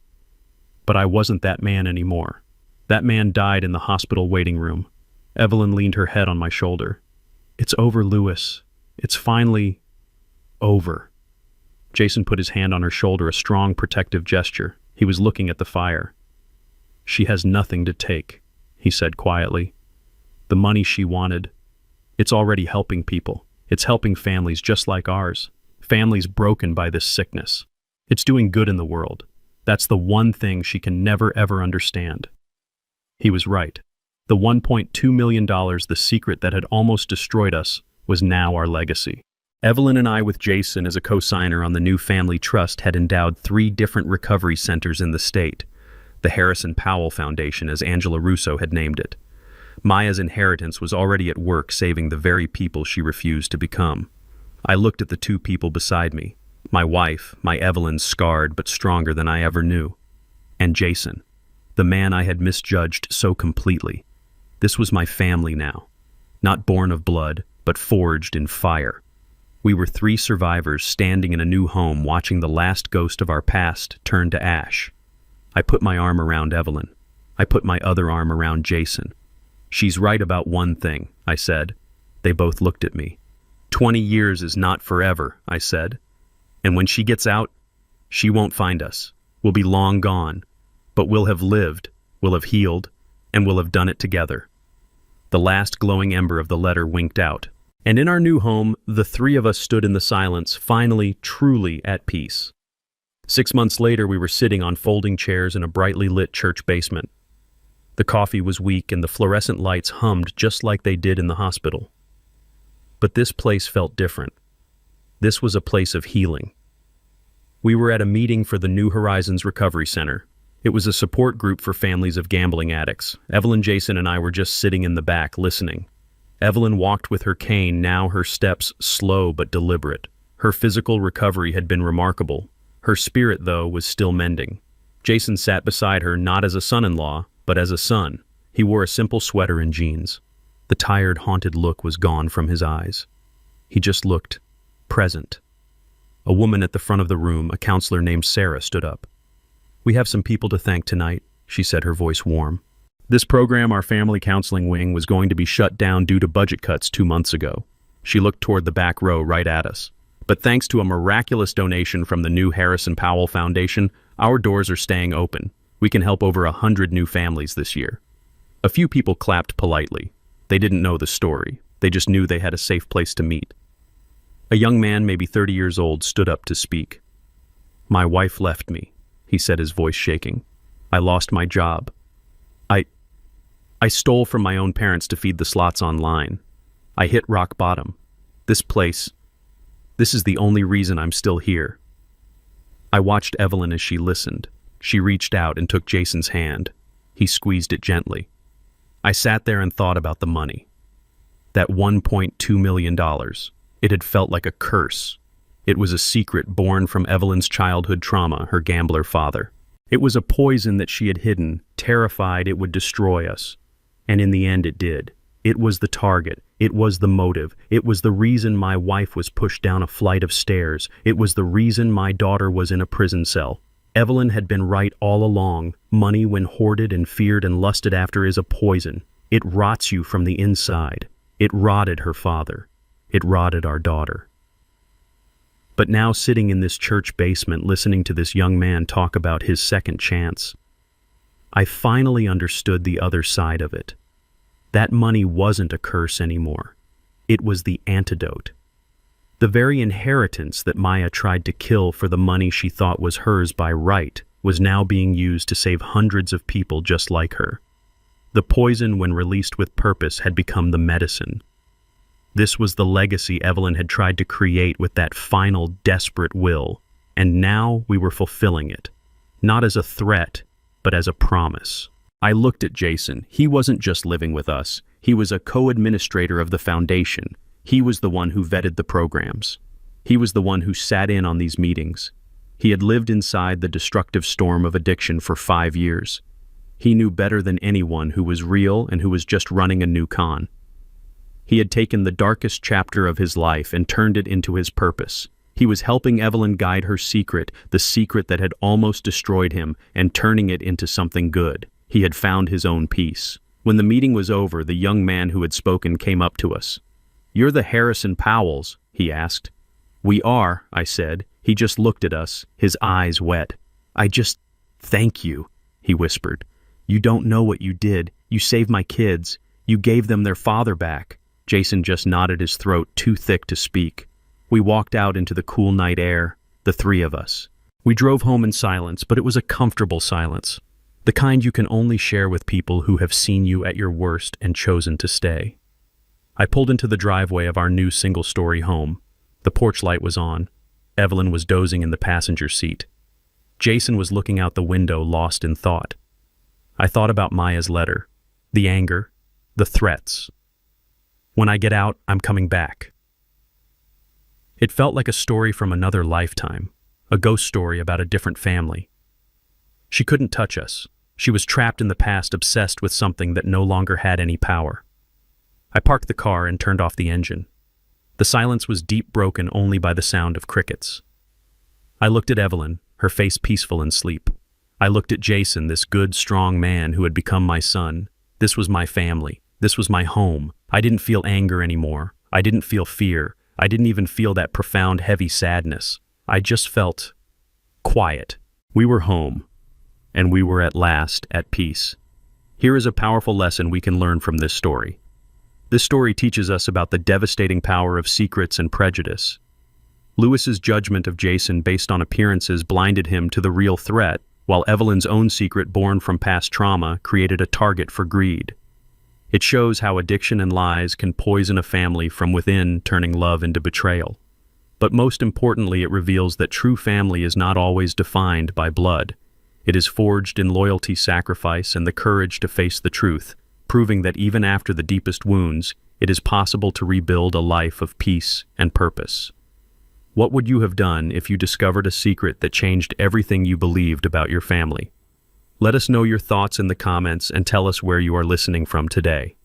But I wasn't that man anymore. That man died in the hospital waiting room. Evelyn leaned her head on my shoulder. "It's over, Lewis. It's finally over." Jason put his hand on her shoulder, a strong, protective gesture. He was looking at the fire. "She has nothing to take," he said quietly. "The money she wanted, it's already helping people. It's helping families just like ours. Families broken by this sickness. It's doing good in the world. That's the one thing she can never, ever understand." He was right. The $1.2 million, the secret that had almost destroyed us, was now our legacy. Evelyn and I, with Jason as a co-signer on the new family trust, had endowed 3 different recovery centers in the state. The Harrison Powell Foundation, as Angela Russo had named it. Maya's inheritance was already at work saving the very people she refused to become. I looked at the 2 people beside me. My wife, my Evelyn, scarred but stronger than I ever knew. And Jason, the man I had misjudged so completely. This was my family now. Not born of blood, but forged in fire. We were 3 survivors standing in a new home, watching the last ghost of our past turn to ash. I put my arm around Evelyn. I put my other arm around Jason. "She's right about one thing," I said. They both looked at me. 20 years is not forever," I said. "And when she gets out, she won't find us. We'll be long gone. But we'll have lived, we'll have healed, and we'll have done it together." The last glowing ember of the letter winked out. And in our new home, the 3 of us stood in the silence, finally, truly at peace. 6 months later, we were sitting on folding chairs in a brightly lit church basement. The coffee was weak and the fluorescent lights hummed just like they did in the hospital. But this place felt different. This was a place of healing. We were at a meeting for the New Horizons Recovery Center. It was a support group for families of gambling addicts. Evelyn, Jason, and I were just sitting in the back, listening. Evelyn walked with her cane, now her steps slow but deliberate. Her physical recovery had been remarkable. Her spirit, though, was still mending. Jason sat beside her, not as a son-in-law, but as a son. He wore a simple sweater and jeans. The tired, haunted look was gone from his eyes. He just looked present. A woman at the front of the room, a counselor named Sarah, stood up. "We have some people to thank tonight," she said, her voice warm. "This program, our family counseling wing, was going to be shut down due to budget cuts 2 months ago." She looked toward the back row right at us. "But thanks to a miraculous donation from the new Harrison Powell Foundation, our doors are staying open. We can help over 100 new families this year." A few people clapped politely. They didn't know the story. They just knew they had a safe place to meet. A young man, maybe 30 years old, stood up to speak. "My wife left me," he said, his voice shaking. "I lost my job. I stole from my own parents to feed the slots online. I hit rock bottom. This is the only reason I'm still here." I watched Evelyn as she listened. She reached out and took Jason's hand. He squeezed it gently. I sat there and thought about the money. That $1.2 million. It had felt like a curse. It was a secret born from Evelyn's childhood trauma, her gambler father. It was a poison that she had hidden, terrified it would destroy us. And in the end it did. It was the target. It was the motive. It was the reason my wife was pushed down a flight of stairs. It was the reason my daughter was in a prison cell. Evelyn had been right all along. Money, when hoarded and feared and lusted after, is a poison. It rots you from the inside. It rotted her father. It rotted our daughter. But now, sitting in this church basement, listening to this young man talk about his second chance, I finally understood the other side of it. That money wasn't a curse anymore. It was the antidote. The very inheritance that Maya tried to kill for the money she thought was hers by right was now being used to save hundreds of people just like her. The poison, when released with purpose, had become the medicine. This was the legacy Evelyn had tried to create with that final, desperate will, and now we were fulfilling it, not as a threat, but as a promise. I looked at Jason. He wasn't just living with us. He was a co-administrator of the foundation. He was the one who vetted the programs. He was the one who sat in on these meetings. He had lived inside the destructive storm of addiction for 5 years. He knew better than anyone who was real and who was just running a new con. He had taken the darkest chapter of his life and turned it into his purpose. He was helping Evelyn guide her secret, the secret that had almost destroyed him, and turning it into something good. He had found his own peace. When the meeting was over, the young man who had spoken came up to us. "You're the Harrison Powells?" he asked. "We are," I said. He just looked at us, his eyes wet. "Thank you," he whispered. "You don't know what you did. You saved my kids. You gave them their father back." Jason just nodded, his throat too thick to speak. We walked out into the cool night air, the 3 of us. We drove home in silence, but it was a comfortable silence. The kind you can only share with people who have seen you at your worst and chosen to stay. I pulled into the driveway of our new single-story home. The porch light was on. Evelyn was dozing in the passenger seat. Jason was looking out the window, lost in thought. I thought about Maya's letter, the anger, the threats. When I get out, I'm coming back. It felt like a story from another lifetime, a ghost story about a different family. She couldn't touch us. She was trapped in the past, obsessed with something that no longer had any power. I parked the car and turned off the engine. The silence was deep, broken only by the sound of crickets. I looked at Evelyn, her face peaceful in sleep. I looked at Jason, this good, strong man who had become my son. This was my family. This was my home. I didn't feel anger anymore. I didn't feel fear. I didn't even feel that profound, heavy sadness. I just felt quiet. We were home, and we were at last at peace. Here is a powerful lesson we can learn from this story. This story teaches us about the devastating power of secrets and prejudice. Lewis's judgment of Jason based on appearances blinded him to the real threat, while Evelyn's own secret born from past trauma created a target for greed. It shows how addiction and lies can poison a family from within, turning love into betrayal. But most importantly, it reveals that true family is not always defined by blood. It is forged in loyalty, sacrifice, and the courage to face the truth, proving that even after the deepest wounds, it is possible to rebuild a life of peace and purpose. What would you have done if you discovered a secret that changed everything you believed about your family? Let us know your thoughts in the comments and tell us where you are listening from today.